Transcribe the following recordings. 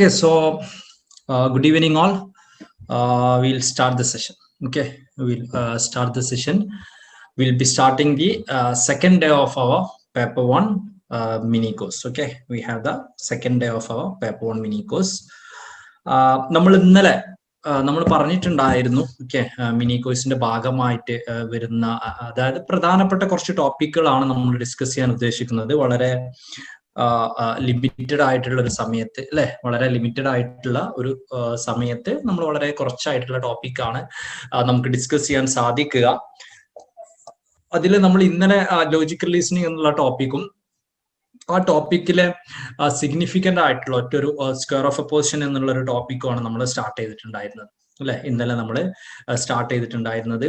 Okay, so good evening all. We'll start the session. Okay, we'll start the session. We'll be starting the second day of our paper 1 mini course. Okay, we have the second day of our paper 1 mini course. നമ്മൾ പറഞ്ഞിട്ടുണ്ടായിരുന്നു okay mini കോഴ്സിന്റെ ഭാഗമായിട്ട് വരുന്ന അതായത് പ്രധാനപ്പെട്ട കുറച്ച് ടോപ്പിക്കുകളാണ് നമ്മൾ discuss ചെയ്യാൻ ഉദ്ദേശിക്കുന്നത്. വളരെ ലിമിറ്റഡ് ആയിട്ടുള്ള ഒരു സമയത്ത് അല്ലെ, വളരെ ലിമിറ്റഡ് ആയിട്ടുള്ള ഒരു സമയത്ത് നമ്മൾ വളരെ കുറച്ചായിട്ടുള്ള ടോപ്പിക്കാണ് നമുക്ക് ഡിസ്കസ് ചെയ്യാൻ സാധിക്കുക. അതിൽ നമ്മൾ ഇന്നലെ ലോജിക്കൽ റീസണിങ് എന്നുള്ള ടോപ്പിക്കും ആ ടോപ്പിക്കിലെ സിഗ്നിഫിക്കന്റ് ആയിട്ടുള്ള ഒറ്റൊരു സ്ക്വയർ ഓഫ് എ പൊസിഷൻ എന്നുള്ള ഒരു ടോപ്പിക്കുമാണ് നമ്മൾ സ്റ്റാർട്ട് ചെയ്തിട്ടുണ്ടായിരുന്നത് അല്ലെ, ഇന്നലെ നമ്മൾ സ്റ്റാർട്ട് ചെയ്തിട്ടുണ്ടായിരുന്നത്.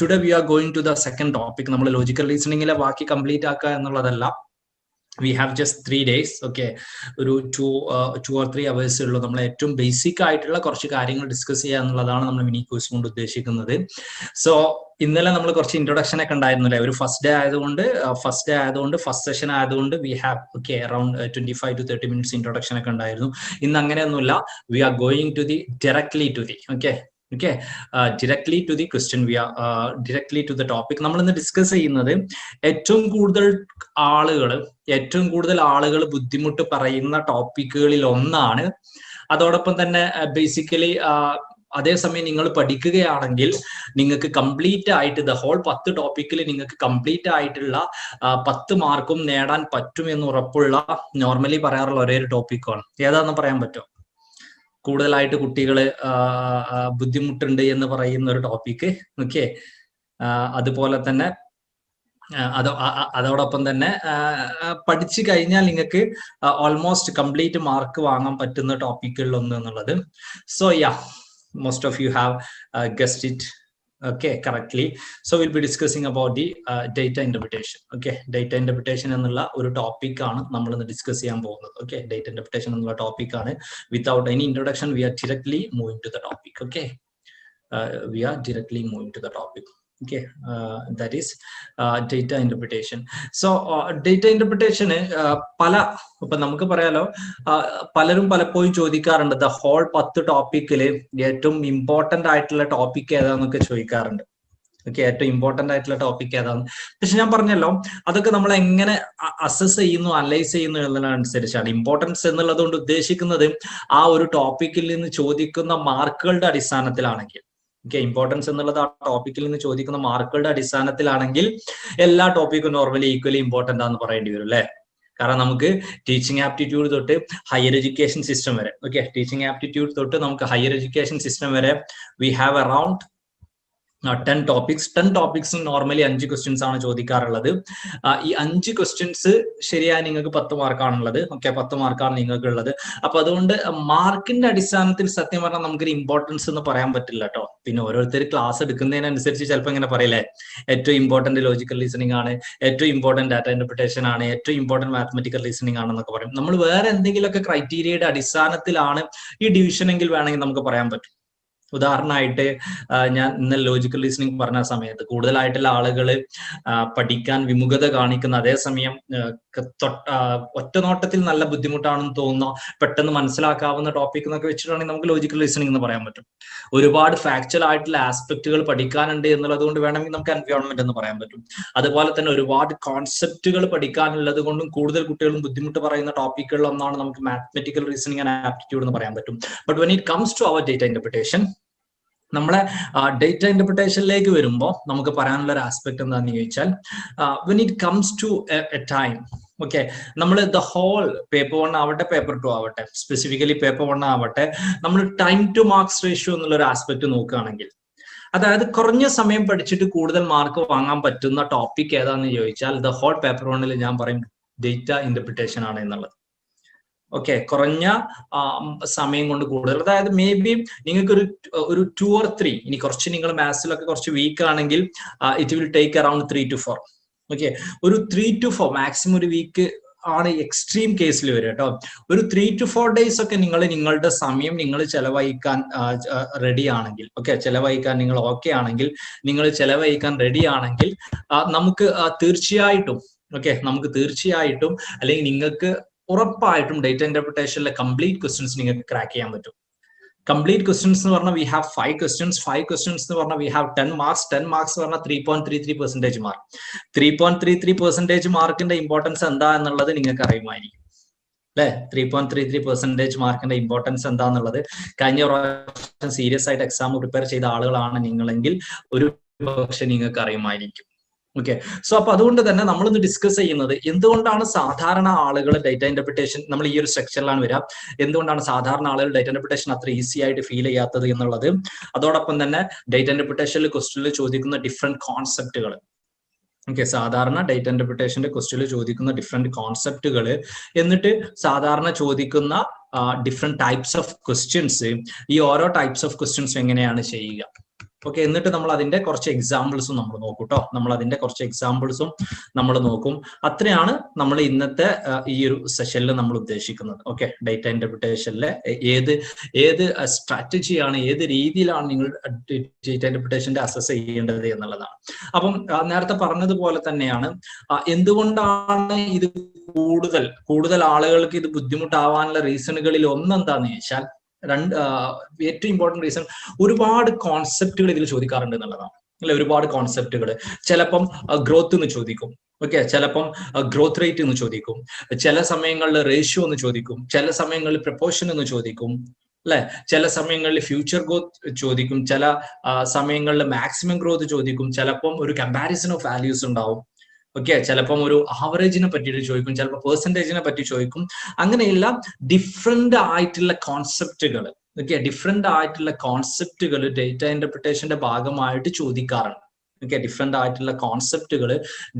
Today we are going to the second topic. നമ്മൾ ലോജിക്കൽ റീസണിങ്ങിലെ ബാക്കി കംപ്ലീറ്റ് ആക്കുക എന്നുള്ളതല്ല. We have just 3 days. Okay, ഒരു 2 or 3 hours ഉള്ളൂ. നമ്മൾ ഏറ്റവും ബേസിക് ആയിട്ടുള്ള കുറച്ച് കാര്യങ്ങൾ ഡിസ്കസ് ചെയ്യുക എന്നുള്ളതാണ് നമ്മൾ മിനി കോഴ്സ് കൊണ്ട് ഉദ്ദേശിക്കുന്നത്. സോ ഇന്നലെ നമ്മൾ കുറച്ച് ഇൻട്രൊഡക്ഷൻ ഒക്കെ ഉണ്ടായിരുന്നു അല്ലെ. ഒരു ഫസ്റ്റ് ഡേ ആയതുകൊണ്ട് ഫസ്റ്റ് സെഷൻ ആയതുകൊണ്ട് we have okay around 25 to 30 minutes introduction ഒക്കെ ഉണ്ടായിരുന്നു. ഇന്ന് അങ്ങനെയൊന്നുമില്ല. We are going to the directly to the directly to the question. We are directly to the topic. നമ്മൾ ഇന്ന് ഡിസ്കസ് ചെയ്യുന്നത് ഏറ്റവും കൂടുതൽ ആളുകൾ ബുദ്ധിമുട്ട് പറയുന്ന ടോപ്പിക്കുകളിൽ ഒന്നാണ്. അതോടൊപ്പം തന്നെ ബേസിക്കലി അതേസമയം നിങ്ങൾ പഠിക്കുകയാണെങ്കിൽ നിങ്ങൾക്ക് കംപ്ലീറ്റ് ആയിട്ട് ദ ഹോൾ 10 ടോപ്പിക്കിൽ നിങ്ങൾക്ക് കംപ്ലീറ്റ് ആയിട്ടുള്ള 10 മാർക്കും നേടാൻ പറ്റും എന്ന് ഉറപ്പുള്ള നോർമലി പറയാറുള്ള ഒരേ ഒരു ടോപ്പിക്കാണ്. ഏതാണെന്ന് പറയാൻ പറ്റുമോ? കൂടുതലായിട്ട് കുട്ടികൾ ബുദ്ധിമുട്ടുണ്ട് എന്ന് പറയുന്ന ഒരു ടോപ്പിക്ക്. ഓക്കെ, അതുപോലെ തന്നെ അതോടൊപ്പം തന്നെ പഠിച്ചു കഴിഞ്ഞാൽ നിങ്ങൾക്ക് ഓൾമോസ്റ്റ് കംപ്ലീറ്റ് മാർക്ക് വാങ്ങാൻ പറ്റുന്ന ടോപ്പിക്കുകളിൽ ഒന്ന് എന്നുള്ളത്. So yeah, most of you have guessed it correctly. So we'll be discussing about the data interpretation. Data interpretation എന്നുള്ള ഒരു ടോപ്പിക് ആണ് നമ്മൾ ഇന്ന് ഡിസ്കസ് ചെയ്യാൻ പോകുന്നത്. Data interpretation എന്നുള്ള ടോപ്പിക് ആണ്. Without any introduction, we are directly moving to the topic. We are directly moving to the topic. That is data interpretation. So data interpretation ഇപ്പൊ നമുക്ക് പറയാലോ, പലരും പലപ്പോഴും ചോദിക്കാറുണ്ട് ദ ഹോൾ 10 ടോപ്പിക്കില് ഏറ്റവും ഇമ്പോർട്ടന്റ് ആയിട്ടുള്ള ടോപ്പിക് ഏതാന്നൊക്കെ ചോദിക്കാറുണ്ട്. ഏറ്റവും ഇമ്പോർട്ടന്റ് ആയിട്ടുള്ള ടോപ്പിക് ഏതാണ്? പക്ഷെ ഞാൻ പറഞ്ഞല്ലോ, അതൊക്കെ നമ്മൾ എങ്ങനെ അസസ് ചെയ്യുന്നു, അനലൈസ് ചെയ്യുന്നു എന്നതിനനുസരിച്ചാണ്. ഇമ്പോർട്ടൻസ് എന്നുള്ളത് കൊണ്ട് ഉദ്ദേശിക്കുന്നത് ആ ഒരു ടോപ്പിക്കിൽ നിന്ന് ചോദിക്കുന്ന മാർക്കുകളുടെ അടിസ്ഥാനത്തിലാണെങ്കിൽ, ഇമ്പോർട്ടൻസ് എന്നുള്ളത് ആ ടോപ്പിക്കിൽ നിന്ന് ചോദിക്കുന്ന മാർക്കുകളുടെ അടിസ്ഥാനത്തിലാണെങ്കിൽ എല്ലാ ടോപ്പിക്കും നോർമലി ഈക്വലി ഇമ്പോർട്ടന്റ് ആണെന്ന് പറയേണ്ടി വരും അല്ലെ. കാരണം നമുക്ക് ടീച്ചിങ് ആപ്റ്റിറ്റ്യൂഡ് തൊട്ട് ഹയർ എഡ്യൂക്കേഷൻ സിസ്റ്റം വരെ, ടീച്ചിങ് ആപ്റ്റിറ്റ്യൂഡ് തൊട്ട് നമുക്ക് ഹയർ എഡ്യൂക്കേഷൻ സിസ്റ്റം വരെ വി ഹാവ് അറൌണ്ട് 10 ടോപ്പിക്സ്. 10 ടോപ്പിക്സും നോർമലി 5 ക്വസ്റ്റ്യൻസ് ആണ് ചോദിക്കാറുള്ളത്. ഈ 5 ക്വസ്റ്റ്യൻസ് ശരിയായി നിങ്ങൾക്ക് 10 മാർക്കാണുള്ളത്. 10 മാർക്കാണ് നിങ്ങൾക്ക് ഉള്ളത്. അപ്പൊ അതുകൊണ്ട് മാർക്കിന്റെ അടിസ്ഥാനത്തിൽ സത്യം പറഞ്ഞാൽ നമുക്കൊരു ഇമ്പോർട്ടൻസ് എന്ന് പറയാൻ പറ്റില്ല കേട്ടോ. പിന്നെ ഓരോരുത്തർ ക്ലാസ് എടുക്കുന്നതിനനുസരിച്ച് ചിലപ്പോൾ ഇങ്ങനെ പറയില്ലേ, ഏറ്റവും ഇമ്പോർട്ടന്റ് ലോജിക്കൽ റീസണിങ് ആണ്, ഏറ്റവും ഇമ്പോർട്ടന്റ് ഡാറ്റ ഇന്റർപ്രിട്ടേഷൻ ആണ്, ഏറ്റവും ഇമ്പോർട്ടന്റ് മാത്തമെറ്റിക്കൽ റീസണിങ് ആണെന്നൊക്കെ പറയും. നമ്മൾ വേറെ എന്തെങ്കിലുമൊക്കെ ക്രൈറ്റീരിയയുടെ അടിസ്ഥാനത്തിലാണ് ഈ ഡിവിഷൻ എങ്കിൽ വേണമെങ്കിൽ നമുക്ക് പറയാൻ പറ്റും. ഉദാഹരണമായിട്ട് ഞാൻ ഇന്നലെ ലോജിക്കൽ റീസണിങ് പറഞ്ഞ സമയത്ത് കൂടുതലായിട്ടുള്ള ആളുകൾ പഠിക്കാൻ വിമുഖത കാണിക്കുന്ന, അതേസമയം ഒറ്റ നോട്ടത്തിൽ നല്ല ബുദ്ധിമുട്ടാണെന്ന് തോന്നുന്ന, പെട്ടെന്ന് മനസ്സിലാക്കാവുന്ന ടോപ്പിക് എന്നൊക്കെ വെച്ചിട്ടാണെങ്കിൽ നമുക്ക് ലോജിക്കൽ റീസണിങ് എന്ന് പറയാൻ പറ്റും. ഒരുപാട് ഫാക്ച്വൽ ആയിട്ടുള്ള ആസ്പെക്റ്റുകൾ പഠിക്കാനുണ്ട് എന്നുള്ളത് കൊണ്ട് വേണമെങ്കിൽ നമുക്ക് എൻവയോൺമെന്റ് എന്ന് പറയാൻ പറ്റും. അതുപോലെ തന്നെ ഒരുപാട് കോൺസെപ്റ്റുകൾ പഠിക്കാനുള്ളത് കൊണ്ടും കൂടുതൽ കുട്ടികളും ബുദ്ധിമുട്ട് പറയുന്ന ടോപ്പിക്കുകളിൽ ഒന്നാണ് നമുക്ക് മാത്തമെറ്റിക്കൽ റീസണിങ് ആൻഡ് ആപ്റ്റിറ്റ്യൂഡ് എന്ന് പറയാൻ പറ്റും. But when it comes to our data interpretation, നമ്മളെ ഡേറ്റ ഇന്റർപ്രിട്ടേഷനിലേക്ക് വരുമ്പോൾ നമുക്ക് പറയാനുള്ള ഒരു ആസ്പെക്ട് എന്താണെന്ന് ചോദിച്ചാൽ, when it comes to a time, നമ്മൾ ദ ഹോൾ പേപ്പർ 1 ആവട്ടെ പേപ്പർ 2 ആവട്ടെ, സ്പെസിഫിക്കലി പേപ്പർ 1 ആവട്ടെ, നമ്മൾ ടൈം ടു മാർക്സ് റേഷ്യോ എന്നുള്ള ഒരു ആസ്പെക്ട് നോക്കുകയാണെങ്കിൽ, അതായത് കുറഞ്ഞ സമയം പഠിച്ചിട്ട് കൂടുതൽ മാർക്ക് വാങ്ങാൻ പറ്റുന്ന ടോപ്പിക് ഏതാണെന്ന് ചോദിച്ചാൽ ദ ഹോൾ പേപ്പർ 1 ഞാൻ പറയും ഡേറ്റ ഇന്റർപ്രിട്ടേഷൻ ആണ് എന്നുള്ളത്. കുറഞ്ഞ സമയം കൊണ്ട് കൂടുതൽ, അതായത് മേ ബി നിങ്ങൾക്ക് ഒരു 2 or 3, ഇനി കുറച്ച് നിങ്ങൾ മാത്സിലൊക്കെ കുറച്ച് വീക്ക് ആണെങ്കിൽ it will take around 3 to 4. ഒരു 3 to 4 മാക്സിമം ഒരു വീക്ക് ആണ് എക്സ്ട്രീം കേസിൽ വരിക കേട്ടോ. ഒരു 3 to 4 days ഒക്കെ നിങ്ങളുടെ സമയം നിങ്ങൾ ചെലവഴിക്കാൻ റെഡി ആണെങ്കിൽ, ചെലവഴിക്കാൻ നിങ്ങൾ ആണെങ്കിൽ, നിങ്ങൾ ചെലവഴിക്കാൻ റെഡി ആണെങ്കിൽ നമുക്ക് തീർച്ചയായിട്ടും അല്ലെങ്കിൽ നിങ്ങൾക്ക് ഉറപ്പായിട്ടും ഡേറ്റ ഇന്റർപ്രിട്ടേഷനിലെ കംപ്ലീറ്റ് ക്വസ്റ്റ്യൻസ് നിങ്ങൾക്ക് ക്രാക്ക് ചെയ്യാൻ പറ്റും. കംപ്ലീറ്റ് ക്വസ്റ്റ്യൻസ് എന്ന് പറഞ്ഞാൽ വി ഹാവ് 5 ക്വസ്റ്റ്യൻസ് എന്ന് പറഞ്ഞാൽ വി ഹാവ് 10 മാർക്സ്. 10 മാർക്സ് എന്ന് പറഞ്ഞാൽ 3.33% മാർക്ക്. 3.33% മാർക്കിന്റെ ഇമ്പോർട്ടൻസ് എന്താ എന്നുള്ളത് നിങ്ങൾക്ക് അറിയുമായിരിക്കും അല്ലെ. 3.33% മാർക്കിന്റെ ഇമ്പോർട്ടൻസ് എന്താന്നുള്ളത് കഴിഞ്ഞ പ്രാവശ്യം സീരിയസ് ആയിട്ട് എക്സാം പ്രിപ്പയർ ചെയ്ത ആളുകളാണ് നിങ്ങളെങ്കിൽ ഒരു പക്ഷെ നിങ്ങൾക്ക് അറിയുമായിരിക്കും. ഓക്കെ, സോ അപ്പൊ അതുകൊണ്ട് തന്നെ നമ്മളിന്ന് ഡിസ്കസ് ചെയ്യുന്നത് എന്തുകൊണ്ടാണ് സാധാരണ ആളുകൾ ഡേറ്റ ഇന്റർപ്രിട്ടേഷൻ, നമ്മൾ ഈ ഒരു സ്ട്രക്ചറിലാണ് വരിക, എന്തുകൊണ്ടാണ് സാധാരണ ആളുകൾ ഡേറ്റ ഇന്റർപ്രിട്ടേഷൻ അത്ര ഈസി ആയിട്ട് ഫീൽ ചെയ്യാത്തത് എന്നുള്ളത്. അതോടൊപ്പം തന്നെ ഡേറ്റ ഇന്റർപ്രിട്ടേഷനിൽ ക്വസ്റ്റ്യനിൽ ചോദിക്കുന്ന ഡിഫറെന്റ് കോൺസെപ്റ്റുകൾ. ഓക്കെ, സാധാരണ ഡേറ്റ ഇന്റർപ്രിട്ടേഷന്റെ ക്വസ്റ്റ്യനിൽ ചോദിക്കുന്ന ഡിഫറെന്റ് കോൺസെപ്റ്റുകൾ, എന്നിട്ട് സാധാരണ ചോദിക്കുന്ന ഡിഫറെന്റ് ടൈപ്സ് ഓഫ് ക്വസ്റ്റ്യൻസ്, ഈ ഓരോ ടൈപ്സ് ഓഫ് ക്വസ്റ്റ്യൻസ് എങ്ങനെയാണ് ചെയ്യുക. ഓക്കെ, എന്നിട്ട് നമ്മൾ അതിന്റെ കുറച്ച് എക്സാമ്പിൾസും നമ്മൾ നോക്കും കേട്ടോ. നമ്മൾ അതിന്റെ കുറച്ച് എക്സാമ്പിൾസും നമ്മൾ നോക്കും. അത്രയാണ് നമ്മൾ ഇന്നത്തെ ഈ ഒരു സെഷനിൽ നമ്മൾ ഉദ്ദേശിക്കുന്നത്. ഓക്കെ, ഡേറ്റ ഇന്റർപ്രിട്ടേഷനിലെ ഏത് സ്ട്രാറ്റജിയാണ്, ഏത് രീതിയിലാണ് നിങ്ങൾ ഡേറ്റ ഇന്റർപ്രിട്ടേഷന്റെ അസസ് ചെയ്യേണ്ടത് എന്നുള്ളതാണ്. അപ്പം നേരത്തെ പറഞ്ഞതുപോലെ തന്നെയാണ് എന്തുകൊണ്ടാണ് ഇത് കൂടുതൽ ആളുകൾക്ക് ഇത് ബുദ്ധിമുട്ടാവാനുള്ള റീസണുകളിൽ ഒന്നെന്താന്ന് ചോദിച്ചാൽ, ഏറ്റവും ഇമ്പോർട്ടന്റ് റീസൺ, ഒരുപാട് കോൺസെപ്റ്റുകൾ ഇതിൽ ചോദിക്കാറുണ്ട് എന്നുള്ളതാണ് അല്ലെ. ഒരുപാട് കോൺസെപ്റ്റുകൾ, ചിലപ്പം ഗ്രോത്ത് എന്ന് ചോദിക്കും. ഓക്കെ, ചിലപ്പം ഗ്രോത്ത് റേറ്റ് എന്ന് ചോദിക്കും, ചില സമയങ്ങളിൽ റേഷ്യോ എന്ന് ചോദിക്കും, ചില സമയങ്ങളിൽ പ്രപ്പോർഷൻ എന്ന് ചോദിക്കും അല്ലെ, ചില സമയങ്ങളിൽ ഫ്യൂച്ചർ ഗ്രോത്ത് ചോദിക്കും, ചില സമയങ്ങളിൽ മാക്സിമം ഗ്രോത്ത് ചോദിക്കും, ചിലപ്പം ഒരു കമ്പാരിസൺ ഓഫ് വാല്യൂസ് ഉണ്ടാവും. ഓക്കെ, ചിലപ്പം ഒരു ആവറേജിനെ പറ്റിയിട്ട് ചോദിക്കും, ചിലപ്പോൾ പെർസെൻറ്റേജിനെ പറ്റി ചോദിക്കും. അങ്ങനെയുള്ള ഡിഫറെന്റ് ആയിട്ടുള്ള കോൺസെപ്റ്റുകൾ, ഓക്കെ, ഡിഫറെന്റ് ആയിട്ടുള്ള കോൺസെപ്റ്റുകൾ ഡേറ്റ ഇന്റർപ്രിട്ടേഷന്റെ ഭാഗമായിട്ട് ചോദിക്കാറുണ്ട്. ഓക്കെ, ഡിഫറെന്റ് ആയിട്ടുള്ള കോൺസെപ്റ്റുകൾ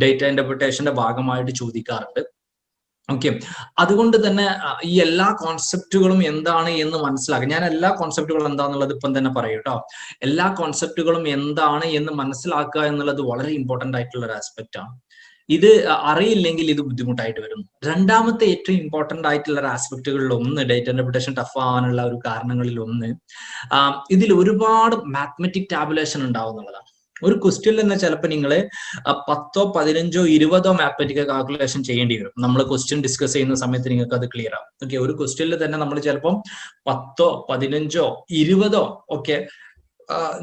ഡേറ്റ ഇന്റർപ്രിട്ടേഷന്റെ ഭാഗമായിട്ട് ചോദിക്കാറുണ്ട്. ഓക്കെ, അതുകൊണ്ട് തന്നെ ഈ എല്ലാ കോൺസെപ്റ്റുകളും എന്താണ് എന്ന് മനസ്സിലാക്കുക. ഞാൻ എല്ലാ കോൺസെപ്റ്റുകളും എന്താണെന്നുള്ളത് ഇപ്പം തന്നെ പറയും കേട്ടോ. എല്ലാ കോൺസെപ്റ്റുകളും എന്താണ് എന്ന് മനസ്സിലാക്കുക എന്നുള്ളത് വളരെ ഇമ്പോർട്ടന്റ് ആയിട്ടുള്ള ഒരു ആസ്പെക്റ്റ് ആണ്. ഇത് അറിയില്ലെങ്കിൽ ഇത് ബുദ്ധിമുട്ടായിട്ട് വരുന്നു. രണ്ടാമത്തെ ഏറ്റവും ഇമ്പോർട്ടന്റ് ആയിട്ടുള്ള ഒരു ആസ്പെക്റ്റുകളിൽ ഒന്ന്, ഡേറ്റ ഇന്റർപ്രിട്ടേഷൻ ടഫ് ആവാനുള്ള ഒരു കാരണങ്ങളിൽ ഒന്ന്, ഇതിൽ ഒരുപാട് മാത്തമാറ്റിക് ടാബുലേഷൻ ഉണ്ടാവും എന്നുള്ളതാണ്. ഒരു ക്വസ്റ്റ്യനിൽ തന്നെ ചിലപ്പോൾ നിങ്ങൾ 10, 15, 20 മാത്തമാറ്റിക്കൽ കാൽക്കുലേഷൻ ചെയ്യേണ്ടി വരും. നമ്മൾ ക്വസ്റ്റ്യൻ ഡിസ്കസ് ചെയ്യുന്ന സമയത്ത് നിങ്ങൾക്ക് അത് ക്ലിയർ ആവും. ഓക്കെ, ഒരു ക്വസ്റ്റ്യനിൽ തന്നെ നമ്മൾ ചിലപ്പം 10, 15, 20 ഒക്കെ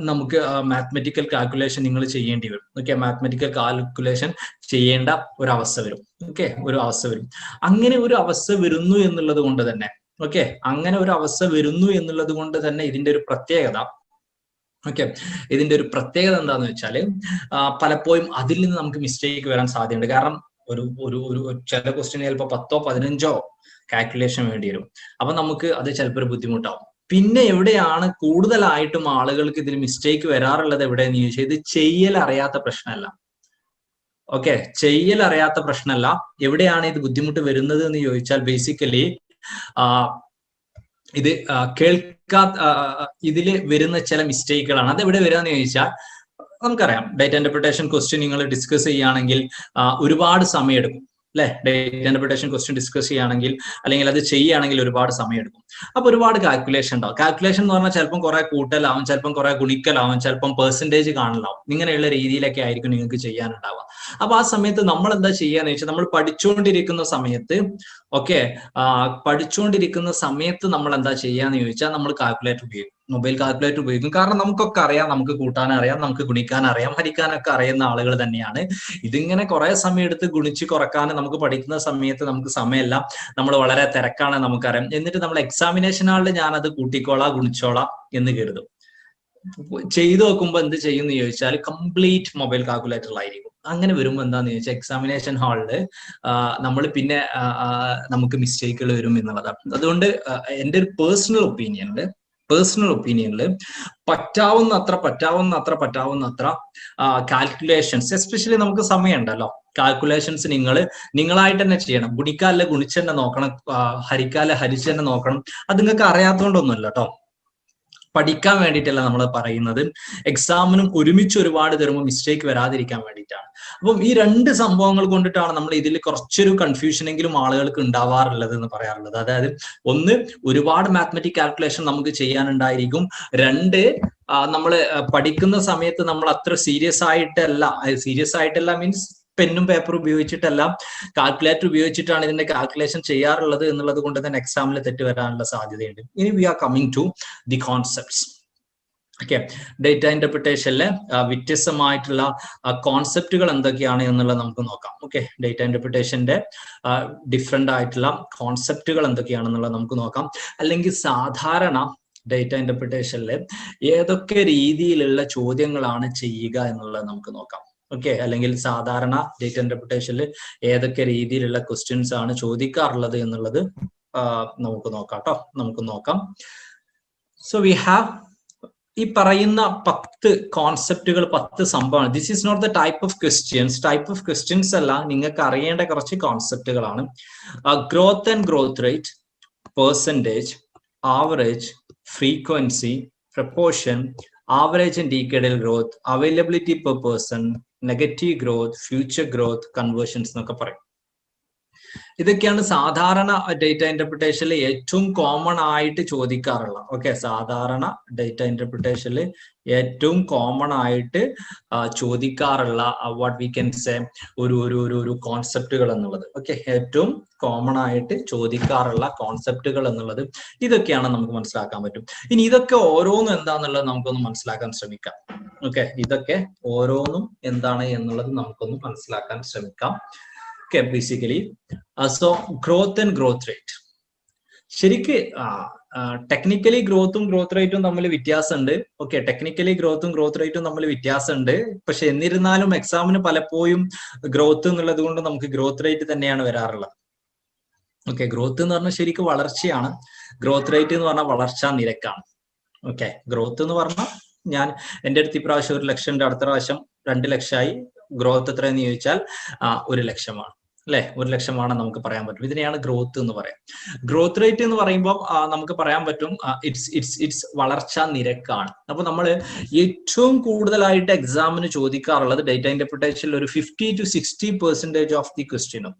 നമുക്ക് മാത്തമാറ്റിക്കൽ കാൽക്കുലേഷൻ നിങ്ങൾ ചെയ്യേണ്ടി വരും. ഓക്കെ, മാത്തമാറ്റിക്കൽ കാൽക്കുലേഷൻ ചെയ്യേണ്ട ഒരു അവസ്ഥ വരും. ഓക്കെ, ഒരു അവസ്ഥ വരും. അങ്ങനെ ഒരു അവസ്ഥ വരുന്നു എന്നുള്ളത് കൊണ്ട് തന്നെ, ഓക്കെ, അങ്ങനെ ഒരു അവസ്ഥ വരുന്നു എന്നുള്ളത് കൊണ്ട് തന്നെ ഇതിന്റെ ഒരു പ്രത്യേകത, ഓക്കെ, ഇതിന്റെ ഒരു പ്രത്യേകത എന്താന്ന് വെച്ചാല് പലപ്പോഴും അതിൽ നിന്ന് നമുക്ക് മിസ്റ്റേക്ക് വരാൻ സാധ്യതയുണ്ട്. കാരണം ഒരു ചില ക്വസ്റ്റ്യൻ ചിലപ്പോൾ 10, 15 കാൽക്കുലേഷൻ വേണ്ടി വരും. അപ്പൊ നമുക്ക് അത് ചിലപ്പോൾ ഒരു ബുദ്ധിമുട്ടാവും. പിന്നെ എവിടെയാണ് കൂടുതലായിട്ടും ആളുകൾക്ക് ഇതിൽ മിസ്റ്റേക്ക് വരാറുള്ളത് എവിടെയെന്ന് ചോദിച്ചാൽ, ഇത് ചെയ്യൽ അറിയാത്ത പ്രശ്നമല്ല. ഓക്കെ, ചെയ്യൽ അറിയാത്ത പ്രശ്നമല്ല. എവിടെയാണ് ഇത് ബുദ്ധിമുട്ട് വരുന്നത് എന്ന് ചോദിച്ചാൽ, ബേസിക്കലി ഇത് ഇതിൽ വരുന്ന ചില മിസ്റ്റേക്കുകളാണ്. അത് എവിടെ വരിക എന്ന് ചോദിച്ചാൽ, നമുക്കറിയാം ഡേറ്റ ഇന്റർപ്രിട്ടേഷൻ ക്വസ്റ്റ്യൻ നിങ്ങൾ ഡിസ്കസ് ചെയ്യുകയാണെങ്കിൽ ഒരുപാട് സമയം എടുക്കും അല്ലെ. ഡേറ്റ ഇന്റർപ്രിട്ടേഷൻ ക്വസ്റ്റ്യൻ ഡിസ്കസ് ചെയ്യുകയാണെങ്കിൽ അല്ലെങ്കിൽ അത് ചെയ്യുകയാണെങ്കിൽ ഒരുപാട് സമയം എടുക്കും. അപ്പൊ ഒരുപാട് കാൽക്കുലേഷൻ ഉണ്ടാവും. കാൽക്കുലേഷൻ എന്ന് പറഞ്ഞാൽ ചിലപ്പം കുറെ കൂട്ടലാവും, ചിലപ്പം കുറെ ഗുണിക്കലാവും, ചിലപ്പം പെർസെൻറ്റേജ് കാണലാവും. ഇങ്ങനെയുള്ള രീതിയിലൊക്കെ ആയിരിക്കും നിങ്ങൾക്ക് ചെയ്യാനുണ്ടാവുക. അപ്പൊ ആ സമയത്ത് നമ്മൾ എന്താ ചെയ്യാന്ന് വെച്ചാൽ, നമ്മൾ പഠിച്ചുകൊണ്ടിരിക്കുന്ന സമയത്ത്, ഓക്കെ, പഠിച്ചുകൊണ്ടിരിക്കുന്ന സമയത്ത് നമ്മൾ എന്താ ചെയ്യാന്ന് ചോദിച്ചാൽ, നമ്മൾ കാൽക്കുലേറ്റർ ഉപയോഗിക്കും, മൊബൈൽ കാൽക്കുലേറ്റർ ഉപയോഗിക്കും. കാരണം നമുക്കൊക്കെ അറിയാം, നമുക്ക് കൂട്ടാൻ അറിയാം, നമുക്ക് ഗുണിക്കാൻ അറിയാം, ഹരിക്കാനൊക്കെ അറിയുന്ന ആളുകൾ തന്നെയാണ്. ഇതിങ്ങനെ കുറെ സമയം എടുത്ത് ഗുണിച്ച് കുറക്കാൻ നമുക്ക് പഠിക്കുന്ന സമയത്ത് നമുക്ക് സമയമല്ല, നമ്മൾ വളരെ തിരക്കാണ്, നമുക്കറിയാം. എന്നിട്ട് നമ്മൾ എക്സാമിനേഷൻ ഹാളിൽ ഞാനത് കൂട്ടിക്കോളാം, ഗുണിച്ചോളാം എന്ന് കരുതും. ചെയ്തു നോക്കുമ്പോൾ എന്ത് ചെയ്യുമെന്ന് ചോദിച്ചാൽ, കംപ്ലീറ്റ് മൊബൈൽ കാൽക്കുലേറ്ററിലായിരിക്കും. അങ്ങനെ വരുമ്പോൾ എന്താന്ന് ചോദിച്ചാൽ, എക്സാമിനേഷൻ ഹാളില് നമ്മൾ പിന്നെ നമുക്ക് മിസ്റ്റേക്കുകൾ വരും എന്നുള്ളതാണ്. അതുകൊണ്ട് എൻ്റെ ഒരു പേഴ്സണൽ ഒപ്പീനിയനിൽ പറ്റാവുന്നത്ര കാൽക്കുലേഷൻസ്, എസ്പെഷ്യലി നമുക്ക് സമയം ഉണ്ടല്ലോ, കാൽക്കുലേഷൻസ് നിങ്ങളായിട്ട് തന്നെ ചെയ്യണം. ഗുണിക്കാലെ ഗുണിച്ച് തന്നെ നോക്കണം, ഹരിക്കാലെ ഹരിച്ച് തന്നെ നോക്കണം. അത് നിങ്ങൾക്ക് അറിയാത്തതുകൊണ്ടൊന്നുമല്ല കേട്ടോ, പഠിക്കാൻ വേണ്ടിയിട്ടല്ല നമ്മൾ പറയുന്നത്. എക്സാമിനും ഒരുമിച്ച് ഒരുപാട് തരുമ്പോൾ മിസ്റ്റേക്ക് വരാതിരിക്കാൻ വേണ്ടിയിട്ടാണ്. അപ്പം ഈ രണ്ട് സംഭവങ്ങൾ കൊണ്ടിട്ടാണ് നമ്മൾ ഇതിൽ കുറച്ചൊരു കൺഫ്യൂഷനെങ്കിലും ആളുകൾക്ക് ഉണ്ടാവാറുള്ളത് എന്ന് പറയാറുള്ളത്. അതായത് ഒന്ന്, ഒരുപാട് മാത്തമാറ്റിക് കാൽക്കുലേഷൻ നമുക്ക് ചെയ്യാനുണ്ടായിരിക്കും. രണ്ട്, നമ്മൾ പഠിക്കുന്ന സമയത്ത് നമ്മൾ അത്ര സീരിയസ് ആയിട്ടല്ല മീൻസ് പെന്നും പേപ്പർ ഉപയോഗിച്ചിട്ടല്ല, കാൽക്കുലേറ്റർ ഉപയോഗിച്ചിട്ടാണ് ഇതിന്റെ കാൽക്കുലേഷൻ ചെയ്യാറുള്ളത് എന്നുള്ളത് കൊണ്ട് തന്നെ എക്സാമിൽ തെറ്റ് വരാനുള്ള സാധ്യതയുണ്ട്. ഇനി we are coming to the concepts. Okay, data ഇന്റർപ്രിട്ടേഷനിലെ വ്യത്യസ്തമായിട്ടുള്ള കോൺസെപ്റ്റുകൾ എന്തൊക്കെയാണ് എന്നുള്ളത് നമുക്ക് നോക്കാം. ഓക്കെ, ഡേറ്റ ഇന്റർപ്രിട്ടേഷന്റെ ഡിഫറെന്റ് ആയിട്ടുള്ള കോൺസെപ്റ്റുകൾ എന്തൊക്കെയാണെന്നുള്ളത് നമുക്ക് നോക്കാം. അല്ലെങ്കിൽ സാധാരണ ഡേറ്റ ഇന്റർപ്രിട്ടേഷനിൽ ഏതൊക്കെ രീതിയിലുള്ള ചോദ്യങ്ങളാണ് ചെയ്യുക എന്നുള്ളത് നമുക്ക് നോക്കാം. ഓക്കെ, അല്ലെങ്കിൽ സാധാരണ ഡേറ്റ ഇന്റർപ്രിട്ടേഷനിൽ ഏതൊക്കെ രീതിയിലുള്ള ക്വസ്റ്റ്യൻസ് ആണ് ചോദിക്കാറുള്ളത് എന്നുള്ളത് നമുക്ക് നോക്കാം കേട്ടോ. നമുക്ക് നോക്കാം. സോ വി ഹാവ് ഈ പറയുന്ന 10 കോൺസെപ്റ്റുകൾ, 10 സംഭവമാണ്. This is not the type of questions അല്ല, നിങ്ങൾക്ക് അറിയേണ്ട കുറച്ച് കോൺസെപ്റ്റുകളാണ്. Growth and growth rate, percentage, average, frequency, proportion, average and decadal growth, availability per person, negative growth, future growth, conversions എന്നൊക്കെ പറയും. ഇതൊക്കെയാണ് സാധാരണ ഡേറ്റ ഇന്റർപ്രിട്ടേഷനിൽ ഏറ്റവും കോമൺ ആയിട്ട് ചോദിക്കാറുള്ള. ഓക്കെ, സാധാരണ ഡേറ്റ ഇന്റർപ്രിട്ടേഷനിൽ ഏറ്റവും കോമൺ ആയിട്ട് ചോദിക്കാറുള്ള വാട്ട് വി ക്യാൻ സേ ഒരു കോൺസെപ്റ്റുകൾ എന്നുള്ളത്. ഓക്കെ, ഏറ്റവും കോമൺ ആയിട്ട് ചോദിക്കാറുള്ള കോൺസെപ്റ്റുകൾ എന്നുള്ളത് ഇതൊക്കെയാണ് നമുക്ക് മനസ്സിലാക്കാൻ പറ്റും. ഇനി ഇതൊക്കെ ഓരോന്നും എന്താന്നുള്ളത് നമുക്കൊന്ന് മനസ്സിലാക്കാൻ ശ്രമിക്കാം. ഓക്കെ, ഇതൊക്കെ ഓരോന്നും എന്താണ് എന്നുള്ളത് നമുക്കൊന്ന് മനസ്സിലാക്കാൻ ശ്രമിക്കാം. Okay, basically, so growth and growth rate. ശരിക്ക് ടെക്നിക്കലി ഗ്രോത്തും ഗ്രോത്ത് റേറ്റും തമ്മിൽ വ്യത്യാസമുണ്ട്. ഓക്കെ, ടെക്നിക്കലി ഗ്രോത്തും ഗ്രോത്ത് റേറ്റും തമ്മിൽ വ്യത്യാസമുണ്ട്. പക്ഷെ എന്നിരുന്നാലും എക്സാമിന് പലപ്പോഴും ഗ്രോത്ത് എന്നുള്ളത് കൊണ്ട് നമുക്ക് ഗ്രോത്ത് റേറ്റ് തന്നെയാണ് വരാറുള്ളത്. ഓക്കെ, ഗ്രോത്ത് എന്ന് പറഞ്ഞാൽ ശരിക്കും വളർച്ചയാണ്, ഗ്രോത്ത് റേറ്റ് എന്ന് പറഞ്ഞാൽ വളർച്ചാ നിരക്കാണ്. ഓക്കെ, ഗ്രോത്ത് എന്ന് പറഞ്ഞാൽ എൻ്റെ അടുത്ത് ഇപ്രാവശ്യം 1 ലക്ഷം ഉണ്ട്, അടുത്ത പ്രാവശ്യം 2 ലക്ഷമായി. ഗ്രോത്ത് എത്രയെന്ന് ചോദിച്ചാൽ 1 ലക്ഷമാണ് അല്ലെ, 1 ലക്ഷമാണ് നമുക്ക് പറയാൻ പറ്റും. ഇതിനെയാണ് ഗ്രോത്ത് എന്ന് പറയാം. ഗ്രോത്ത് റേറ്റ് എന്ന് പറയുമ്പോൾ നമുക്ക് പറയാൻ പറ്റും ഇറ്റ്സ് വളർച്ചാ നിരക്കാണ്. അപ്പൊ നമ്മൾ ഏറ്റവും കൂടുതലായിട്ട് എക്സാമിന് ചോദിക്കാറുള്ളത് ഡേറ്റ ഇന്റർപ്രിട്ടേഷനിൽ ഒരു 50 to 60% ഓഫ് ദി ക്വസ്റ്റ്യനും,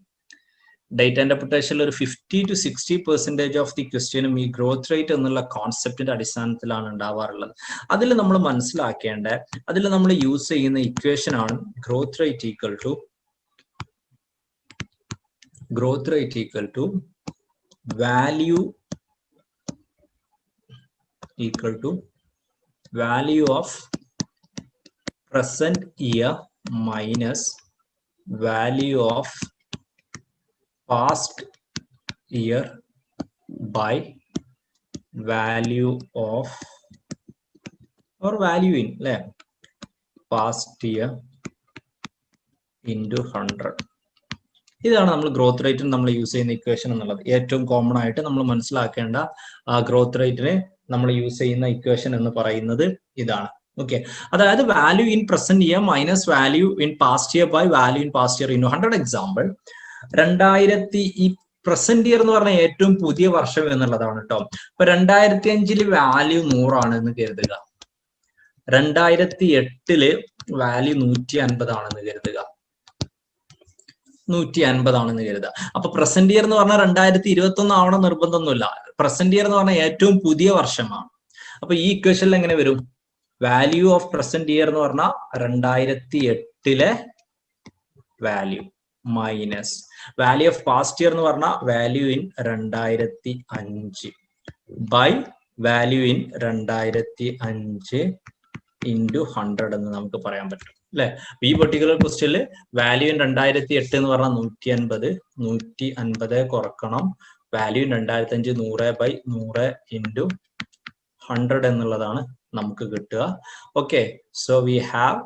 ഡേറ്റ ഇന്റർപ്രിട്ടേഷനിൽ ഒരു 50 to 60% ഓഫ് ദി ക്വസ്റ്റ്യനും ഈ ഗ്രോത്ത് റേറ്റ് എന്നുള്ള കോൺസെപ്റ്റിന്റെ അടിസ്ഥാനത്തിലാണ് ഉണ്ടാവാറുള്ളത്. അതിൽ നമ്മൾ മനസ്സിലാക്കേണ്ട, അതിൽ നമ്മൾ യൂസ് ചെയ്യുന്ന ഇക്വേഷൻ ആണ് growth rate equal to value of present year minus value of past year by value of or value in past year into 100. ഇതാണ് നമ്മൾ ഗ്രോത്ത് റേറ്റിന് നമ്മൾ യൂസ് ചെയ്യുന്ന ഇക്വേഷൻ എന്നുള്ളത്. ഏറ്റവും കോമൺ ആയിട്ട് നമ്മൾ മനസ്സിലാക്കേണ്ട ഗ്രോത്ത് റേറ്റിന് നമ്മൾ യൂസ് ചെയ്യുന്ന ഇക്വേഷൻ എന്ന് പറയുന്നത് ഇതാണ്. ഓക്കെ, അതായത് value in present year minus value in past year by value in past year into 100. Example, 2000 ഈ പ്രസന്റ് ഇയർ എന്ന് പറഞ്ഞാൽ ഏറ്റവും പുതിയ വർഷം എന്നുള്ളതാണ് കേട്ടോ. ഇപ്പൊ 2005 വാല്യൂ 100 ആണ് എന്ന് കരുതുക, 2008 വാല്യൂ 150 ആണെന്ന് കരുതുക, 150 ആണെന്ന് കരുതുക. അപ്പൊ പ്രസന്റ് ഇയർ എന്ന് പറഞ്ഞാൽ 2021 ആവണം നിർബന്ധമൊന്നുമില്ല. പ്രസന്റ് ഇയർ എന്ന് പറഞ്ഞാൽ ഏറ്റവും പുതിയ വർഷമാണ്. അപ്പൊ ഈ ഇക്വേഷനിൽ എങ്ങനെ വരും? വാല്യൂ ഓഫ് പ്രസന്റ് ഇയർ എന്ന് പറഞ്ഞാൽ 2008 value minus value of past year എന്ന് പറഞ്ഞാൽ value in 2005 by value in 2005 into 100 എന്ന് നമുക്ക് പറയാൻ പറ്റും അല്ലെ. ഈ പെർട്ടിക്കുലർ ക്വസ്റ്റ്യനിൽ വാല്യൂ ഇൻ 2008 എന്ന് പറഞ്ഞാൽ 150 കുറക്കണം വാല്യൂ ഇൻ 2005 100 ബൈ 100 ഇൻറ്റു 100 എന്നുള്ളതാണ് നമുക്ക് കിട്ടുക. Okay, so we have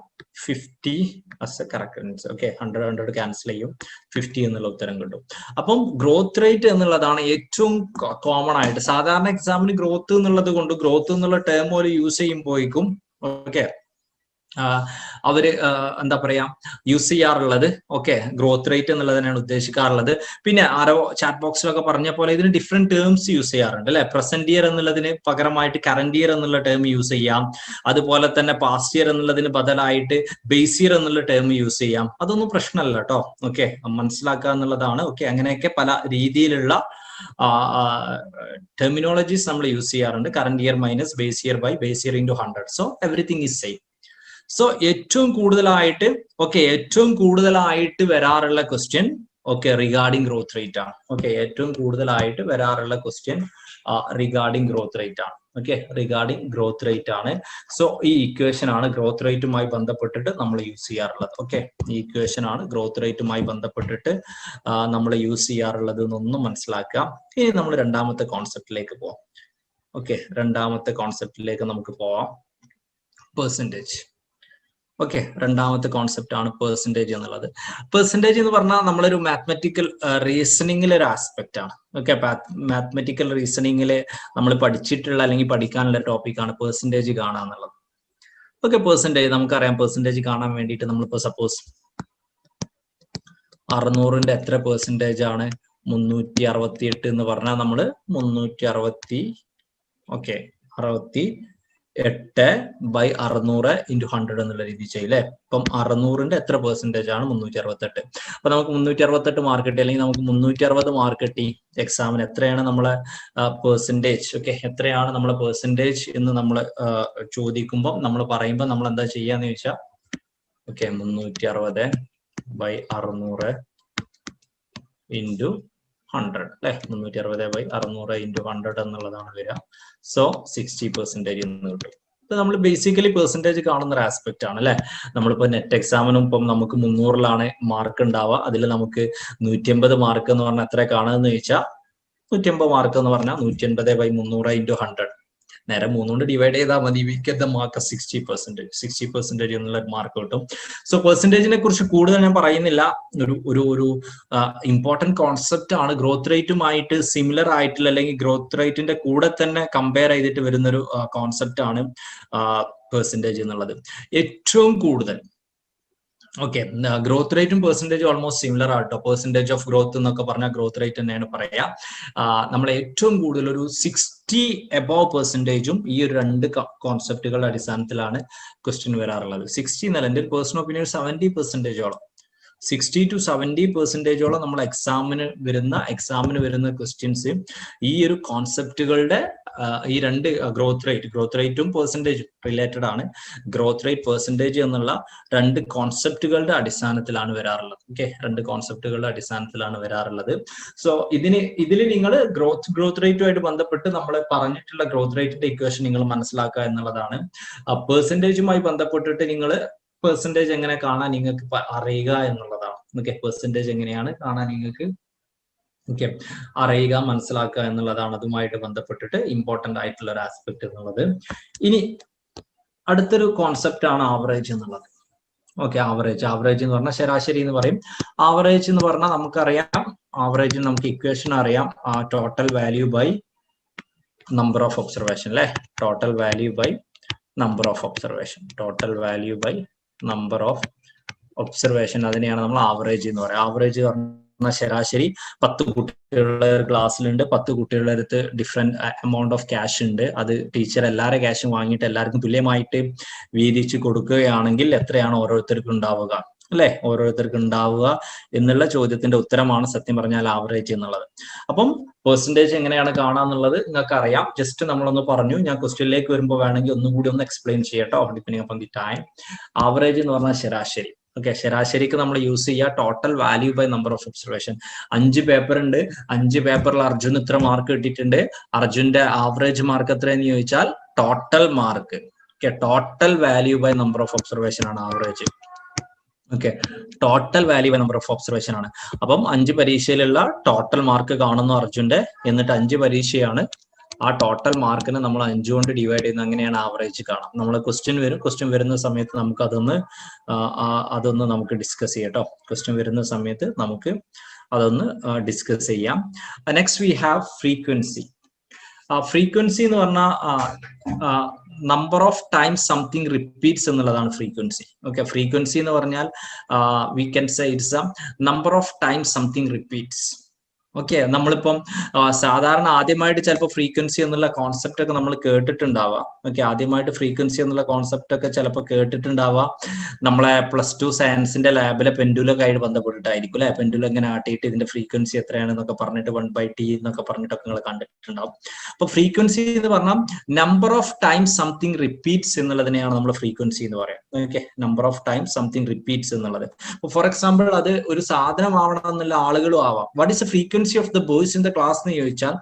50 as a correct answer. Okay, 100 cancel ചെയ്യും, 50 എന്നുള്ള ഉത്തരം കിട്ടും. അപ്പം ഗ്രോത്ത് റേറ്റ് എന്നുള്ളതാണ് ഏറ്റവും കോമൺ ആയിട്ട് സാധാരണ എക്സാമിന് ഗ്രോത്ത് എന്നുള്ളത് കൊണ്ട് ഗ്രോത്ത് എന്നുള്ള ടേം പോലെ യൂസ് ചെയ്യുമ്പോഴേക്കും ഓക്കെ അവര് എന്താ പറയാ യൂസ് ചെയ്യാറുള്ളത് ഓക്കെ ഗ്രോത്ത് റേറ്റ് എന്നുള്ളത് തന്നെയാണ് ഉദ്ദേശിക്കാറുള്ളത്. പിന്നെ ആരോ ചാറ്റ് ബോക്സിലൊക്കെ പറഞ്ഞ പോലെ ഇതിന് ഡിഫറെന്റ് ടേംസ് യൂസ് ചെയ്യാറുണ്ട് അല്ലെ. പ്രസന്റ് ഇയർ എന്നുള്ളതിന് പകരമായിട്ട് കറന്റ് ഇയർ എന്നുള്ള ടേം യൂസ് ചെയ്യാം. അതുപോലെ തന്നെ പാസ്റ്റ് ഇയർ എന്നുള്ളതിന് ബദലായിട്ട് ബേസ് ഇയർ എന്നുള്ള ടേം യൂസ് ചെയ്യാം. അതൊന്നും പ്രശ്നമല്ല കേട്ടോ. ഓക്കെ, മനസ്സിലാക്കുക എന്നുള്ളതാണ്. ഓക്കെ, അങ്ങനെയൊക്കെ പല രീതിയിലുള്ള ടെർമിനോളജീസ് നമ്മൾ യൂസ് ചെയ്യാറുണ്ട്. Current year minus base year by base year into 100. So everything is same. So ഏറ്റവും കൂടുതലായിട്ട് വരാറുള്ള ക്വസ്റ്റ്യൻ റിഗാർഡിംഗ് ഗ്രോത്ത് റേറ്റ് ആണ്. ഏറ്റവും കൂടുതലായിട്ട് വരാറുള്ള ക്വസ്റ്റ്യൻ റിഗാർഡിംഗ് ഗ്രോത്ത് റേറ്റ് ആണ്. റിഗാർഡിംഗ് ഗ്രോത്ത് റേറ്റ് ആണ്. സോ ഈ ഇക്വേഷൻ ആണ് ഗ്രോത്ത് റേറ്റുമായി ബന്ധപ്പെട്ടിട്ട് നമ്മൾ യൂസ് ചെയ്യാറുള്ളത്. ഈ ഇക്വേഷൻ ആണ് ഗ്രോത്ത് റേറ്റുമായി ബന്ധപ്പെട്ടിട്ട് നമ്മൾ യൂസ് ചെയ്യാറുള്ളത് എന്നൊന്നും മനസ്സിലാക്കാം. ഇനി നമ്മൾ രണ്ടാമത്തെ കോൺസെപ്റ്റിലേക്ക് പോവാം. രണ്ടാമത്തെ കോൺസെപ്റ്റിലേക്ക് നമുക്ക് പോവാം. പെർസെൻറ്റേജ്. രണ്ടാമത്തെ കോൺസെപ്റ്റ് ആണ് പെർസെൻറ്റേജ് എന്നുള്ളത്. പെർസെൻറ്റേജ് എന്ന് പറഞ്ഞാൽ നമ്മളൊരു മാത്തമെറ്റിക്കൽ റീസണിങ്ങിലെ ഒരു ആസ്പെക്ട് ആണ്. മാത്തമെറ്റിക്കൽ റീസണിങ്ങില് നമ്മൾ പഠിച്ചിട്ടുള്ള അല്ലെങ്കിൽ പഠിക്കാനുള്ള ടോപ്പിക്കാണ് പെർസെൻറ്റേജ് കാണുക എന്നുള്ളത്. പെർസെൻറ്റേജ് നമുക്കറിയാം. പെർസെൻറ്റേജ് കാണാൻ വേണ്ടിയിട്ട് നമ്മളിപ്പോ സപ്പോസ് 600ന്റെ എത്ര പെർസെൻറ്റേജ് ആണ് 368 എന്ന് പറഞ്ഞാൽ നമ്മള് 68/600 × 100 എന്നുള്ള രീതി ചെയ്യില്ലേ. ഇപ്പം 600ന്റെ എത്ര പെർസെൻറ്റേജ് ആണ് 368. അപ്പൊ നമുക്ക് 368 മാർക്ക് കിട്ടി, അല്ലെങ്കിൽ നമുക്ക് 360 മാർക്ക് കിട്ടി എക്സാമിന്. എത്രയാണ് നമ്മളെ പെർസെൻറ്റേജ്? എത്രയാണ് നമ്മളെ പെർസെൻറ്റേജ് എന്ന് നമ്മൾ ചോദിക്കുമ്പോൾ നമ്മൾ പറയുമ്പോൾ നമ്മൾ എന്താ ചെയ്യാന്ന് ചോദിച്ചാൽ 360/600 × 100 അല്ലെ. 360/600 × 100 എന്നുള്ളതാണ് വരിക. സോ 60% എന്ന് കിട്ടും. ഇത് നമ്മൾ ബേസിക്കലി പെർസെൻറ്റേജ് കാണുന്ന ഒരു ആസ്പെക്ട് ആണ് അല്ലെ. നമ്മളിപ്പോ നെറ്റ് എക്സാമിനും ഇപ്പം നമുക്ക് 300ലാണ് മാർക്ക് ഉണ്ടാവുക. അതിൽ നമുക്ക് 180 മാർക്ക് എന്ന് പറഞ്ഞാൽ എത്ര കാണുമെന്ന് ചോദിച്ചാൽ 180 മാർക്ക് എന്ന് പറഞ്ഞാൽ 180/300 × 100. നേരെ 3 കൊണ്ട് ഡിവൈഡ് ചെയ്താൽ മതി. വി ഗെറ്റ് ദ മാർക്ക് 60% എന്നുള്ള മാർക്ക് കിട്ടും. സോ പെർസെൻറ്റേജിനെ കുറിച്ച് കൂടുതൽ ഞാൻ പറയുന്നില്ല. ഒരു ഇമ്പോർട്ടന്റ് കോൺസെപ്റ്റ് ആണ്. ഗ്രോത്ത് റേറ്റുമായിട്ട് സിമിലർ ആയിട്ടുള്ള അല്ലെങ്കിൽ ഗ്രോത്ത് റേറ്റിന്റെ കൂടെ തന്നെ കമ്പയർ ചെയ്തിട്ട് വരുന്നൊരു കോൺസെപ്റ്റ് ആണ് പെർസെൻറ്റേജ് എന്നുള്ളത്. ഏറ്റവും കൂടുതൽ ഗ്രോത്ത് റേറ്റും പെർസെൻറ്റേജും ഓൾമോസ്റ്റ് സിമിലർ ആട്ടോ. പെർസെൻറ്റേജ് ഓഫ് ഗ്രോത്ത് എന്നൊക്കെ പറഞ്ഞാൽ ഗ്രോത്ത് റേറ്റ് തന്നെയാണ് പറയാ. നമ്മൾ ഏറ്റവും കൂടുതൽ ഒരു 60% ഈ ഒരു രണ്ട് കോൺസെപ്റ്റുകളുടെ അടിസ്ഥാനത്തിലാണ് ക്വസ്റ്റ്യൻ വരാറുള്ളത്. 60 എന്നല്ല, എൻ്റെ പേഴ്സണൽ ഒപ്പീനിയൻ 70%ഓളം 60 to 70% നമ്മൾ എക്സാമിന് വരുന്ന ക്വസ്റ്റ്യൻസ് ഈ ഒരു കോൺസെപ്റ്റുകളുടെ ഈ രണ്ട് ഗ്രോത്ത് റേറ്റും പെർസെൻറ്റേജും റിലേറ്റഡ് ആണ്. ഗ്രോത്ത് റേറ്റ് പെർസെൻറ്റേജ് എന്നുള്ള രണ്ട് കോൺസെപ്റ്റുകളുടെ അടിസ്ഥാനത്തിലാണ് വരാറുള്ളത്. രണ്ട് കോൺസെപ്റ്റുകളുടെ അടിസ്ഥാനത്തിലാണ് വരാറുള്ളത്. സോ ഇതിൽ നിങ്ങൾ ഗ്രോത്ത് റേറ്റുമായിട്ട് ബന്ധപ്പെട്ട് നമ്മൾ പറഞ്ഞിട്ടുള്ള ഗ്രോത്ത് റേറ്റിന്റെ ഇക്വേഷൻ നിങ്ങൾ മനസ്സിലാക്കുക എന്നുള്ളതാണ്. പെർസെൻറ്റേജുമായി ബന്ധപ്പെട്ടിട്ട് നിങ്ങൾ പെർസെൻറ്റേജ് എങ്ങനെ കാണാൻ നിങ്ങൾക്ക് അറിയുക എന്നുള്ളതാണ്. പെർസെൻറ്റേജ് എങ്ങനെയാണ് കാണാൻ നിങ്ങൾക്ക് അറിയുക, മനസ്സിലാക്കുക എന്നുള്ളതാണ് അതുമായിട്ട് ബന്ധപ്പെട്ടിട്ട് ഇമ്പോർട്ടന്റ് ആയിട്ടുള്ള ഒരു ആസ്പെക്ട് എന്നുള്ളത്. ഇനി അടുത്തൊരു കോൺസെപ്റ്റ് ആണ് ആവറേജ് എന്നുള്ളത്. ആവറേജ് എന്ന് പറഞ്ഞാൽ ശരാശരി എന്ന് പറയും. ആവറേജ് എന്ന് പറഞ്ഞാൽ നമുക്കറിയാം, ആവറേജ് നമുക്ക് ഇക്വേഷൻ അറിയാം. Total value by number of observation അല്ലെ. Total value by number of observation അതിനെയാണ് നമ്മൾ ആവറേജ് എന്ന് പറയുക. ആവറേജ് പറഞ്ഞാൽ ശരാശരി 10 കുട്ടികളുടെ ക്ലാസ്സിലുണ്ട്. 10 കുട്ടികളുടെ അടുത്ത് ഡിഫറെന്റ് എമൗണ്ട് ഓഫ് ക്യാഷ് ഉണ്ട്. അത് ടീച്ചർ എല്ലാവരുടെ ക്യാഷും വാങ്ങിയിട്ട് എല്ലാവർക്കും തുല്യമായിട്ട് വീതിച്ച് കൊടുക്കുകയാണെങ്കിൽ എത്രയാണ് ഓരോരുത്തർക്കും ഉണ്ടാവുക അല്ലെ. ഓരോരുത്തർക്കും ഉണ്ടാവുക എന്നുള്ള ചോദ്യത്തിന്റെ ഉത്തരമാണ് സത്യം പറഞ്ഞാൽ ആവറേജ് എന്നുള്ളത്. അപ്പം പെർസെൻറ്റേജ് എങ്ങനെയാണ് കാണാന്നുള്ളത് നിങ്ങൾക്ക് അറിയാം. ജസ്റ്റ് നമ്മളൊന്ന് പറഞ്ഞു. ഞാൻ ക്വസ്റ്റ്യനിലേക്ക് വരുമ്പോൾ വേണമെങ്കിൽ ഒന്നുകൂടി ഒന്ന് എക്സ്പ്ലെയിൻ ചെയ്യട്ടോ, depending upon the time. Average എന്ന് പറഞ്ഞാൽ ശരാശരി. ശരാശരിക്ക് നമ്മൾ യൂസ് ചെയ്യുക total value by number of observation. 5 paper ഉണ്ട്. 5 പേപ്പറിൽ അർജുൻ ഇത്ര മാർക്ക് കിട്ടിയിട്ടുണ്ട്. അർജുന്റെ ആവറേജ് മാർക്ക് എത്രയെന്ന് ചോദിച്ചാൽ total mark. Total value by number of observation ആണ് average. Total value by number of observation ആണ്. അപ്പം 5 പരീക്ഷയിലുള്ള ടോട്ടൽ മാർക്ക് കാണുന്നു അർജുന്റെ. എന്നിട്ട് 5 പരീക്ഷയാണ്. ആ ടോട്ടൽ മാർക്കിനെ നമ്മൾ 5 കൊണ്ട് ഡിവൈഡ് ചെയ്യുന്ന അങ്ങനെയാണ് ആവറേജ് കാണാം. നമ്മൾ ക്വസ്റ്റ്യൻ വരുന്ന സമയത്ത് നമുക്ക് അതൊന്ന് നമുക്ക് ഡിസ്കസ് ചെയ്യാം കേട്ടോ. ക്വസ്റ്റ്യൻ വരുന്ന സമയത്ത് നമുക്ക് അതൊന്ന് ഡിസ്കസ് ചെയ്യാം. Next we have frequency. Frequency എന്ന് പറഞ്ഞാൽ number of times something repeats എന്നുള്ളതാണ് ഫ്രീക്വൻസി. ഫ്രീക്വൻസി എന്ന് പറഞ്ഞാൽ V can say it's A number of times something repeats. Okay, നമ്മളിപ്പം സാധാരണ ആദ്യമായിട്ട് ചിലപ്പോൾ ഫ്രീക്വൻസി എന്നുള്ള കോൺസെപ്റ്റ് ഒക്കെ നമ്മൾ കേട്ടിട്ടുണ്ടാവാം. ഓക്കെ, ആദ്യമായിട്ട് ഫ്രീക്വൻസി എന്നുള്ള കോൺസെപ്റ്റ് ഒക്കെ ചിലപ്പോൾ കേട്ടിട്ടുണ്ടാവാം നമ്മളെ +2 സയൻസിന്റെ ലാബിലെ പെൻഡുലൊക്കെ ആയിട്ട് ബന്ധപ്പെട്ടിട്ടായിരിക്കും അല്ലെ. പെൻഡുലം ഇങ്ങനെ ആട്ടിയിട്ട് ഇതിന്റെ ഫ്രീക്വൻസി എത്രയാണെന്നൊക്കെ പറഞ്ഞിട്ട് 1/t എന്നൊക്കെ പറഞ്ഞിട്ടൊക്കെ നിങ്ങൾ കണ്ടിട്ടുണ്ടാവും. അപ്പൊ ഫ്രീക്വൻസി എന്ന് പറഞ്ഞാൽ number of times something repeats എന്നുള്ളതിനെയാണ് നമ്മൾ ഫ്രീക്വൻസി എന്ന് പറയാം. Okay, number of times something repeats എന്നുള്ളത്. ഫോർ എക്സാമ്പിൾ, അത് ഒരു സാധനം ആവണം എന്നുള്ള ആളുകളും ആവാം. What is the frequency of the boys in the class എന്ന് ചോദിച്ചാൽ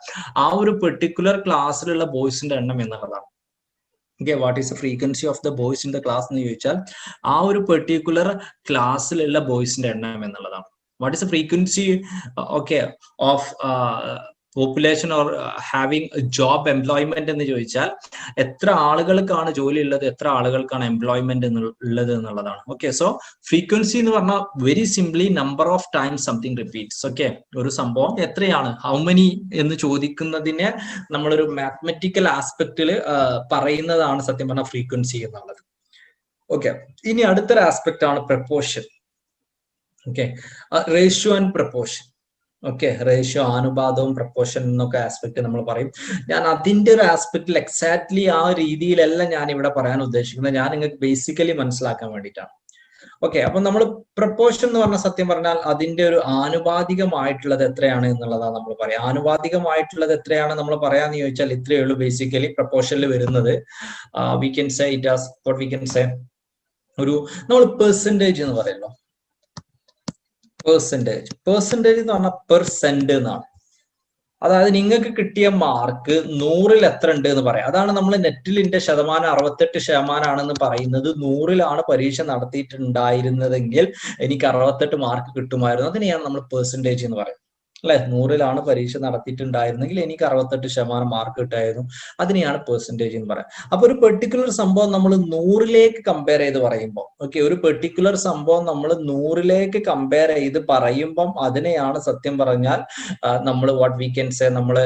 ആ ഒരു പെർട്ടിക്കുലർ ക്ലാസ്സിലുള്ള ബോയ്സിന്റെ എണ്ണം എന്നുള്ളതാണ്. Okay, what is the frequency of the boys in the class എന്ന് ചോദിച്ചാൽ ആ ഒരു പെർട്ടിക്കുലർ ക്ലാസ്സിലുള്ള ബോയ്സിന്റെ എണ്ണം എന്നുള്ളതാണ്. What is the frequency okay of population or having job employment എന്ന് ചോദിച്ചാൽ എത്ര ആളുകൾക്കാണ് ജോലി ഉള്ളത്, എത്ര ആളുകൾക്കാണ് എംപ്ലോയ്മെന്റ് ഉള്ളത് എന്നുള്ളതാണ്. ഓക്കെ, സോ ഫ്രീക്വൻസി എന്ന് പറഞ്ഞാൽ very simply number of times something repeats. Okay, ഒരു സംഭവം എത്രയാണ്, ഹൗ മെനി എന്ന് ചോദിക്കുന്നതിനെ നമ്മളൊരു മാത്തമെറ്റിക്കൽ ആസ്പെക്റ്റിൽ പറയുന്നതാണ് സത്യം പറഞ്ഞാൽ ഫ്രീക്വൻസി എന്നുള്ളത്. ഓക്കെ, ഇനി അടുത്തൊരു ആസ്പെക്ട് ആണ് proportion. Okay, ratio and proportion. Okay, ratio, അനുപാതവും പ്രപ്പോർഷൻ എന്നൊക്കെ ആസ്പെക്ട് നമ്മൾ പറയും. ഞാൻ അതിന്റെ ഒരു ആസ്പെക്റ്റിൽ എക്സാക്ട്ലി ആ രീതിയിലല്ല ഞാൻ ഇവിടെ പറയാൻ ഉദ്ദേശിക്കുന്നത്. ഞാൻ നിങ്ങൾക്ക് ബേസിക്കലി മനസ്സിലാക്കാൻ വേണ്ടിയിട്ടാണ്. ഓക്കെ, അപ്പൊ നമ്മൾ പ്രപ്പോർഷൻ എന്ന് പറഞ്ഞ സത്യം പറഞ്ഞാൽ അതിന്റെ ഒരു ആനുപാതികമായിട്ടുള്ളത് എത്രയാണ് എന്നുള്ളതാണ് നമ്മൾ പറയാം. ആനുപാതികമായിട്ടുള്ളത് എത്രയാണ് നമ്മൾ പറയാന്ന് ചോദിച്ചാൽ ഇത്രയേ ഉള്ളൂ. ബേസിക്കലി പ്രപ്പോർഷനിൽ വരുന്നത് we can say it as what we can say, ഒരു നമ്മൾ പെർസെന്റേജ് എന്ന് പറയുമല്ലോ. പെർസെന്റേജ് എന്ന് പറഞ്ഞാൽ പെർസെന്റ് എന്നാണ്. അതായത് നിങ്ങൾക്ക് കിട്ടിയ മാർക്ക് 100-ൽ എത്ര ഉണ്ട് എന്ന് പറയാം. അതാണ് നമ്മൾ നെറ്റിലിന്റെ ശതമാനം 68% ആണെന്ന് പറയുന്നത്. 100-ലാണ് പരീക്ഷ നടത്തിയിട്ടുണ്ടായിരുന്നതെങ്കിൽ എനിക്ക് 68 മാർക്ക് കിട്ടുമായിരുന്നു. അതിനെയാണ് നമ്മൾ പെർസെന്റേജ് എന്ന് പറയുന്നത് അല്ലെ. 100-ലാണ് പരീക്ഷ നടത്തിയിട്ടുണ്ടായിരുന്നെങ്കിൽ എനിക്ക് 68% മാർക്ക് കിട്ടായിരുന്നു. അതിനെയാണ് പെർസെന്റേജ് എന്ന് പറയാം. അപ്പൊ ഒരു പെർട്ടിക്കുലർ സംഭവം നമ്മൾ 100-ലേക്ക് കമ്പയർ ചെയ്ത് പറയുമ്പോൾ, ഓക്കെ, ഒരു പെർട്ടിക്കുലർ സംഭവം നമ്മൾ 100-ലേക്ക് കമ്പയർ ചെയ്ത് പറയുമ്പം അതിനെയാണ് സത്യം പറഞ്ഞാൽ നമ്മൾ വാട്ട് വി കൻ സേ നമ്മൾ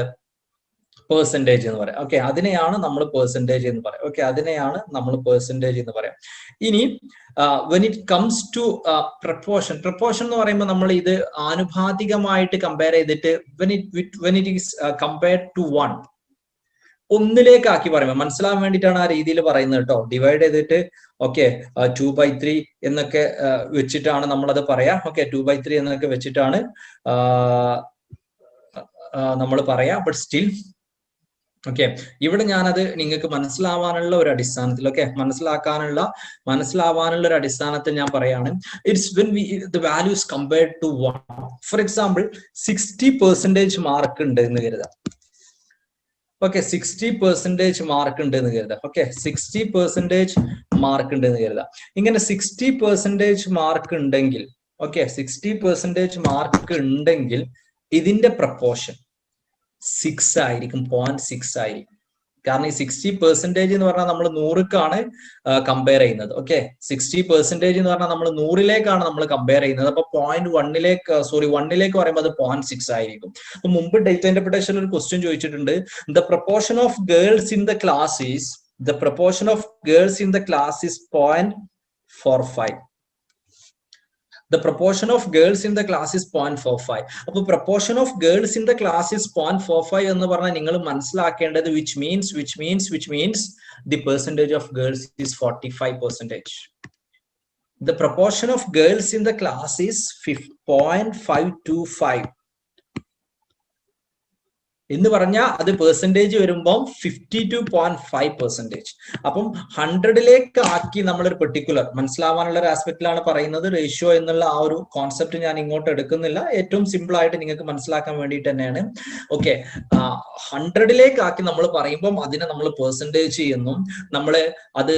പെർസെന്റേജ് എന്ന് പറയാം. ഓക്കെ, അതിനെയാണ് നമ്മൾ പെർസെന്റേജ് എന്ന് പറയാം. ഓക്കെ, അതിനെയാണ് നമ്മൾ പെർസെന്റേജ് എന്ന് പറയാം. ഇനി when it comes to proportion എന്ന് പറയുമ്പോൾ നമ്മൾ ഇത് ആനുപാതികമായിട്ട് കമ്പയർ ചെയ്തിട്ട് when it is compared to 1, ഒന്നിലേക്കാക്കി പറയുമ്പോൾ മനസ്സിലാവാൻ വേണ്ടിയിട്ടാണ് ആ രീതിയിൽ പറയുന്നത് കേട്ടോ. ഡിവൈഡ് ചെയ്തിട്ട് ഓക്കെ 2/3 എന്നൊക്കെ വെച്ചിട്ടാണ് നമ്മളത് പറയാം. ഓക്കെ, 2/3 എന്നൊക്കെ വെച്ചിട്ടാണ് നമ്മൾ പറയാം. ബട്ട് സ്റ്റിൽ ഓക്കെ, ഇവിടെ ഞാനത് നിങ്ങൾക്ക് മനസ്സിലാവാനുള്ള ഒരു അടിസ്ഥാനത്തിൽ, ഓക്കെ, മനസ്സിലാവാനുള്ള ഒരു അടിസ്ഥാനത്തിൽ ഞാൻ പറയാണ്. It's when the values compared to 1. For example 60% mark ഉണ്ട് എന്ന് കരുതാം. ഓക്കെ, 60% മാർക്ക് ഉണ്ട് എന്ന് കരുതാം. ഓക്കെ, 60% മാർക്ക് ഉണ്ട് എന്ന് കരുതാം. ഇങ്ങനെ 60% മാർക്ക് ഉണ്ടെങ്കിൽ, ഓക്കെ, 60% മാർക്ക് ഉണ്ടെങ്കിൽ ഇതിന്റെ പ്രപ്പോർഷൻ 6 ആയിരിക്കും, 0.6 ആയിരിക്കും. കാരണം ഈ 60% എന്ന് പറഞ്ഞാൽ നമ്മൾ 100-ക്കാണ് കമ്പയർ ചെയ്യുന്നത്. ഓക്കെ, 60% എന്ന് പറഞ്ഞാൽ നമ്മൾ 100-ലേക്കാണ് നമ്മൾ കമ്പയർ ചെയ്യുന്നത്. അപ്പൊ 1-ലേക്ക് പറയുമ്പോൾ അത് 0.6 ആയിരിക്കും. അപ്പൊ മുമ്പ് ഡേറ്റ ഇന്റർപ്രിട്ടേഷനിൽ ഒരു ക്വസ്റ്റ്യൻ ചോദിച്ചിട്ടുണ്ട്. The proportion of girls in the class is 0.45. The proportion of girls in the class is 0.45. അപ്പൊ proportion of girls in the class is 0.45 എന്ന് പറഞ്ഞാൽ നിങ്ങൾ മനസ്സിലാക്കേണ്ടത് which means the percentage of girls is 45%. The proportion of girls in the class is 0.525 എന്ന് പറഞ്ഞാൽ അത് percentage വരുമ്പോൾ 52.5%. അപ്പം 100-ലേക്ക് ആക്കി നമ്മളൊരു പെർട്ടിക്കുലർ മനസ്സിലാവാനുള്ള ഒരു ആസ്പെക്റ്റിലാണ് പറയുന്നത്. റേഷ്യോ എന്നുള്ള ആ ഒരു കോൺസെപ്റ്റ് ഞാൻ ഇങ്ങോട്ട് എടുക്കുന്നില്ല. ഏറ്റവും സിമ്പിൾ ആയിട്ട് നിങ്ങൾക്ക് മനസ്സിലാക്കാൻ വേണ്ടിയിട്ട് തന്നെയാണ്. ഓക്കെ, 100-ലേക്ക് ആക്കി നമ്മൾ പറയുമ്പോൾ അതിനെ നമ്മൾ പെർസെന്റേജ് ചെയ്യുന്നു. നമ്മൾ അത്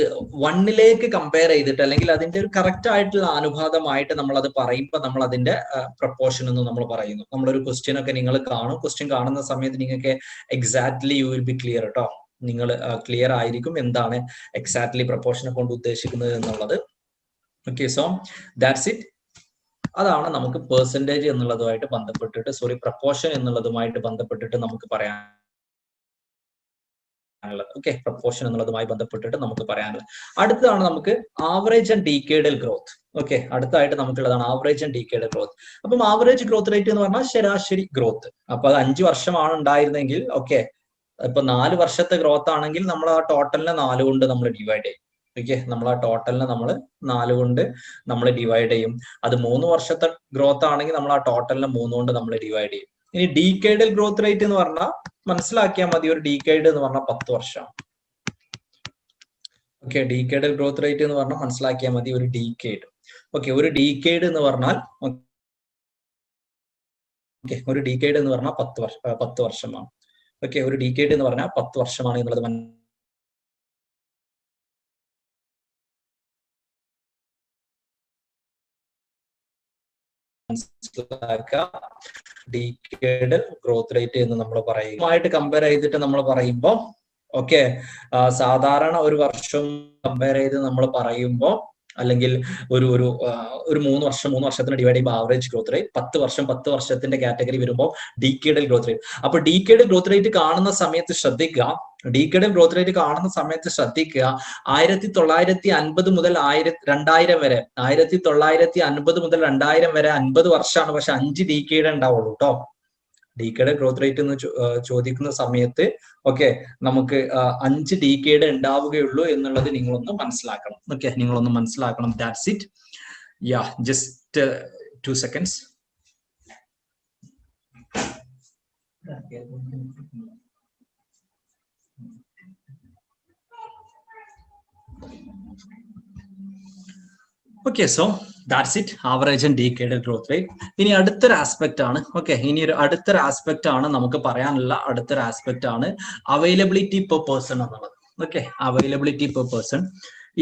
1-ലേക്ക് കമ്പയർ ചെയ്തിട്ട് അല്ലെങ്കിൽ അതിന്റെ ഒരു കറക്റ്റ് ആയിട്ടുള്ള അനുപാതമായിട്ട് നമ്മൾ അത് പറയുമ്പോൾ നമ്മൾ അതിന്റെ പ്രപ്പോർഷൻ എന്ന് നമ്മൾ പറയുന്നു. നമ്മളൊരു ക്വസ്റ്റ്യൻ ഒക്കെ നിങ്ങൾ കാണും. ക്വസ്റ്റ്യൻ കാണുന്ന സമയത്ത് നിങ്ങൾക്ക് exactly you will be clear കേട്ടോ. നിങ്ങൾ ക്ലിയർ ആയിരിക്കും എന്താണ് എക്സാക്ട്ലി പ്രപ്പോർഷനെ കൊണ്ട് ഉദ്ദേശിക്കുന്നത് എന്നുള്ളത്. Okay, so that's it. അതാണ് നമുക്ക് പെർസെന്റേജ് എന്നുള്ളതുമായിട്ട് ബന്ധപ്പെട്ടിട്ട് പ്രപ്പോർഷൻ എന്നുള്ളതുമായിട്ട് ബന്ധപ്പെട്ടിട്ട് നമുക്ക് പറയാൻ ഓക്കെ, പ്രൊപ്പോർഷൻ എന്നുള്ളതുമായി ബന്ധപ്പെട്ടിട്ട് നമുക്ക് പറയാനുള്ളത്. അടുത്തതാണ് നമുക്ക് average and decadal growth. Okay, അടുത്തായിട്ട് നമുക്കുള്ളതാണ് ആവറേജ് ആൻഡ് ഡീക്കേഡൽ ഗ്രോത്ത്. അപ്പം ആവറേജ് ഗ്രോത്ത് റേറ്റ് എന്ന് പറഞ്ഞാൽ ശരാശരി ഗ്രോത്ത്. അപ്പൊ അത് 5 വർഷമാണ് ഉണ്ടായിരുന്നെങ്കിൽ ഓക്കെ, ഇപ്പൊ 4 വർഷത്തെ ഗ്രോത്ത് ആണെങ്കിൽ നമ്മൾ ആ ടോട്ടലിനെ 4 കൊണ്ട് നമ്മൾ ഡിവൈഡ് ചെയ്യും. ഓക്കെ, നമ്മൾ ആ ടോട്ടലിനെ നമ്മൾ 4 കൊണ്ട് നമ്മൾ ഡിവൈഡ് ചെയ്യും. അത് 3 വർഷത്തെ ഗ്രോത്ത് ആണെങ്കിൽ നമ്മൾ ആ ടോട്ടലിനെ 3 കൊണ്ട് നമ്മൾ ഡിവൈഡ് ചെയ്യും. ഇനി ഡീക്കേഡൽ ഗ്രോത്ത് റേറ്റ് എന്ന് പറഞ്ഞാൽ മനസ്സിലാക്കിയാൽ മതി, ഒരു ഡീക്കേഡ് എന്ന് പറഞ്ഞാൽ 10 വർഷം. ഓക്കെ, ഡീക്കേഡൽ ഗ്രോത്ത് റേറ്റ് എന്ന് പറഞ്ഞാൽ മനസ്സിലാക്കിയാൽ മതി, ഒരു ഡീക്കേഡ്. ഓക്കെ, ഒരു ഡീക്കേഡ് എന്ന് പറഞ്ഞാൽ ഓക്കെ, ഒരു ഡീക്കേഡ് എന്ന് പറഞ്ഞാൽ 10 വർഷമാണ്. ഓക്കെ, ഒരു ഡീക്കേഡ് എന്ന് പറഞ്ഞാൽ 10 വർഷമാണ് എന്നുള്ളത് മനസ്സിലാക്കുക. ഡീക്കേഡ് ഗ്രോത്ത് റേറ്റ് എന്ന് നമ്മൾ പറയുമായിട്ട് കമ്പയർ ചെയ്തിട്ട് നമ്മൾ പറയുമ്പോൾ ഓക്കെ, സാധാരണ ഒരു വർഷം കമ്പയർ ചെയ്ത് നമ്മൾ പറയുമ്പോൾ അല്ലെങ്കിൽ ഒരു 3 വർഷത്തിന് ഡിവൈഡ് ചെയ്യുമ്പോൾ ആവറേജ് ഗ്രോത്ത് റേറ്റ്, 10 വർഷത്തിന്റെ കാറ്റഗറി വരുമ്പോൾ ഡീക്കേഡൽ ഗ്രോത്ത് റേറ്റ്. അപ്പൊ ഡീക്കേഡൽ ഗ്രോത്ത് റേറ്റ് കാണുന്ന സമയത്ത് ശ്രദ്ധിക്കുക, ഡീക്കേഡൽ ഗ്രോത്ത് റേറ്റ് കാണുന്ന സമയത്ത് ശ്രദ്ധിക്കുക 1950 മുതൽ 2000 വരെ, 1950 മുതൽ 2000 വരെ 50 വർഷമാണ്, പക്ഷെ 5 ഡീക്കേഡ് ഉണ്ടാവുള്ളൂ കേട്ടോ. ഡീക്കേഡ് ഗ്രോത്ത് റേറ്റ് എന്ന് ചോദിക്കുന്ന സമയത്ത് ഓക്കെ, നമുക്ക് 5 ഡീക്കേഡ് ഉണ്ടാവുകയുള്ളൂ എന്നുള്ളത് നിങ്ങളൊന്ന് മനസ്സിലാക്കണം. ഓക്കെ, നിങ്ങളൊന്ന് മനസ്സിലാക്കണം. That's it. Yeah, just 2 seconds. Okay, so that's it, average and decadal growth rate. ഇനി അടുത്തൊരു ആസ്പെക്ട് ആണ് ഓക്കെ, ഇനി ഒരു അടുത്തൊരു ആസ്പെക്ട് ആണ് നമുക്ക് പറയാനുള്ള അടുത്തൊരു ആസ്പെക്ട് ആണ് അവൈലബിലിറ്റി പെർ പേഴ്സൺ എന്നുള്ളത്. Okay, availability per person.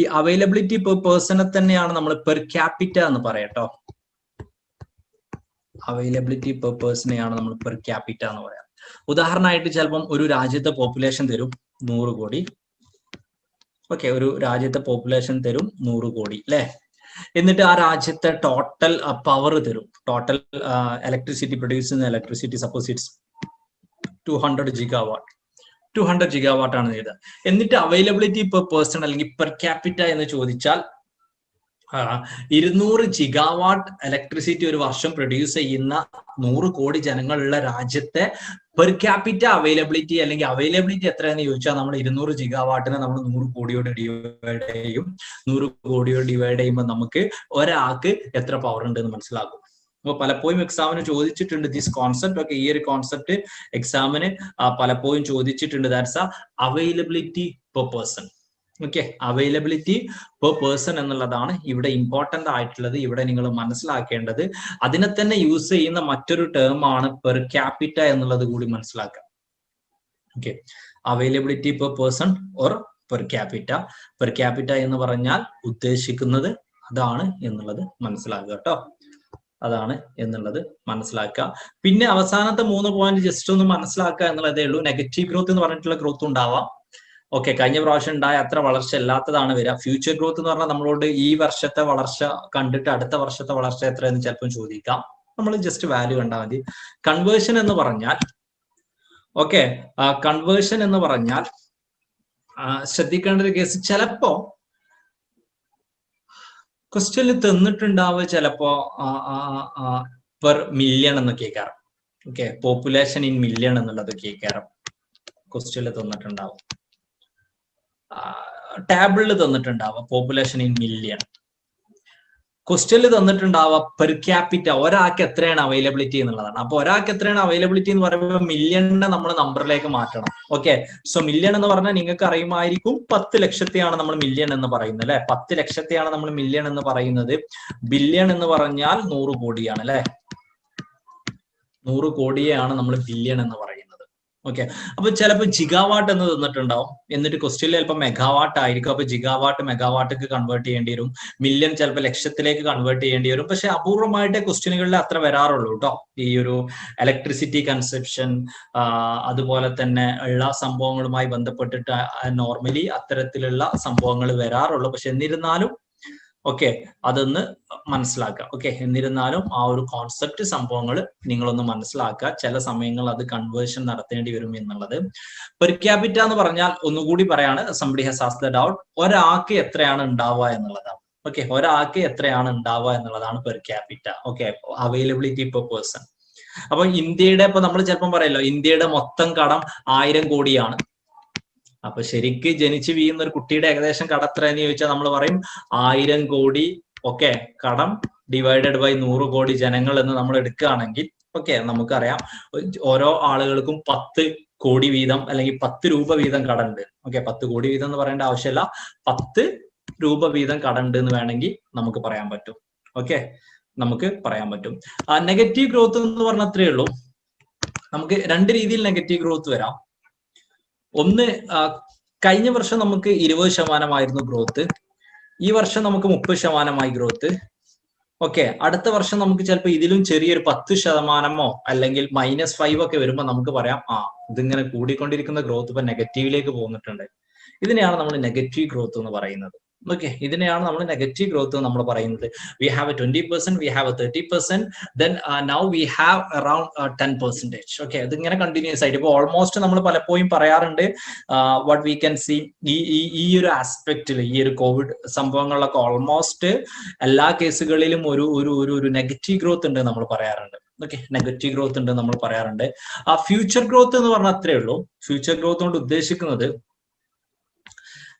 ഈ അവൈലബിലിറ്റി പെർ പേഴ്സണെ തന്നെയാണ് നമ്മൾ പെർ ക്യാപിറ്റ എന്ന് പറയട്ടോ. അവൈലബിലിറ്റി പെർ പേഴ്സണെയാണ് നമ്മൾ പെർ ക്യാപിറ്റ എന്ന് പറയാം. ഉദാഹരണമായിട്ട് ചിലപ്പം ഒരു രാജ്യത്തെ പോപ്പുലേഷൻ തരും 100 കോടി. ഓക്കെ, ഒരു രാജ്യത്തെ പോപ്പുലേഷൻ തരും 100 കോടി അല്ലെ. എന്നിട്ട് ആ രാജ്യത്തെ ടോട്ടൽ പവർ തരും, ടോട്ടൽ ഇലക്ട്രിസിറ്റി പ്രൊഡ്യൂസ് ചെയ്യുന്ന electricity suppose it's 200 gigawatt. 200 gigawatt ആണ് ചെയ്തത്. എന്നിട്ട് അവൈലബിലിറ്റി പെർ പേഴ്സൺ അല്ലെങ്കിൽ പെർ ക്യാപിറ്റ എന്ന് ചോദിച്ചാൽ 200 ജിഗാവാട്ട് ഇലക്ട്രിസിറ്റി ഒരു വർഷം പ്രൊഡ്യൂസ് ചെയ്യുന്ന 100 കോടി ജനങ്ങളുള്ള രാജ്യത്തെ പെർ ക്യാപിറ്റ അവൈലബിലിറ്റി അല്ലെങ്കിൽ അവൈലബിലിറ്റി എത്രയെന്ന് ചോദിച്ചാൽ നമ്മൾ 200 ജിഗാവാട്ടിനെ നമ്മൾ 100 കോടിയോട് ഡിവൈഡ് ചെയ്യും. 100 കോടിയോട് ഡിവൈഡ് ചെയ്യുമ്പോൾ നമുക്ക് ഒരാൾക്ക് എത്ര പവർ ഉണ്ട് എന്ന് മനസ്സിലാക്കും. അപ്പൊ പലപ്പോഴും എക്സാമിന് ചോദിച്ചിട്ടുണ്ട് ദിസ് കോൺസെപ്റ്റ്. ഓക്കെ, ഈ ഒരു കോൺസെപ്റ്റ് എക്സാമിന് പലപ്പോഴും ചോദിച്ചിട്ടുണ്ട്. That's availability per person. Okay, availability per person എന്നുള്ളതാണ് ഇവിടെ ഇമ്പോർട്ടന്റ് ആയിട്ടുള്ളത്. ഇവിടെ നിങ്ങൾ മനസ്സിലാക്കേണ്ടത് അതിനെ തന്നെ യൂസ് ചെയ്യുന്ന മറ്റൊരു ടേം ആണ് പെർ ക്യാപിറ്റ എന്നുള്ളത് കൂടി മനസ്സിലാക്കുക. Okay, availability per person or per capita. Per capita എന്ന് പറഞ്ഞാൽ ഉദ്ദേശിക്കുന്നത് അതാണ് എന്നുള്ളത് മനസ്സിലാക്കുക കേട്ടോ, അതാണ് എന്നുള്ളത് മനസ്സിലാക്കുക. പിന്നെ അവസാനത്തെ 3 പോയിന്റ് ജസ്റ്റ് ഒന്ന് മനസ്സിലാക്കുക എന്നുള്ളതേ ഉള്ളൂ. നെഗറ്റീവ് ഗ്രോത്ത് എന്ന് പറഞ്ഞിട്ടുള്ള ഗ്രോത്ത് ഉണ്ടാവാം. ഓക്കെ, കഴിഞ്ഞ പ്രാവശ്യം ഉണ്ടായ അത്ര വളർച്ച അല്ലാത്തതാണ് വരിക. ഫ്യൂച്ചർ ഗ്രോത്ത് എന്ന് പറഞ്ഞാൽ നമ്മളോട് ഈ വർഷത്തെ വളർച്ച കണ്ടിട്ട് അടുത്ത വർഷത്തെ വളർച്ച എത്രയെന്ന് ചിലപ്പോൾ ചോദിക്കാം. നമ്മൾ ജസ്റ്റ് വാല്യൂ കണ്ടാൽ മതി. കൺവേർഷൻ എന്ന് പറഞ്ഞാൽ ഓക്കെ, കൺവേർഷൻ എന്ന് പറഞ്ഞാൽ ശ്രദ്ധിക്കേണ്ട ഒരു കേസ്, ചിലപ്പോ ക്വസ്റ്റ്യനിൽ തന്നിട്ടുണ്ടാവുക ചിലപ്പോ പെർ മില്യൺ എന്ന് കേൾക്കാറും. ഓക്കെ, പോപ്പുലേഷൻ ഇൻ മില്യൺ എന്നുള്ളത് കേൾക്കാറും ക്വസ്റ്റ്യനിൽ തന്നിട്ടുണ്ടാവും. ടാബിളിൽ തന്നിട്ടുണ്ടാവുക പോപ്പുലേഷൻ ഇൻ മില്യൺ. ക്വസ്റ്റ്യനിൽ തന്നിട്ടുണ്ടാവുക പെർ ക്യാപിറ്റ, ഒരാൾക്ക് എത്രയാണ് അവൈലബിലിറ്റി എന്നുള്ളതാണ്. അപ്പൊ ഒരാൾക്ക് എത്രയാണ് അവൈലബിലിറ്റി എന്ന് പറയുമ്പോൾ മില്യണിനെ നമ്മൾ നമ്പറിലേക്ക് മാറ്റണം. ഓക്കെ, സോ മില്യൺ എന്ന് പറഞ്ഞാൽ നിങ്ങൾക്ക് അറിയുമായിരിക്കും 10 ലക്ഷത്തെയാണ് നമ്മൾ മില്യൺ എന്ന് പറയുന്നത് അല്ലെ. 10 ലക്ഷത്തെയാണ് നമ്മൾ മില്യൺ എന്ന് പറയുന്നത്. ബില്യൺ എന്ന് പറഞ്ഞാൽ 100 കോടിയാണ് അല്ലെ. 100 കോടിയെയാണ് നമ്മൾ ബില്യൺ എന്ന് പറയുന്നത്. ഓക്കെ, അപ്പൊ ചിലപ്പോൾ ജിഗാവാട്ട് എന്ന് തന്നിട്ടുണ്ടാവും. എന്നിട്ട് ക്വസ്റ്റ്യനിൽ ചിലപ്പോൾ മെഗാവാട്ട് ആയിരിക്കും. അപ്പൊ ജിഗാവാട്ട് മെഗാവാട്ടിക്ക് കൺവേർട്ട് ചെയ്യേണ്ടി വരും. മില്യൺ ചിലപ്പോൾ ലക്ഷത്തിലേക്ക് കൺവേർട്ട് ചെയ്യേണ്ടി വരും. പക്ഷെ അപൂർവമായിട്ട് ക്വസ്റ്റ്യനുകളിൽ അത്ര വരാറുള്ളൂ കേട്ടോ. ഈ ഒരു ഇലക്ട്രിസിറ്റി കൺസെപ്ഷൻ അതുപോലെ തന്നെ ഉള്ള സംഭവങ്ങളുമായി ബന്ധപ്പെട്ടിട്ട് നോർമലി അത്തരത്തിലുള്ള സംഭവങ്ങൾ വരാറുള്ളൂ. പക്ഷെ എന്നിരുന്നാലും ഓക്കെ, അതൊന്ന് മനസ്സിലാക്കുക. ഓക്കെ, എന്നിരുന്നാലും ആ ഒരു കോൺസെപ്റ്റ് സംഭവങ്ങൾ നിങ്ങളൊന്ന് മനസ്സിലാക്കുക. ചില സമയങ്ങൾ അത് കൺവേർഷൻ നടത്തേണ്ടി വരും എന്നുള്ളത്. പെർ ക്യാപിറ്റ എന്ന് പറഞ്ഞാൽ ഒന്നുകൂടി പറയാണ്, somebody has asked the doubt, ഒരാൾക്ക് എത്രയാണ് ഉണ്ടാവുക എന്നുള്ളതാണ്. ഓക്കെ, ഒരാൾക്ക് എത്രയാണ് ഉണ്ടാവുക എന്നുള്ളതാണ് per capita. Okay, availability per person. അപ്പൊ ഇന്ത്യയുടെ, ഇപ്പൊ നമ്മൾ ചിലപ്പം പറയല്ലോ ഇന്ത്യയുടെ മൊത്തം കടം 1000 കോടിയാണ്. അപ്പൊ ശരിക്ക് ജനിച്ചു വീഴുന്ന ഒരു കുട്ടിയുടെ ഏകദേശം കടം എത്ര എന്ന് ചോദിച്ചാൽ നമ്മൾ പറയും 1000 കോടി. ഓക്കെ, കടം ഡിവൈഡഡ് ബൈ 100 കോടി ജനങ്ങൾ എന്ന് നമ്മൾ എടുക്കുകയാണെങ്കിൽ ഓക്കെ, നമുക്കറിയാം ഓരോ ആളുകൾക്കും 10 കോടി വീതം അല്ലെങ്കിൽ 10 രൂപ വീതം കടമുണ്ട്. ഓക്കെ, 10 കോടി വീതം എന്ന് പറയേണ്ട ആവശ്യമില്ല, 10 രൂപ വീതം കടമുണ്ട് എന്ന് വേണമെങ്കിൽ നമുക്ക് പറയാൻ പറ്റും. ഓക്കെ, നമുക്ക് പറയാൻ പറ്റും. നെഗറ്റീവ് ഗ്രോത്ത് എന്ന് പറഞ്ഞ അത്രയേ ഉള്ളൂ. നമുക്ക് രണ്ട് രീതിയിൽ നെഗറ്റീവ് ഗ്രോത്ത് വരാം. ഒന്ന്, കഴിഞ്ഞ വർഷം നമുക്ക് 20% ഗ്രോത്ത്, ഈ വർഷം നമുക്ക് 30% ഗ്രോത്ത്. ഓക്കെ, അടുത്ത വർഷം നമുക്ക് ചിലപ്പോൾ ഇതിലും ചെറിയൊരു 10% അല്ലെങ്കിൽ -5 ഒക്കെ വരുമ്പോൾ നമുക്ക് പറയാം ഇതിങ്ങനെ കൂടിക്കൊണ്ടിരിക്കുന്ന ഗ്രോത്ത് ഇപ്പൊ നെഗറ്റീവിലേക്ക് പോന്നിട്ടുണ്ട്. ഇതിനെയാണ് നമ്മൾ നെഗറ്റീവ് ഗ്രോത്ത് എന്ന് പറയുന്നത്. ഓക്കെ, ഇതിനെയാണ് നമ്മൾ നെഗറ്റീവ് ഗ്രോത്ത് നമ്മൾ പറയുന്നത്. We have A 20%, we have A 30%, then now we have around 10%. Okay, ഇതിങ്ങനെ കണ്ടിന്യൂസ് ആയിട്ട് ഇപ്പൊ ഓൾമോസ്റ്റ് നമ്മൾ പലപ്പോഴും പറയാറുണ്ട്, വാട്ട് വി ക്യാൻ സീ, ഈ ഒരു ആസ്പെക്റ്റിൽ, ഈ ഒരു കോവിഡ് സംഭവങ്ങളിലൊക്കെ ഓൾമോസ്റ്റ് എല്ലാ കേസുകളിലും ഒരു നെഗറ്റീവ് ഗ്രോത്ത് ഉണ്ട് നമ്മൾ പറയാറുണ്ട്. ഓക്കെ, നെഗറ്റീവ് ഗ്രോത്ത് ഉണ്ട് നമ്മൾ പറയാറുണ്ട്. ഫ്യൂച്ചർ ഗ്രോത്ത് എന്ന് പറഞ്ഞാൽ അത്രേ ഉള്ളൂ. ഫ്യൂച്ചർ ഗ്രോത്ത് കൊണ്ട് ഉദ്ദേശിക്കുന്നത്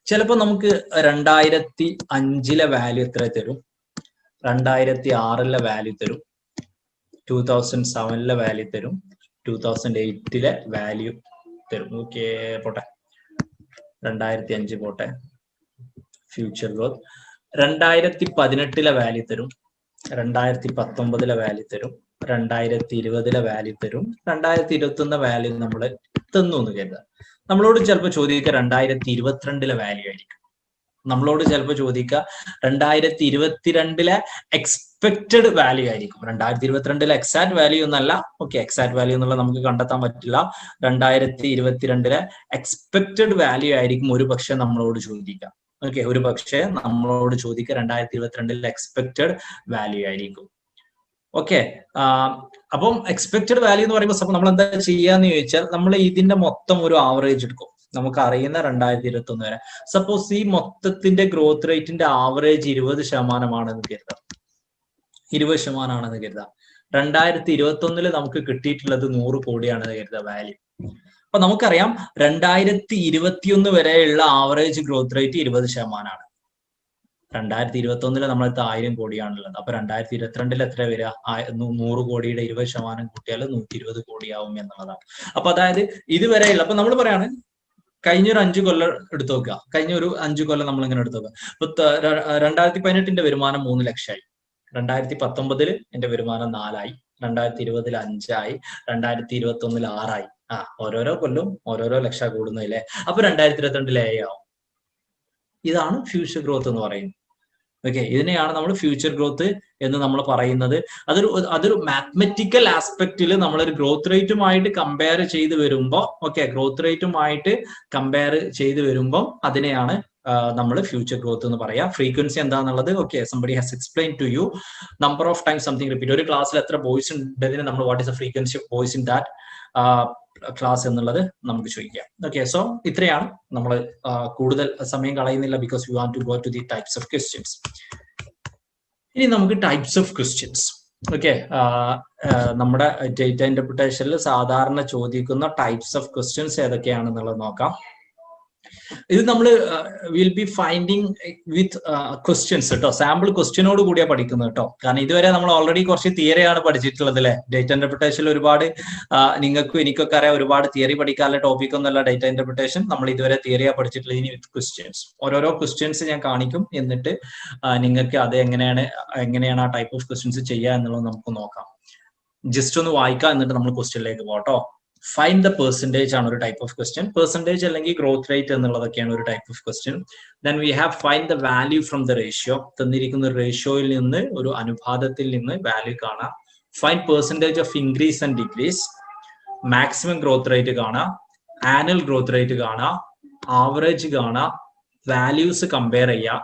ചിലപ്പോൾ നമുക്ക് 2005 വാല്യൂ എത്ര തരും, 2006 വാല്യൂ തരും, 2007 വാല്യൂ തരും, 2008 വാല്യൂ തരും. ഓക്കെ, പോട്ടെ, 2005 പോട്ടെ. ഫ്യൂച്ചർ ഗ്രോത്ത് 2018 വാല്യൂ തരും, 2019 വാല്യൂ തരും, 2020 വാല്യൂ തരും, 2021 വാല്യൂ നമ്മൾ തന്നു എന്ന് കരുതുക. നമ്മളോട് ചിലപ്പോൾ ചോദിക്കുക 2022 വാല്യൂ ആയിരിക്കും. നമ്മളോട് ചിലപ്പോൾ ചോദിക്കുക 2022 എക്സ്പെക്റ്റഡ് വാല്യൂ ആയിരിക്കും. 2022 എക്സാക്ട് വാല്യൂ ഒന്നല്ല. ഓക്കെ, എക്സാക്ട് വാല്യൂ എന്നുള്ള നമുക്ക് കണ്ടെത്താൻ പറ്റില്ല. 2022 എക്സ്പെക്റ്റഡ് വാല്യൂ ആയിരിക്കും ഒരു പക്ഷെ നമ്മളോട് ചോദിക്കുക. ഓക്കെ, ഒരു പക്ഷെ നമ്മളോട് ചോദിക്കുക 2022 എക്സ്പെക്റ്റഡ് വാല്യൂ ആയിരിക്കും. ഓക്കെ, അപ്പം എക്സ്പെക്റ്റഡ് വാല്യൂ എന്ന് പറയുമ്പോൾ നമ്മൾ എന്താ ചെയ്യാന്ന് ചോദിച്ചാൽ, നമ്മൾ ഇതിന്റെ മൊത്തം ഒരു ആവറേജ് എടുക്കും. നമുക്ക് അറിയുന്ന 2021 വരെ സപ്പോസ് ഈ മൊത്തത്തിന്റെ ഗ്രോത്ത് റേറ്റിന്റെ ആവറേജ് 20% കരുതാം. 20% ആണെന്ന് കരുതാം. 2021 നമുക്ക് കിട്ടിയിട്ടുള്ളത് 100 കോടിയാണെന്ന് കരുതാം വാല്യൂ. അപ്പൊ നമുക്കറിയാം 2021 വരെയുള്ള ആവറേജ് ഗ്രോത്ത് റേറ്റ് 20%. 2021 നമ്മളടുത്ത് 1000 കോടിയാണുള്ളത്. അപ്പൊ 2022 എത്ര വരിക? 100 കോടിയുടെ 20% കൂട്ടിയാൽ 120 കോടിയാവും എന്നുള്ളതാണ്. അപ്പൊ അതായത് ഇതുവരെയുള്ള, അപ്പൊ നമ്മൾ പറയാണ് കഴിഞ്ഞൊരു 5 കൊല്ലം എടുത്തു നോക്കുക. കഴിഞ്ഞ ഒരു 5 കൊല്ലം നമ്മൾ ഇങ്ങനെ എടുത്തു നോക്കുക. ഇപ്പൊ 2018 വരുമാനം 3 ലക്ഷമായി, 2019 എന്റെ വരുമാനം 4 ആയി, 2020 5 ആയി, 2021 6 ആയി. ഓരോരോ കൊല്ലം ഓരോരോ ലക്ഷം കൂടുന്നില്ലേ. അപ്പൊ 2022 7 ആവും. ഇതാണ് ഫ്യൂച്ചർ ഗ്രോത്ത് എന്ന് പറയുന്നത്. ഓക്കെ, ഇതിനെയാണ് നമ്മൾ ഫ്യൂച്ചർ ഗ്രോത്ത് എന്ന് നമ്മൾ പറയുന്നത്. അതൊരു മാത്തമെറ്റിക്കൽ ആസ്പെക്റ്റിൽ നമ്മളൊരു ഗ്രോത്ത് റേറ്റുമായിട്ട് കമ്പയർ ചെയ്ത് വരുമ്പോൾ, ഓക്കെ, ഗ്രോത്ത് റേറ്റുമായിട്ട് കമ്പയർ ചെയ്ത് വരുമ്പോൾ അതിനെയാണ് നമ്മൾ ഫ്യൂച്ചർ ഗ്രോത്ത് എന്ന് പറയാം. ഫ്രീക്വൻസി എന്താണെന്നുള്ളത് okay, somebody has explain to you. Number of time something repeat. ഒരു ക്ലാസ്സിൽ എത്ര ബോയ്സ് ഉണ്ടതിന് നമ്മൾ what is the frequency of boys in that class എന്നുള്ളത് നമുക്ക് ചോദിക്കാം. ഓക്കെ, സോ ഇത്രയാണ്. നമ്മൾ കൂടുതൽ സമയം കളയുന്നില്ല, because you want to go to the types of questions. ഇനി നമുക്ക് ടൈപ്സ് ഓഫ് ക്വസ്റ്റ്യൻസ്. ഓക്കെ, നമ്മുടെ ഡേറ്റ ഇന്റർപ്രിട്ടേഷനിൽ സാധാരണ ചോദിക്കുന്ന ടൈപ്സ് ഓഫ് ക്വസ്റ്റ്യൻസ് ഏതൊക്കെയാണെന്നുള്ളത് നോക്കാം. ഇത് നമ്മൾ will be finding with questions കേട്ടോ. സാമ്പിൾ ക്വസ്റ്റ്യനോട് കൂടിയാ പഠിക്കുന്നത് കേട്ടോ. കാരണം ഇതുവരെ നമ്മൾ ഓൾറെഡി കുറച്ച് തിയറിയാണ് പഠിച്ചിട്ടുള്ളത് അല്ലെ. ഡേറ്റ ഇന്റർപ്രിട്ടേഷനിൽ ഒരുപാട് നിങ്ങൾക്കും എനിക്കൊക്കെ അറിയാം, ഒരുപാട് തിയറി പഠിക്കാനുള്ള ടോപ്പിക് ഒന്നല്ല ഡേറ്റ ഇന്റർപ്രിട്ടേഷൻ. നമ്മൾ ഇതുവരെ തിയറിയാ പഠിച്ചിട്ടുള്ളത്. ഇനി വിത്ത് ക്വസ്റ്റ്യൻസ്, ഓരോരോ ക്വസ്റ്റ്യൻസ് ഞാൻ കാണിക്കും, എന്നിട്ട് നിങ്ങൾക്ക് അത് എങ്ങനെയാണ് ആ ടൈപ്പ് ഓഫ് ക്വസ്റ്റ്യൻസ് ചെയ്യുക എന്നുള്ളത് നമുക്ക് നോക്കാം. ജസ്റ്റ് ഒന്ന് വായിക്കാം, എന്നിട്ട് നമ്മൾ ക്വസ്റ്റ്യനിലേക്ക് പോട്ടോ. ഫൈൻഡ് ദ പെർസെൻറ്റേജ് ആണ് ഒരു ടൈപ്പ് ഓഫ് ക്വസ്റ്റ്യൻ. പെർസെൻറ്റേജ് അല്ലെങ്കിൽ ഗ്രോത്ത് റേറ്റ് എന്നുള്ളതൊക്കെയാണ് ഒരു type of question. Then we have find the value from the ratio. തന്നിരിക്കുന്ന റേഷ്യോയിൽ നിന്ന്, ഒരു അനുപാതത്തിൽ നിന്ന് വാല്യൂ കാണാം. Find percentage of increase and decrease. Maximum growth rate കാണാം, ആനുവൽ ഗ്രോത്ത് റേറ്റ് കാണാം, ആവറേജ് കാണാം, വാല്യൂസ് കമ്പയർ ചെയ്യാം,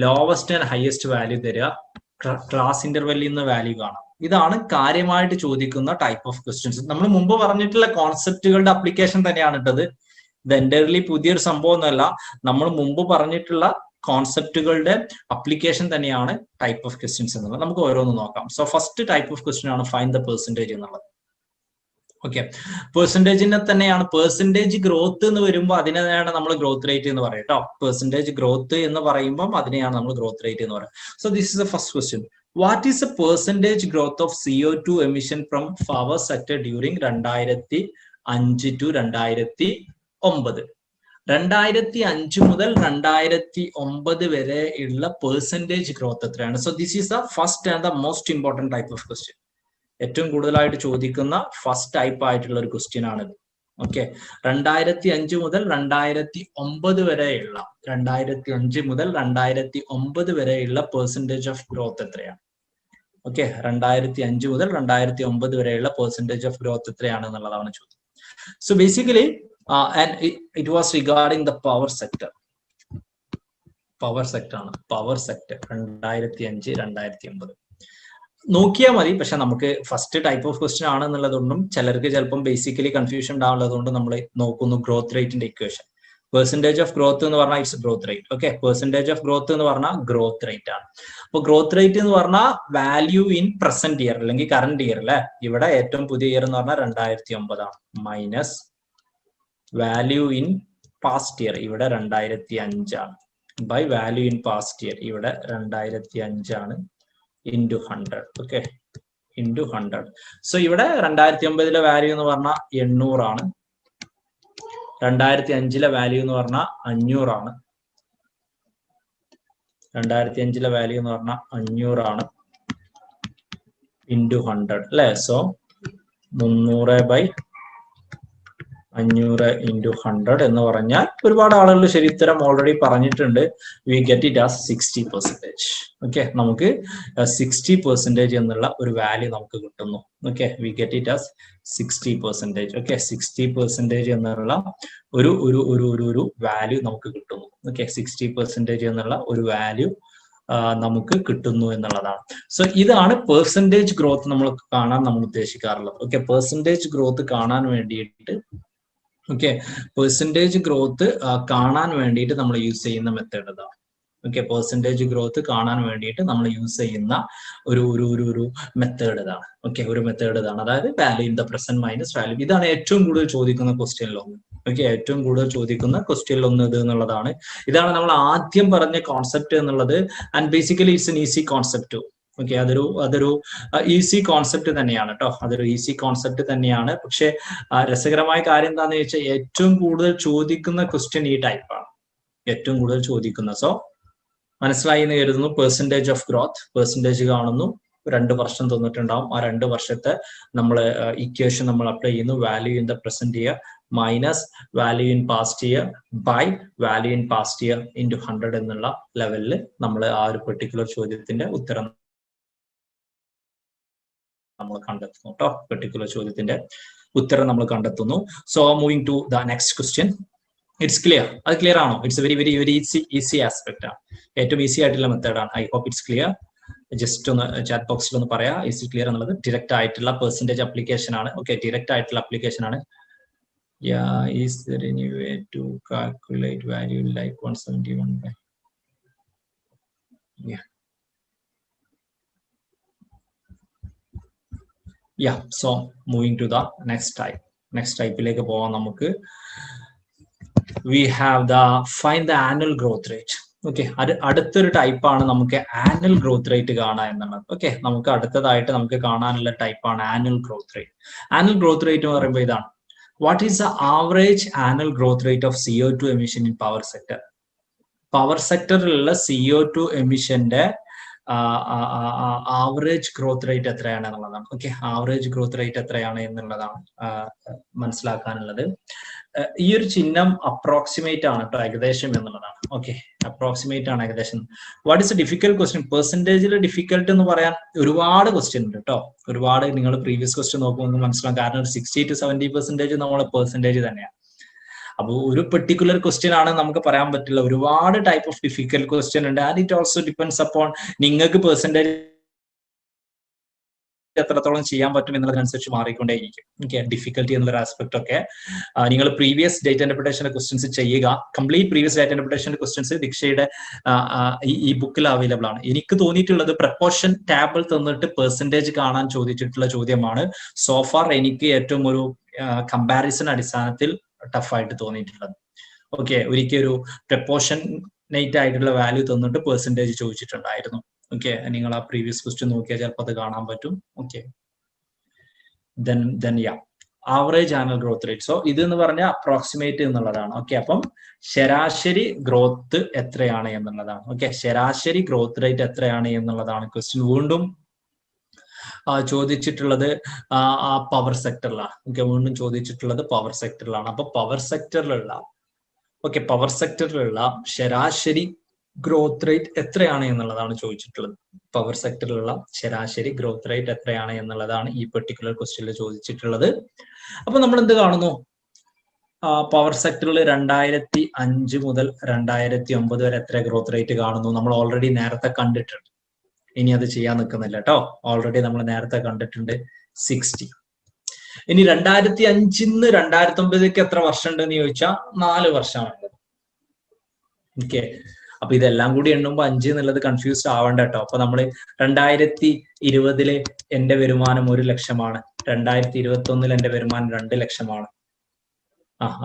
ലോവസ്റ്റ് ആൻഡ് ഹയസ്റ്റ് വാല്യൂ തരിക, ക്ലാസ് ഇന്റർവെല്ലിൽ നിന്ന് വാല്യൂ കാണാം. ഇതാണ് കാര്യമായിട്ട് ചോദിക്കുന്ന ടൈപ്പ് ഓഫ് ക്വസ്റ്റ്യൻസ്. നമ്മൾ മുമ്പ് പറഞ്ഞിട്ടുള്ള കോൺസെപ്റ്റുകളുടെ അപ്ലിക്കേഷൻ തന്നെയാണ് ഇട്ടത്. ഇത് എൻ്റയർലി പുതിയൊരു സംഭവമൊന്നുമല്ല. നമ്മൾ മുമ്പ് പറഞ്ഞിട്ടുള്ള കോൺസെപ്റ്റുകളുടെ അപ്ലിക്കേഷൻ തന്നെയാണ് ടൈപ്പ് ഓഫ് ക്വസ്റ്റ്യൻസ് എന്നുള്ളത്. നമുക്ക് ഓരോന്ന് നോക്കാം. So first type of question ആണ് ഫൈൻഡ് ദ പെർസെൻറ്റേജ് എന്നുള്ളത്. ഓക്കെ, പെർസെൻറ്റേജിനെ തന്നെയാണ് പെർസെൻറ്റേജ് ഗ്രോത്ത് എന്ന് വരുമ്പോൾ അതിനെയാണ് നമ്മൾ ഗ്രോത്ത് റേറ്റ് എന്ന് പറയും കേട്ടോ. പെർസെൻറ്റേജ് ഗ്രോത്ത് എന്ന് പറയുമ്പോൾ അതിനെയാണ് നമ്മൾ ഗ്രോത്ത് റേറ്റ് എന്ന് പറയുന്നത്. So this is the first question. What is A percentage growth of CO2 emission from power sector during 2005 to 2009? 2005 മുതൽ 2009 വരെ ഉള്ള പെർസെൻറ്റേജ് ഗ്രോത്ത് എത്രയാണ്? So this is the first and the most important type of question. ഏറ്റവും കൂടുതലായിട്ട് ചോദിക്കുന്ന first type ആയിട്ടുള്ള ഒരു question ആണിത്. ഓക്കെ, 2005 മുതൽ 2009 വരെയുള്ള 2005 മുതൽ 2009 വരെയുള്ള പെർസെൻറ്റേജ് ഓഫ് ഗ്രോത്ത് എത്രയാണ്? ഓക്കെ, 2005 മുതൽ 2009 വരെയുള്ള പെർസെൻറ്റേജ് ഓഫ് ഗ്രോത്ത് എത്രയാണ് എന്നുള്ളതാണ് ചോദ്യം. So basically and it was regarding the power sector. Power sector ആണ്, പവർ സെക്ടർ 2005 2009 നോക്കിയാൽ മതി. പക്ഷെ നമുക്ക് ഫസ്റ്റ് ടൈപ്പ് ഓഫ് ക്വസ്റ്റ്യൻ ആണെന്നുള്ളതുകൊണ്ടും ചിലർക്ക് ചിലപ്പം ബേസിക്കലി കൺഫ്യൂഷൻ ഉണ്ടാവുന്നതുകൊണ്ട് നമ്മൾ നോക്കുന്നു ഗ്രോത്ത് റേറ്റിന്റെ ഇക്വേഷൻ. പെർസെൻറ്റേജ് ഓഫ് ഗ്രോത്ത് എന്ന് പറഞ്ഞാൽ it's growth rate. Okay, percentage of growth എന്ന് പറഞ്ഞാൽ ഗ്രോത്ത് റേറ്റ് ആണ്. അപ്പൊ ഗ്രോത്ത് റേറ്റ് എന്ന് പറഞ്ഞാൽ വാല്യൂ ഇൻ പ്രസന്റ് ഇയർ അല്ലെങ്കിൽ കറന്റ് ഇയർ അല്ലെ. ഇവിടെ ഏറ്റവും പുതിയ ഇയർ എന്ന് പറഞ്ഞാൽ 2009 ആണ്, minus value in past year ഇവിടെ 2005 ആണ്, by value in past year ഇവിടെ 2005 ആണ്, ഇൻറ്റു 100. Okay, into 100. സോ ഇവിടെ 2009 വാല്യൂ എന്ന് പറഞ്ഞാൽ 800 ആണ്, 2005 വാല്യൂ എന്ന് പറഞ്ഞാൽ 500 ആണ്, 2005 വാല്യൂ എന്ന് പറഞ്ഞാൽ 500 ആണ്, ഇൻറ്റു 100 അല്ലെ. സോ 300/500 ഇൻറ്റു 100 എന്ന് പറഞ്ഞാൽ ഒരുപാട് ആളുകൾ ശരി ഉത്തരം ഓൾറെഡി പറഞ്ഞിട്ടുണ്ട്. We get it as 60%. Okay, നമുക്ക് 60% എന്നുള്ള ഒരു വാല്യൂ നമുക്ക് കിട്ടുന്നു. Okay, we get it as 60%. Okay, 60% എന്നുള്ള ഒരു ഒരു ഒരു ഒരു ഒരു വാല്യൂ നമുക്ക് കിട്ടുന്നു. ഓക്കെ, 60% എന്നുള്ള ഒരു വാല്യൂ നമുക്ക് കിട്ടുന്നു എന്നുള്ളതാണ്. സോ ഇതാണ് പെർസെൻറ്റേജ് ഗ്രോത്ത് നമ്മൾ കാണാൻ നമ്മൾ ഉദ്ദേശിക്കാറുള്ളത്. ഓക്കെ, പെർസെൻറ്റേജ് ഗ്രോത്ത് കാണാൻ വേണ്ടിയിട്ട് പെർസെൻറ്റേജ് ഗ്രോത്ത് കാണാൻ വേണ്ടിയിട്ട് നമ്മൾ യൂസ് ചെയ്യുന്ന മെത്തേഡ് ഇതാണ്. ഓക്കെ, പെർസെൻറ്റേജ് ഗ്രോത്ത് കാണാൻ വേണ്ടിയിട്ട് നമ്മൾ യൂസ് ചെയ്യുന്ന ഒരു ഒരു ഒരു ഒരു മെത്തേഡ് ഇതാണ്. ഓക്കെ, ഒരു മെത്തേഡ് ഇതാണ്, അതായത് value in the present minus value. ഇതാണ് ഏറ്റവും കൂടുതൽ ചോദിക്കുന്ന ക്വസ്റ്റ്യനിലൊന്ന്. ഓക്കെ, ഏറ്റവും കൂടുതൽ ചോദിക്കുന്ന ക്വസ്റ്റ്യനിലൊന്ന് ഇത് എന്നുള്ളതാണ്. ഇതാണ് നമ്മൾ ആദ്യം പറഞ്ഞ കോൺസെപ്റ്റ് എന്നുള്ളത്. And basically it's an easy concept. Okay, അതൊരു ഈസി കോൺസെപ്റ്റ് തന്നെയാണ് കേട്ടോ, അതൊരു ഈസി കോൺസെപ്റ്റ് തന്നെയാണ്. പക്ഷെ രസകരമായ കാര്യം എന്താണെന്ന് ചോദിച്ചാൽ ഏറ്റവും കൂടുതൽ ചോദിക്കുന്ന ക്വസ്റ്റ്യൻ ഈ ടൈപ്പാണ്, ഏറ്റവും കൂടുതൽ ചോദിക്കുന്ന. സോ മനസ്സിലായി എന്ന് കരുതുന്നു. പെർസെൻറ്റേജ് ഓഫ് ഗ്രോത്ത്, പെർസെൻറ്റേജ് കാണുന്നു, 2 വർഷം തന്നിട്ടുണ്ടാവും. ആ 2 വർഷത്തെ നമ്മൾ ഇക്വേഷൻ നമ്മൾ അപ്ലൈ ചെയ്യുന്നു. Value in the present year minus value in past year by value in past year into 100 എന്നുള്ള ലെവലിൽ നമ്മൾ ആ ഒരു പെർട്ടിക്കുലർ ചോദ്യത്തിന്റെ ഉത്തരം നമ്മൾ കണ്ടെത്തുന്നു കേട്ടോ. പെർട്ടിക്കുലർ ചോദ്യത്തിന്റെ ഉത്തരം നമ്മൾ കണ്ടെത്തുന്നു. So moving to the next question. It's clear. അത് ക്ലിയർ ആണോ? It's very very very easy aspect ആണ്, ഏറ്റവും ഈസി ആയിട്ടുള്ള മെത്തേഡാണ്. I hope it's clear. Just ഒന്ന് ചാറ്റ് ബോക്സിൽ ഒന്ന് പറയാ ഈസി ക്ലിയർ എന്നുള്ളത്. ഡയറക്റ്റ് ആയിട്ടുള്ള പെർസെൻറ്റേജ് അപ്ലിക്കേഷൻ ആണ്. ഓക്കെ, ഡയറക്റ്റ് ആയിട്ടുള്ള അപ്ലിക്കേഷൻ ആണ്. Is there any way to calculate value like 171 by so moving to the next type like പോവാം നമുക്ക്. We have the find the annual growth rate. Okay, അടുത്തൊരു ടൈപ്പാണ് നമുക്ക് annual growth rate കാണുക എന്നുള്ളത്. Okay, നമുക്ക് അടുത്തതായിട്ട് നമുക്ക് കാണാനുള്ള ടൈപ്പാണ് annual growth rate. Annual growth rate എന്ന് പറയുമ്പോൾ ഇതാണ്. What is the average annual growth rate of CO2 emission in power sector? Power സെക്ടറിലുള്ള CO2 എമിഷന്റെ ആവറേജ് ഗ്രോത്ത് റേറ്റ് എത്രയാണ് എന്നുള്ളതാണ്. ഓക്കെ, ആവറേജ് ഗ്രോത്ത് റേറ്റ് എത്രയാണ് എന്നുള്ളതാണ് മനസ്സിലാക്കാനുള്ളത്. ഈ ഒരു ചിഹ്നം അപ്രോക്സിമേറ്റ് ആണ് കേട്ടോ, ഏകദേശം എന്നുള്ളതാണ്. ഓക്കെ, അപ്രോക്സിമേറ്റ് ആണ്, ഏകദേശം. What is a difficult question? പെർസെൻറ്റേജിൽ ഡിഫിക്കൽട്ട് എന്ന് പറയാൻ ഒരുപാട് ക്വസ്റ്റ്യൻ ഉണ്ട് കേട്ടോ, ഒരുപാട്. നിങ്ങൾ പ്രീവിയസ് ക്വസ്റ്റ്യൻ നോക്കുമ്പോൾ മനസ്സിലാവും. കാരണം 60 to 70% നമ്മൾ പെർസെൻറ്റേജ് തന്നെയാണ്. അപ്പോൾ ഒരു പെർട്ടിക്കുലർ ക്വസ്റ്റ്യൻ ആണ് നമുക്ക് പറയാൻ പറ്റില്ല. ഒരുപാട് ടൈപ്പ് ഓഫ് ഡിഫിക്കൽട്ട് ക്വസ്റ്റ്യൻ ഉണ്ട്. And it also depends upon നിങ്ങൾക്ക് പെർസെന്റേജ് എത്രത്തോളം ചെയ്യാൻ പറ്റും എന്നുള്ളതിനനുസരിച്ച് മാറിക്കൊണ്ടേയിരിക്കും. ഓക്കെ, ഡിഫിക്കൽട്ടി എന്നുള്ള ആസ്പെക്ട് ഒക്കെ നിങ്ങൾ പ്രീവിയസ് ഡേറ്റ ഇന്റർപ്രിട്ടേഷന്റെ ക്വസ്റ്റ്യൻസ് ചെയ്യുക. കംപ്ലീറ്റ് പ്രീവിയസ് ഡേറ്റ ഇന്റർപ്രിട്ടേഷന്റെ ക്വസ്റ്റ്യൻസ് ദീക്ഷയുടെ ഈ ബുക്കിൽ അവൈലബിൾ ആണ്. എനിക്ക് തോന്നിയിട്ടുള്ളത് പ്രപ്പോർഷൻ ടാബിൾ തന്നിട്ട് പെർസെന്റേജ് കാണാൻ ചോദിച്ചിട്ടുള്ള ചോദ്യമാണ് സോഫാർ എനിക്ക് ഏറ്റവും ഒരു കമ്പാരിസൺ അടിസ്ഥാനത്തിൽ ടഫായിട്ട് തോന്നിയിട്ടുള്ളത്. ഓക്കെ, ഒരിക്കൽ ഒരു പ്രപ്പോർഷനേറ്റ് ആയിട്ടുള്ള വാല്യൂ തന്നിട്ട് പെർസെന്റേജ് ചോദിച്ചിട്ടുണ്ടായിരുന്നു. ഓക്കെ, നിങ്ങൾ ആ പ്രീവിയസ് ക്വസ്റ്റ്യൻ നോക്കിയാൽ ചിലപ്പോൾ അത് കാണാൻ പറ്റും. Okay, then yeah, average annual growth rate. So ഇത് എന്ന് പറഞ്ഞാൽ അപ്രോക്സിമേറ്റ് എന്നുള്ളതാണ്. ഓക്കെ, അപ്പം ശരാശരി ഗ്രോത്ത് എത്രയാണ് എന്നുള്ളതാണ്. ഓക്കെ, ശരാശരി ഗ്രോത്ത് റേറ്റ് എത്രയാണ് എന്നുള്ളതാണ് ക്വസ്റ്റ്യൻ. വീണ്ടും ചോദിച്ചിട്ടുള്ളത് പവർ സെക്ടറിലാണ്. ഓക്കെ, വീണ്ടും ചോദിച്ചിട്ടുള്ളത് പവർ സെക്ടറിലാണ്. അപ്പൊ പവർ സെക്ടറിലുള്ള ശരാശരി ഗ്രോത്ത് റേറ്റ് എത്രയാണ് എന്നുള്ളതാണ് ചോദിച്ചിട്ടുള്ളത്. പവർ സെക്ടറിലുള്ള ശരാശരി ഗ്രോത്ത് റേറ്റ് എത്രയാണ് എന്നുള്ളതാണ് ഈ പെർട്ടിക്കുലർ ക്വസ്റ്റ്യനിൽ ചോദിച്ചിട്ടുള്ളത്. അപ്പൊ നമ്മൾ എന്ത് കാണുന്നു? പവർ സെക്ടറിൽ 2005 മുതൽ 2009 വരെ എത്ര ഗ്രോത്ത് റേറ്റ് കാണുന്നു? നമ്മൾ ഓൾറെഡി നേരത്തെ കണ്ടിട്ടുണ്ട്. ഇനി അത് ചെയ്യാൻ നിൽക്കുന്നില്ല കേട്ടോ. ഓൾറെഡി നമ്മൾ നേരത്തെ കണ്ടിട്ടുണ്ട് 60. ഇനി 2005 2009 എത്ര വർഷം ഉണ്ടെന്ന് ചോദിച്ചാൽ 4 വർഷമാണ്. ഓക്കെ, അപ്പൊ ഇതെല്ലാം കൂടി എണ്ണുമ്പോൾ 5 എന്നുള്ളത് കൺഫ്യൂസ്ഡ് ആവണ്ട കേട്ടോ. അപ്പൊ നമ്മൾ 2020 എന്റെ വരുമാനം 1 ലക്ഷമാണ്, 2021 എന്റെ വരുമാനം 2 ലക്ഷമാണ്.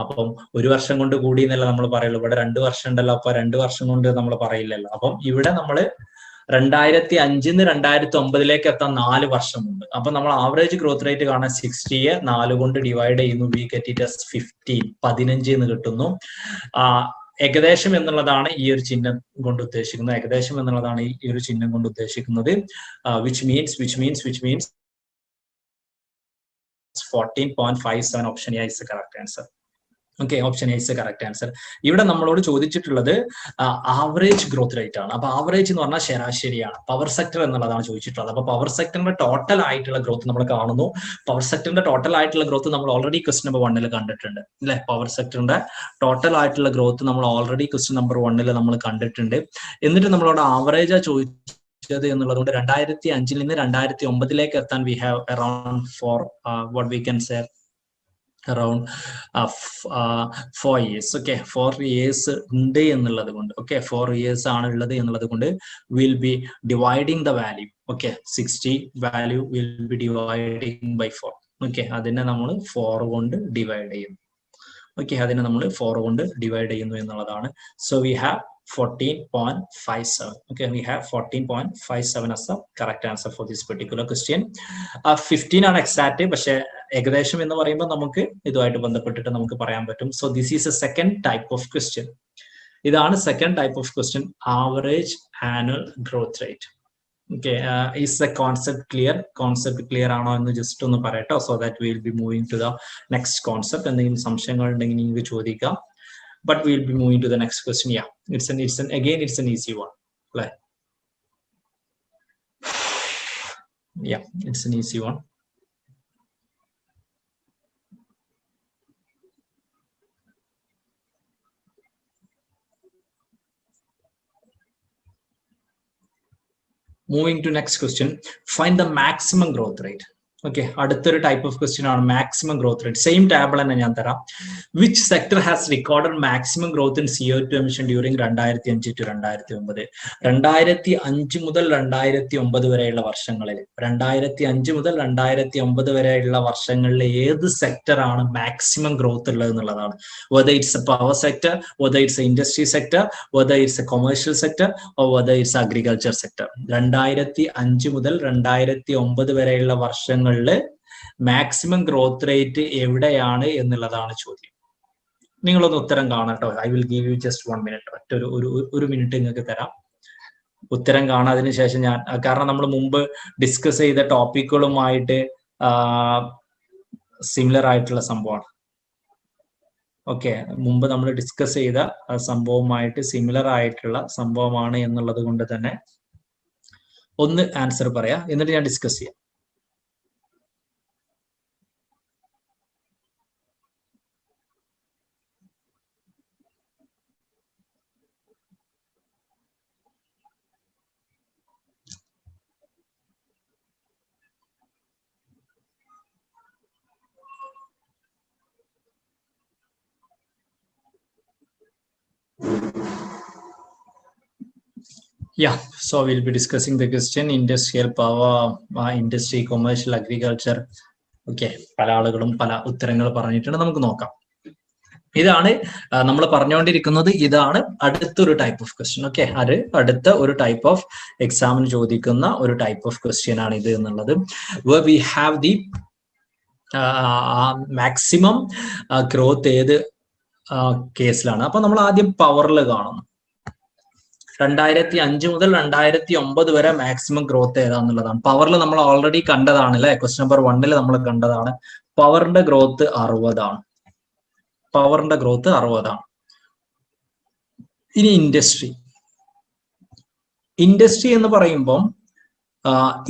അപ്പം 1 വർഷം കൊണ്ട് കൂടി എന്നല്ല നമ്മൾ പറയുള്ളൂ. ഇവിടെ 2 വർഷം ഉണ്ടല്ലോ, അപ്പൊ 2 വർഷം കൊണ്ട് നമ്മൾ പറയില്ലല്ലോ. അപ്പം ഇവിടെ നമ്മൾ 2005 2009 എത്താൻ 4 വർഷമുണ്ട്. അപ്പൊ നമ്മൾ ആവറേജ് ഗ്രോത്ത് റേറ്റ് കാണാൻ 60യെ 4 കൊണ്ട് ഡിവൈഡ് ചെയ്യുന്നു. വി ഗെറ്റ് ഇറ്റ് ആസ് 15 എന്ന് കിട്ടുന്നു. ഏകദേശം എന്നുള്ളതാണ് ഈ ഒരു ചിഹ്നം കൊണ്ട് ഉദ്ദേശിക്കുന്നത്. ഏകദേശം എന്നുള്ളതാണ് ഈ ഒരു ചിഹ്നം കൊണ്ട് ഉദ്ദേശിക്കുന്നത്. Which means 14.57. Option A is the correct answer. Okay, option A is the correct answer. ഇവിടെ നമ്മളോട് ചോദിച്ചിട്ടുള്ളത് ആവറേജ് ഗ്രോത്ത് റേറ്റ് ആണ്. അപ്പൊ ആവറേജ് എന്ന് പറഞ്ഞാൽ ശരാശരിയാണ്. പവർ സെക്ടർ എന്നുള്ളതാണ് ചോദിച്ചിട്ടുള്ളത്. അപ്പൊ പവർ സെക്ടറിന്റെ ടോട്ടൽ ആയിട്ടുള്ള ഗ്രോത്ത് നമ്മൾ കാണുന്നു. പവർ സെക്ടറിന്റെ ടോട്ടൽ ആയിട്ടുള്ള ഗ്രോത്ത് നമ്മൾ ഓൾറെഡി ക്വസ്റ്റ്യൻ നമ്പർ 1 കണ്ടിട്ടുണ്ട് അല്ലെ. പവർ സെക്ടറിന്റെ ടോട്ടൽ ആയിട്ടുള്ള ഗ്രോത്ത് നമ്മൾ ഓൾറെഡി ക്വസ്റ്റ്യൻ നമ്പർ 1 നമ്മൾ കണ്ടിട്ടുണ്ട്. എന്നിട്ട് നമ്മളോട് ആവറേജാ ചോദിച്ചത് എന്നുള്ളതുകൊണ്ട് 2005 നിന്ന് 2009 എത്താൻ we have around four what we can say around 4 years. Okay, 4 years ഉണ്ട് എന്നുള്ളത് കൊണ്ട്, ഓക്കെ 4 years ആണ് ഉള്ളത് എന്നുള്ളത് കൊണ്ട് will be dividing the value. Okay, 60 value will be dividing by 4. Okay, അതിനെ നമ്മൾ 4 കൊണ്ട് ഡിവൈഡ് ചെയ്യുന്നു. ഓക്കെ, അതിനെ നമ്മൾ 4 കൊണ്ട് ഡിവൈഡ് ചെയ്യുന്നു എന്നുള്ളതാണ്. So we have 14.57. Okay, we have 14.57 as the correct answer for this particular question. 15 ആണ് എക്സാക്ട്, പക്ഷെ ഏകദേശം എന്ന് പറയുമ്പോൾ നമുക്ക് ഇതുമായിട്ട് ബന്ധപ്പെട്ടിട്ട് നമുക്ക് പറയാൻ പറ്റും. So this is a second type of question. ഇതാണ് second type of question, average annual growth rate. Okay, is the concept clear? Concept clear ആണോ എന്ന് ജസ്റ്റ് ഒന്ന് പറയട്ടോ. So that will be moving to the next concept. എന്തെങ്കിലും സംശയങ്ങൾ ഉണ്ടെങ്കിൽ നിങ്ങൾക്ക് ചോദിക്കാം. But we'll be moving to the next question. Yeah, it's an easy one. Right? Yeah, it's an easy one. Moving to next question. Find the maximum growth rate. Okay, അടുത്തൊരു type of question ആണ് maximum growth rate. Same table തന്നെ ഞാൻ തരാം. Which sector has recorded maximum growth in CO2 emission during 2005 to 2009? 2005 മുതൽ 2009 വരെയുള്ള വർഷങ്ങളിൽ, 2005 മുതൽ 2009 വരെയുള്ള വർഷങ്ങളിൽ ഏത് സെക്ടർ ആണ് മാക്സിമം ഗ്രോത്ത് ഉള്ളത് എന്നുള്ളതാണ്. whether it's a power sector, whether it's a industry sector, whether it's a commercial sector, or whether it's agriculture sector. 2005 മുതൽ 2009 വരെയുള്ള വർഷങ്ങൾ മാക്സിമം ഗ്രോത്ത് റേറ്റ് എവിടെയാണ് എന്നുള്ളതാണ് ചോദ്യം. നിങ്ങളൊന്ന് ഉത്തരം കാണട്ടോ. I will give you just 1 minute. ഒരു മിനിറ്റ് നിങ്ങൾക്ക് തരാം ഉത്തരം കാണാം. അതിനുശേഷം ഞാൻ, കാരണം നമ്മൾ മുമ്പ് ഡിസ്കസ് ചെയ്ത ടോപ്പിക്കുകളുമായിട്ട് സിമിലർ ആയിട്ടുള്ള സംഭവമാണ്. ഓക്കെ, മുമ്പ് നമ്മൾ ഡിസ്കസ് ചെയ്ത സംഭവമായിട്ട് സിമിലർ ആയിട്ടുള്ള സംഭവമാണ് എന്നുള്ളത് കൊണ്ട് തന്നെ ഒന്ന് ആൻസർ പറയാം, എന്നിട്ട് ഞാൻ ഡിസ്കസ് ചെയ്യാം. Yeah, so we'll be discussing the question industrial power, industry, commercial, agriculture. Okay, പല ആളുകളും പല ഉത്തരങ്ങൾ പറഞ്ഞിട്ടുണ്ട്, നമുക്ക് നോക്കാം. ഇതാണ് നമ്മൾ പറഞ്ഞുകൊണ്ടിരിക്കുന്നത്. ഇതാണ് അടുത്തൊരു ടൈപ്പ് ഓഫ് ക്വസ്റ്റ്യൻ. ഓക്കെ, അത് അടുത്ത ഒരു ടൈപ്പ് ഓഫ് എക്സാമിന് ചോദിക്കുന്ന ഒരു ടൈപ്പ് ഓഫ് ക്വസ്റ്റ്യൻ ആണ് ഇത് എന്നുള്ളത്. We have the maximum growth ഏത് കേസിലാണ്. അപ്പൊ നമ്മൾ ആദ്യം പവറിൽ കാണുന്നു. 2005 മുതൽ 2009 വരെ മാക്സിമം ഗ്രോത്ത് ഏതാന്നുള്ളതാണ്. പവറിൽ നമ്മൾ ഓൾറെഡി കണ്ടതാണ് അല്ലെ, ക്വസ്റ്റ്യൻ നമ്പർ 1 നമ്മൾ കണ്ടതാണ്. പവറിന്റെ ഗ്രോത്ത് 60 ആണ്. പവറിന്റെ ഗ്രോത്ത് 60 ആണ്. ഇനി ഇൻഡസ്ട്രി എന്ന് പറയുമ്പോൾ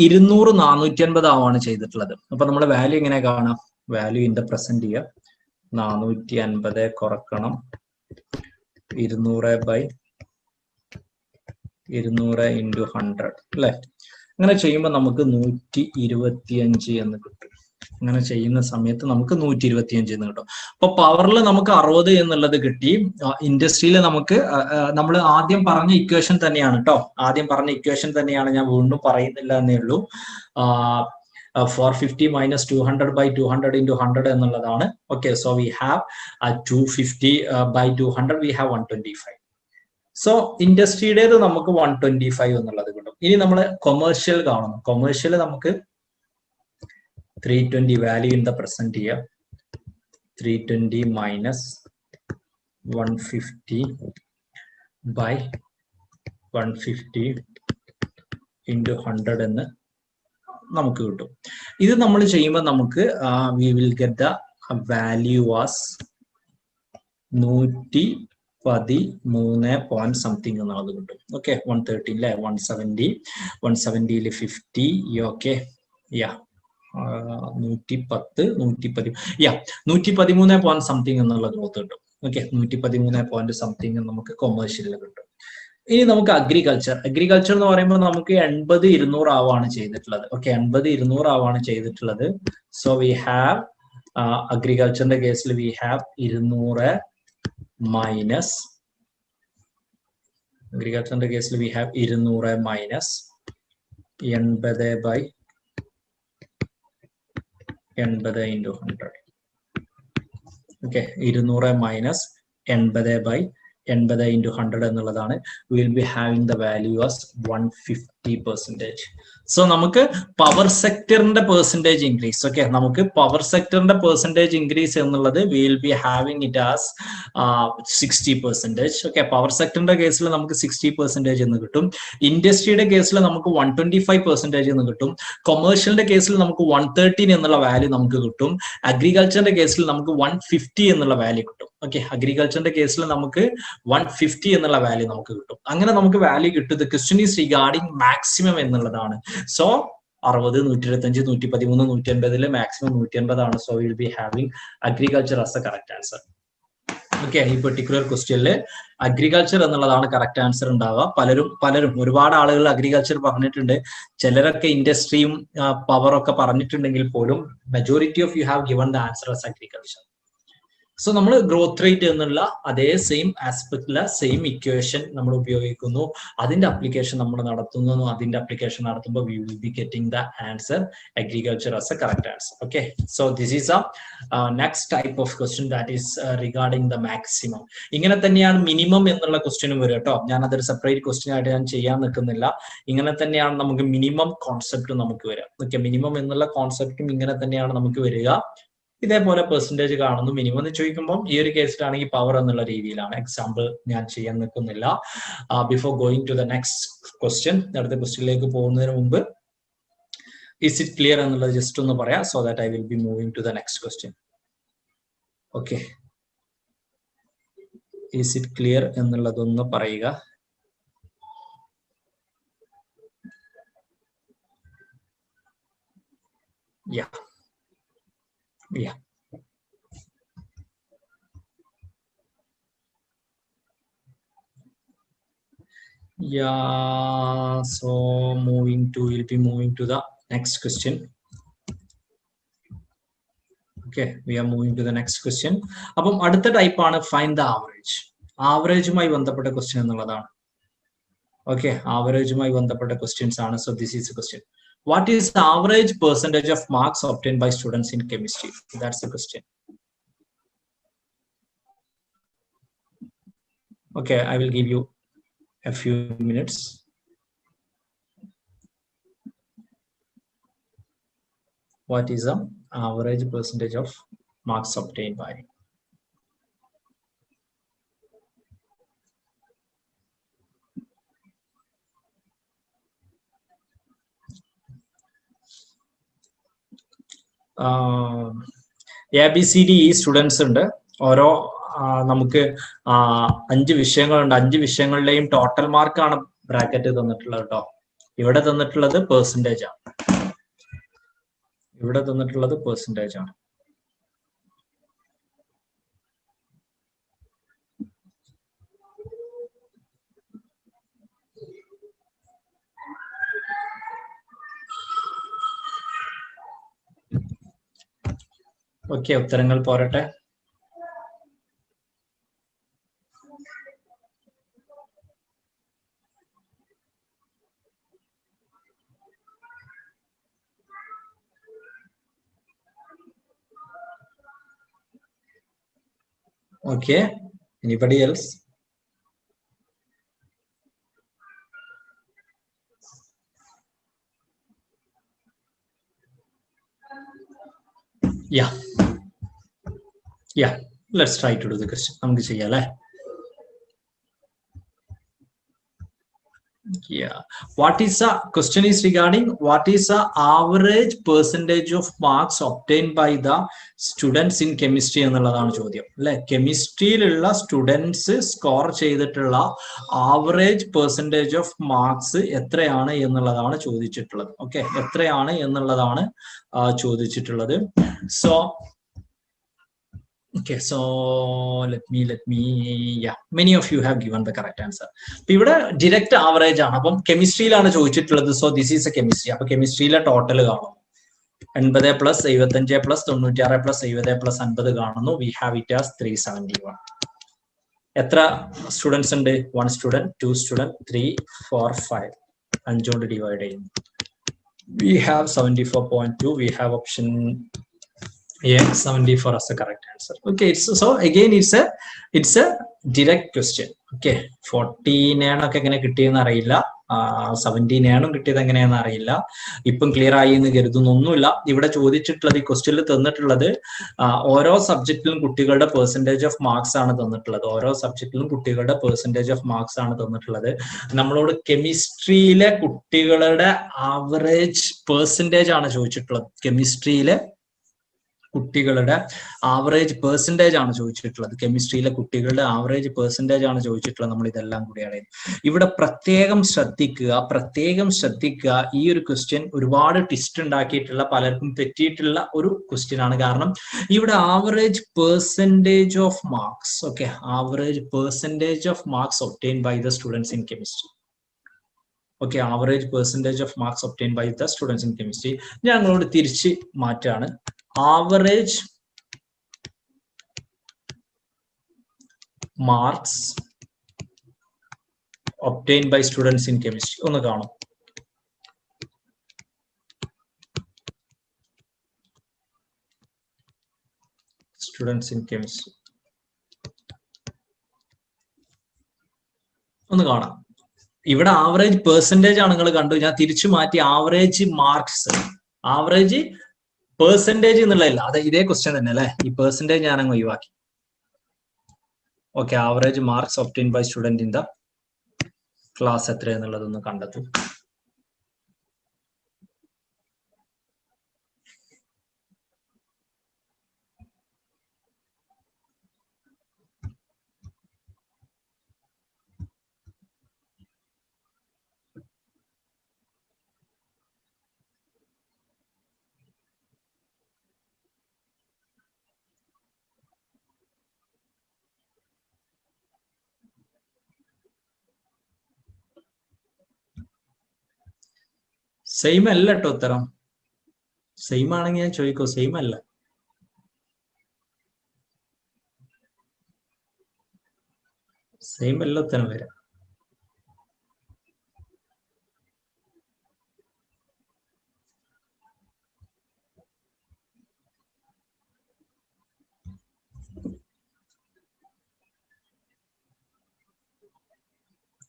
200 450 ആവാണ് ചെയ്തിട്ടുള്ളത്. അപ്പൊ നമ്മുടെ വാല്യൂ എങ്ങനെ കാണാം? Value in the present year 450 കുറക്കണം 200 into 100 അല്ലെ. അങ്ങനെ ചെയ്യുമ്പോൾ നമുക്ക് 125 എന്ന് കിട്ടും. അങ്ങനെ ചെയ്യുന്ന സമയത്ത് നമുക്ക് 125 എന്ന് കിട്ടും. അപ്പൊ പവറിൽ നമുക്ക് 60 എന്നുള്ളത് കിട്ടി. ഇൻഡസ്ട്രിയിൽ നമുക്ക് നമ്മൾ ആദ്യം പറഞ്ഞ ഇക്വേഷൻ തന്നെയാണ് കേട്ടോ, ആദ്യം പറഞ്ഞ ഇക്വേഷൻ തന്നെയാണ്, ഞാൻ വീണ്ടും പറയുന്നില്ല എന്നേ ഉള്ളൂ. 450 minus 200 by 200 into 100 എന്നുള്ളതാണ്. Okay, so we have 250 by 200 we have 125. So ഇൻഡസ്ട്രിയുടേത് നമുക്ക് 125 എന്നുള്ളത് കിട്ടും. ഇനി നമ്മൾ കൊമേഴ്ഷ്യൽ കാണുന്നു. കൊമേഴ്ഷ്യൽ നമുക്ക് 320 value in the present year 320 minus 150 by 150 into 100 എന്ന് നമുക്ക് കിട്ടും. ഇത് നമ്മൾ ചെയ്യുമ്പോൾ നമുക്ക് we will get the value as 113 point something എന്നുള്ളത് കിട്ടും. ഓക്കെ, 113 അല്ലെ, 170 50. ഓക്കെ, 113 പോയിന്റ് സംതിങ് എന്നുള്ള ഗ്രോത്ത് കിട്ടും. ഓക്കെ, 113 പോയിന്റ് സംതിങ് നമുക്ക് കൊമേഴ്ഷ്യലിൽ കിട്ടും. ഇനി നമുക്ക് അഗ്രികൾച്ചർ എന്ന് പറയുമ്പോൾ നമുക്ക് 80 200 ആവാണ് ചെയ്തിട്ടുള്ളത്. ഓക്കെ, 80 200 ആവാണ് ചെയ്തിട്ടുള്ളത്. സോ വി ഹാവ് അഗ്രികൾച്ചറിന്റെ കേസിൽ we have 200 minus 200 minus 80 by 80 into 100. Okay, 200 minus 80 by 80 into 100 എന്നുള്ളതാണ്. We will be having the value as 150%. So നമുക്ക് പവർ സെക്ടറിന്റെ പെർസെന്റേജ് ഇൻക്രീസ്. ഓക്കെ, നമുക്ക് പവർ സെക്ടറിന്റെ പെർസെന്റേജ് ഇൻക്രീസ് എന്നുള്ളത് we will be having it as 60%. Okay, power സെക്ടറിന്റെ കേസിൽ നമുക്ക് 60% എന്ന് കിട്ടും. ഇൻഡസ്ട്രിയുടെ കേസിൽ നമുക്ക് 125% എന്ന് കിട്ടും. കൊമേഴ്ഷ്യലിന്റെ കേസിൽ നമുക്ക് 113 എന്നുള്ള വാല്യൂ നമുക്ക് കിട്ടും. അഗ്രികൾച്ചറിന്റെ കേസിൽ നമുക്ക് 150 എന്നുള്ള വാല്യൂ കിട്ടും. ഓക്കെ, അഗ്രികൾച്ചറിന്റെ കേസിൽ നമുക്ക് 150 എന്നുള്ള വാല്യൂ നമുക്ക് കിട്ടും. അങ്ങനെ നമുക്ക് വാല്യൂ കിട്ടും. The question is regarding maximum എന്നുള്ളതാണ്. സോ 60 125 113 180 മാക്സിമം 180 ആണ്. So will be having agriculture as a correct answer. Okay, ഈ പെർട്ടിക്കുലർ ക്വസ്റ്റ്യനില് അഗ്രികൾച്ചർ എന്നുള്ളതാണ് കറക്റ്റ് ആൻസർ ഉണ്ടാവുക. പലരും ഒരുപാട് ആളുകൾ അഗ്രികൾച്ചർ പറഞ്ഞിട്ടുണ്ട്. ചിലരൊക്കെ ഇൻഡസ്ട്രിയും പവറൊക്കെ പറഞ്ഞിട്ടുണ്ടെങ്കിൽ പോലും majority of you have given the answer as agriculture. So നമ്മൾ ഗ്രോത്ത് റേറ്റ് എന്നുള്ള അതേ സെയിം ആസ്പെക്റ്റിലെ സെയിം ഇക്വേഷൻ നമ്മൾ ഉപയോഗിക്കുന്നു. അതിന്റെ അപ്ലിക്കേഷൻ നമ്മൾ നടത്തുന്നു. അതിന്റെ അപ്ലിക്കേഷൻ നടത്തുമ്പോൾ we will be getting the answer agriculture as a correct answer. Okay, so this is A next type of question that is regarding the maximum. ഇങ്ങനെ തന്നെയാണ് മിനിമം എന്നുള്ള ക്വസ്റ്റ്യനും വരിക കേട്ടോ. ഞാൻ അതൊരു സെപ്പറേറ്റ് ക്വസ്റ്റ്യൻ ആയിട്ട് ഞാൻ ചെയ്യാൻ നിൽക്കുന്നില്ല. ഇങ്ങനെ തന്നെയാണ് നമുക്ക് മിനിമം കോൺസെപ്റ്റ് നമുക്ക് വരിക. ഓക്കെ, മിനിമം എന്നുള്ള കോൺസെപ്റ്റും ഇങ്ങനെ തന്നെയാണ് നമുക്ക് വരിക. ഇതേപോലെ പെർസെന്റേജ് കാണുന്നു. മിനിമം എന്ന് ചോദിക്കുമ്പോൾ ഈ ഒരു കേസിലാണെങ്കിൽ പവർ എന്നുള്ള രീതിയിലാണ്. എക്സാമ്പിൾ ഞാൻ ചെയ്യാൻ നിൽക്കുന്നില്ല. Before going to the next question, അടുത്ത ക്വസ്റ്റ്യനിലേക്ക് പോകുന്നതിന് മുമ്പ് ഈസ് ഇറ്റ് ക്ലിയർ എന്നുള്ളത് ജസ്റ്റ് ഒന്ന് പറയാം. So that I will be moving to the next question. Okay, is it clear എന്നുള്ളതൊന്ന് പറയുക. Yeah. So we'll be moving to the next question. Okay, we are moving to the next question. അപ്പം അടുത്ത type ആണ് find the average. ആവറേജുമായി ബന്ധപ്പെട്ട question എന്നുള്ളതാണ്. Okay, ആവറേജുമായി ബന്ധപ്പെട്ട questions ആണ്. So this is A question. What is the average percentage of marks obtained by students in chemistry? That's the question. Okay, I will give you a few minutes. What is the average percentage of marks obtained by? ABCD students ഉണ്ട്. ഓരോ നമുക്ക് 5 വിഷയങ്ങളുണ്ട്. 5 വിഷയങ്ങളിലെയും total മാർക്കാണ് bracket തന്നിട്ടുള്ളത് കേട്ടോ. ഇവിടെ തന്നിട്ടുള്ളത് percentage ആണ്. ഇവിടെ തന്നിട്ടുള്ളത് പെർസെൻറ്റേജ് ആണ്. ഓക്കെ, ഉത്തരങ്ങൾ പോരട്ടെ. Okay, anybody else? Yeah, let's try to do the question. നമുക്ക് ചെയ്യാം അല്ലേ? Yeah, what is the question is regarding what is the average percentage of marks obtained by the students in chemistry എന്നുള്ളതാണ് ചോദ്യം അല്ലെ. കെമിസ്ട്രിയിലുള്ള students score ചെയ്തിട്ടുള്ള average percentage of marks എത്രയാണ് എന്നുള്ളതാണ് ചോദിച്ചിട്ടുള്ളത്. ഓക്കെ, എത്രയാണ് എന്നുള്ളതാണ് ചോദിച്ചിട്ടുള്ളത്. So okay, so let me yeah, many of you have given the correct answer. ഇവിടെ direct average ആണ്. അപ്പം കെമിസ്ട്രിയിലാണ് ചോദിച്ചിട്ടുള്ളത്. So this is A chemistry. അപ്പൊ കെമിസ്ട്രിയിലെ ടോട്ടൽ കാണും. 80 പ്ലസ് 75 പ്ലസ് 96 പ്ലസ് 70 പ്ലസ് 50 കാണുന്നു. We have it as 371. എത്ര സ്റ്റുഡൻസ് ഉണ്ട്? 1 student, 2 student, 3, 4, 5. 5 കൊണ്ട് ഡിവൈഡ് ചെയ്യുന്നു. We have 74.2. We have option Yeah, 74 as the correct answer. Okay, so again it's a direct question. Okay, 14 ഒക്കെ എങ്ങനെ കിട്ടിയെന്ന് അറിയില്ല, 17 കിട്ടിയത് എങ്ങനെയാണെന്ന് അറിയില്ല. ഇപ്പം ക്ലിയർ ആയി എന്ന് കരുതുന്നൊന്നുമില്ല. ഇവിടെ ചോദിച്ചിട്ടുള്ളത്, ഈ ക്വസ്റ്റ്യനിൽ തന്നിട്ടുള്ളത് ഓരോ സബ്ജക്റ്റിലും കുട്ടികളുടെ പെർസെൻറ്റേജ് ഓഫ് മാർക്സ് ആണ് തന്നിട്ടുള്ളത്. ഓരോ സബ്ജക്റ്റിലും കുട്ടികളുടെ പെർസെൻറ്റേജ് ഓഫ് മാർക്സ് ആണ് തന്നിട്ടുള്ളത്. നമ്മളോട് കെമിസ്ട്രിയിലെ കുട്ടികളുടെ ആവറേജ് പെർസെൻറ്റേജ് ആണ് ചോദിച്ചിട്ടുള്ളത്. കെമിസ്ട്രിയിലെ കുട്ടികളുടെ ആവറേജ് പെർസെൻറ്റേജ് ആണ് ചോദിച്ചിട്ടുള്ളത്. കെമിസ്ട്രിയിലെ കുട്ടികളുടെ ആവറേജ് പെർസെൻറ്റേജ് ആണ് ചോദിച്ചിട്ടുള്ളത്. നമ്മൾ ഇതെല്ലാം കൂടിയാണ് ഇവിടെ പ്രത്യേകം ശ്രദ്ധിക്കുക. ഈ ഒരു ക്വസ്റ്റ്യൻ ഒരുപാട് ട്വിസ്റ്റ് ഉണ്ടാക്കിയിട്ടുള്ള, പലർക്കും തെറ്റിയിട്ടുള്ള ഒരു ക്വസ്റ്റ്യൻ ആണ്. കാരണം ഇവിടെ average percentage of marks, okay, average percentage of marks obtain by the students in chemistry. Okay, average percentage of marks obtain by the students in chemistry. ഞങ്ങളോട് തിരിച്ച് മാറ്റാണ്. Average marks obtained by students in chemistry. ഒന്ന് കാണും. Students in chemistry. ഒന്ന് കാണാം. ഇവിടെ average percentage ആണ് നിങ്ങൾ കണ്ടു. ഞാൻ തിരിച്ചു മാറ്റി ആവറേജ് മാർക്സ്, ആവറേജ് പെർസെൻറ്റേജ് എന്നുള്ളതല്ല, അത് ഇതേ ക്വസ്റ്റ്യൻ തന്നെ അല്ലെ. ഈ പെർസെൻറ്റേജ് ഞാൻ അങ്ങ് ഒഴിവാക്കി. Okay, average marks obtain by student in the class എത്ര എന്നുള്ളതൊന്ന് കണ്ടെത്തും. സെയിം അല്ല കേട്ടോ ഉത്തരം. സെയിം ആണെങ്കിൽ ഞാൻ ചോദിക്കോ, സെയിം അല്ല. സെയിം അല്ല ഉത്തരം വരാം.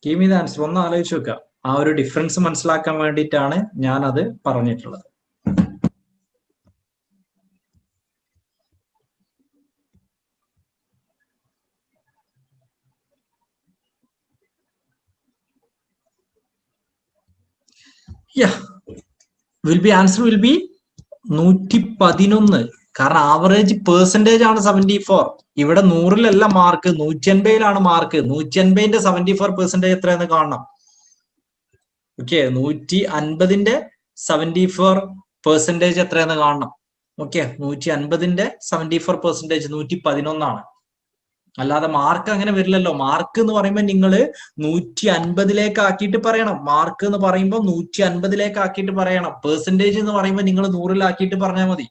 Give me the answer. ഒന്ന് ആലോചിച്ച് നോക്കുക. ആ ഒരു ഡിഫറൻസ് മനസ്സിലാക്കാൻ വേണ്ടിയിട്ടാണ് ഞാൻ അത് പറഞ്ഞിട്ടുള്ളത്. Answer will be 111. കാരണം ആവറേജ് പെർസെന്റേജ് ആണ് 74. ഇവിടെ 100-ലല്ല മാർക്ക്, 180-ലാണ് മാർക്ക്. 180-ന്റെ 74% എത്രയെന്ന് കാണണം. ഓക്കെ, 150-ന്റെ 74% എത്രയെന്ന് കാണണം. ഓക്കെ, 150-ന്റെ 74% 111. അല്ലാതെ മാർക്ക് അങ്ങനെ വരില്ലല്ലോ. മാർക്ക് എന്ന് പറയുമ്പോൾ നിങ്ങൾ 150-ലേക്ക് ആക്കിയിട്ട് പറയണം. മാർക്ക് എന്ന് പറയുമ്പോൾ 150-ലേക്ക് ആക്കിയിട്ട് പറയണം. പെർസെന്റേജ് എന്ന് പറയുമ്പോൾ നിങ്ങൾ 100-ലാക്കിയിട്ട് പറഞ്ഞാൽ മതി.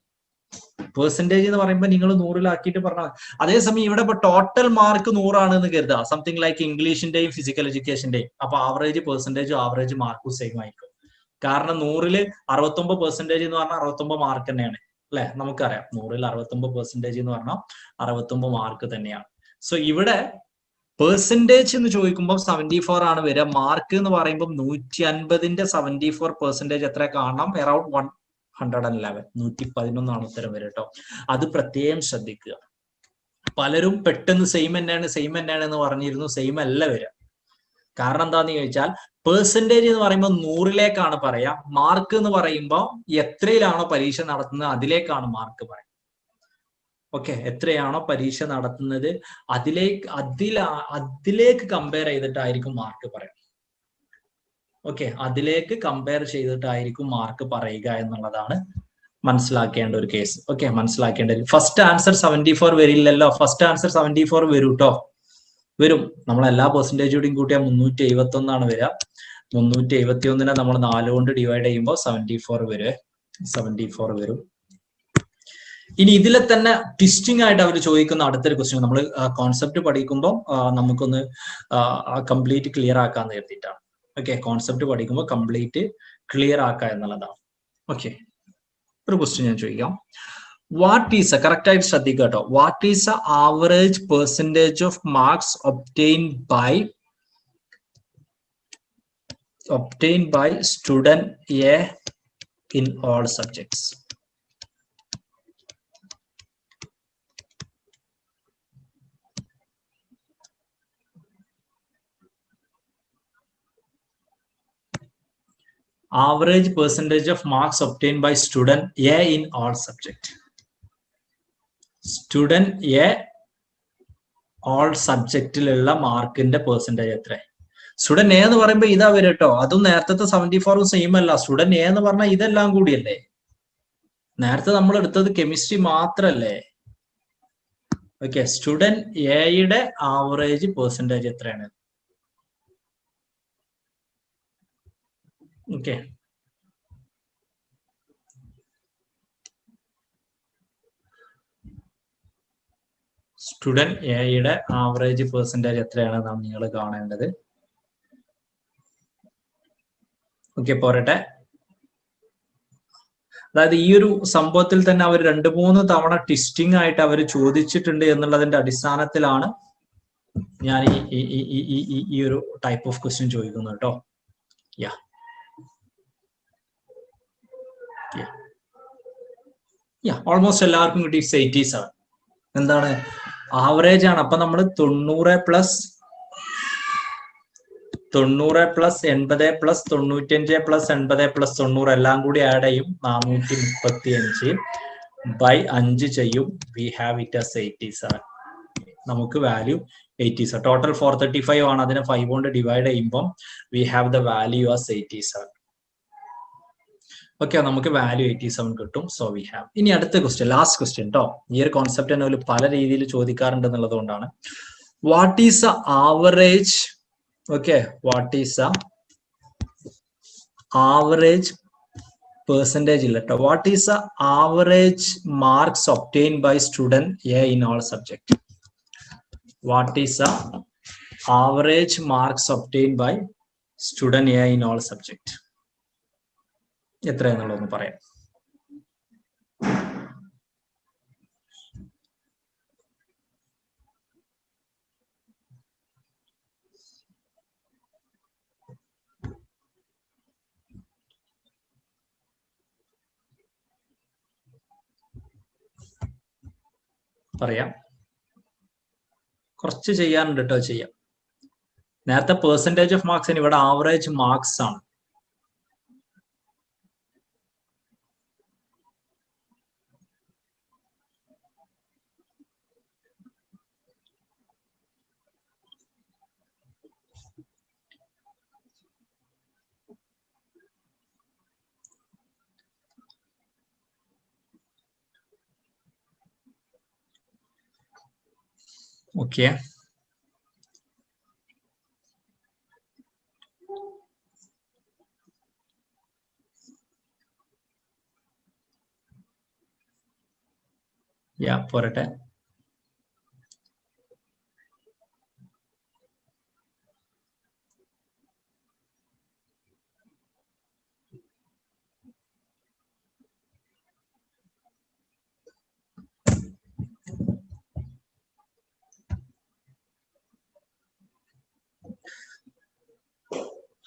പെർസെന്റേജ് എന്ന് പറയുമ്പോൾ നിങ്ങൾ 100-ലാക്കിയിട്ട് പറഞ്ഞാൽ മതി. അതേസമയം ഇവിടെ ഇപ്പൊ ടോട്ടൽ മാർക്ക് 100 എന്ന് കരുതുക. സംതിങ് ലൈക്ക് ഇംഗ്ലീഷിന്റെയും ഫിസിക്കൽ എഡ്യൂക്കേഷന്റെയും. അപ്പൊ ആവറേജ് പെർസെന്റേജും ആവറേജ് മാർക്കും സെയിം ആയിരിക്കും. കാരണം 100-ല് 69% എന്ന് പറഞ്ഞാൽ 69 മാർക്ക് തന്നെയാണ് അല്ലെ? നമുക്കറിയാം 100-ൽ 69% എന്ന് പറഞ്ഞാൽ 69 മാർക്ക് തന്നെയാണ്. സോ ഇവിടെ പെർസെന്റേജ് എന്ന് ചോദിക്കുമ്പോൾ 74 ആണ് വരിക. മാർക്ക് എന്ന് പറയുമ്പോൾ 150-ന്റെ 74% എത്ര കാണണം? അറൌണ്ട് 111. 111 ഉത്തരം വരും കേട്ടോ. അത് പ്രത്യേകം ശ്രദ്ധിക്കുക. പലരും പെട്ടെന്ന് സെയിം തന്നെയാണ് എന്ന് പറഞ്ഞിരുന്നു. സെയിം അല്ല വരിക. കാരണം എന്താന്ന് ചോദിച്ചാൽ പെർസെന്റേജ് എന്ന് പറയുമ്പോൾ 100-ലേക്കാണ് പറയാ. മാർക്ക് എന്ന് പറയുമ്പോൾ എത്രയിലാണോ പരീക്ഷ നടത്തുന്നത് അതിലേക്കാണ് മാർക്ക് പറയുക. ഓക്കെ, എത്രയാണോ പരീക്ഷ നടത്തുന്നത് അതിലേക്ക് കമ്പയർ ചെയ്തിട്ടായിരിക്കും മാർക്ക് പറയുക. ഓക്കെ, അതിലേക്ക് കമ്പയർ ചെയ്തിട്ടായിരിക്കും മാർക്ക് പറയുക എന്നുള്ളതാണ് മനസ്സിലാക്കേണ്ട ഒരു കേസ്. ഓക്കെ, മനസ്സിലാക്കേണ്ട. ഫസ്റ്റ് ആൻസർ 74 വരില്ലല്ലോ. ഫസ്റ്റ് ആൻസർ 74 വരും കേട്ടോ. വരും. നമ്മൾ എല്ലാ പെർസെന്റേജോടെയും കൂട്ടിയാൽ 371 വരിക. 371-നെ നമ്മൾ 4 കൊണ്ട് ഡിവൈഡ് ചെയ്യുമ്പോൾ 74 വരും. ഇനി ഇതിലെ തന്നെ ട്വിസ്റ്റിംഗ് ആയിട്ട് അവർ ചോദിക്കുന്ന അടുത്തൊരു ക്വസ്റ്റ്യൻ നമ്മൾ കോൺസെപ്റ്റ് പഠിക്കുമ്പോൾ നമുക്കൊന്ന് കംപ്ലീറ്റ് ക്ലിയർ ആക്കാൻ നേർത്തിട്ടാണ്. ഓക്കെ, കോൺസെപ്റ്റ് പഠിക്കുമ്പോൾ കംപ്ലീറ്റ് ക്ലിയർ ആക്കുക എന്നുള്ളതാണ്. ഓക്കെ, ഒരു ക്വസ്റ്റ്യൻ ഞാൻ ചോദിക്കാം. വാട്ട് ഈസ് കറക്റ്റ് ആയിട്ട് ശ്രദ്ധിക്കുക കേട്ടോ. What is A average percentage of marks obtained by student A in all subjects? Average percentage of marks obtained by student A in all subject. Student A all subjectലുള്ള മാർക്കിന്റെ percentage എത്ര? Student A എന്ന് പറയുമ്പോൾ ഇതാ വരും കേട്ടോ. അതും നേരത്തെ 74 same അല്ല. സ്റ്റുഡന്റ് എ എന്ന് പറഞ്ഞാൽ ഇതെല്ലാം കൂടിയല്ലേ. നേരത്തെ നമ്മൾ എടുത്തത് കെമിസ്ട്രി മാത്രല്ലേ. ഓക്കെ, സ്റ്റുഡന്റ് എയുടെ ആവറേജ് പെർസെന്റേജ് എത്രയാണ്? ഓക്കെ, സ്റ്റുഡന്റ് എയുടെ ആവറേജ് പെർസെന്റേജ് എത്രയാണെന്നാണ് നിങ്ങൾ കാണേണ്ടത്. ഓക്കെ, പോരട്ടെ. അതായത് ഈ ഒരു സംഭവത്തിൽ തന്നെ അവർ 2-3 തവണ ട്വിസ്റ്റിംഗ് ആയിട്ട് അവർ ചോദിച്ചിട്ടുണ്ട് എന്നുള്ളതിന്റെ അടിസ്ഥാനത്തിലാണ് ഞാൻ ഈ ഒരു ടൈപ്പ് ഓഫ് ക്വസ്റ്റ്യൻ ചോദിക്കുന്നത് കേട്ടോ. ഓൾമോസ്റ്റ് എല്ലാവർക്കും കിട്ടി 87. എന്താണ്? ആവറേജ് ആണ്. അപ്പൊ നമ്മൾ 90 പ്ലസ് 80 പ്ലസ് 95 പ്ലസ് 80 പ്ലസ് 90 എല്ലാം കൂടി ആഡ് ചെയ്യും. 435 ബൈ 5 ചെയ്യും. We have it as 87. നമുക്ക് വാല്യൂ 87. ടോട്ടൽ 435 ആണ്. അതിനെ 5 കൊണ്ട് ഡിവൈഡ് ചെയ്യുമ്പോൾ V have the value as 87. Okay, നമുക്ക് വാല്യൂ 87 കിട്ടും. So we have. ഇനി അടുത്ത ക്വസ്റ്റ്യൻ, ലാസ്റ്റ് ക്വസ്റ്റ്യൻ കേട്ടോ. ഈ ഒരു കോൺസെപ്റ്റ് തന്നെ പല രീതിയിൽ ചോദിക്കാറുണ്ട് എന്നുള്ളത് കൊണ്ടാണ്. What is the average? Okay, what is the average percentage ഇല്ല കേട്ടോ. What is the average marks obtained by student A in all subject? What is the average marks obtained by student A in all subject? എത്രയെന്നുള്ളതൊന്ന് പറയാം. പറയാം. കുറച്ച് ചെയ്യാനുണ്ട് കേട്ടോ, ചെയ്യാം. നേരത്തെ percentage of മാർക്സിന് ഇവിടെ ആവറേജ് മാർക്സ് ആണ്. ഓക്കെ, യാ പോരട്ടെ.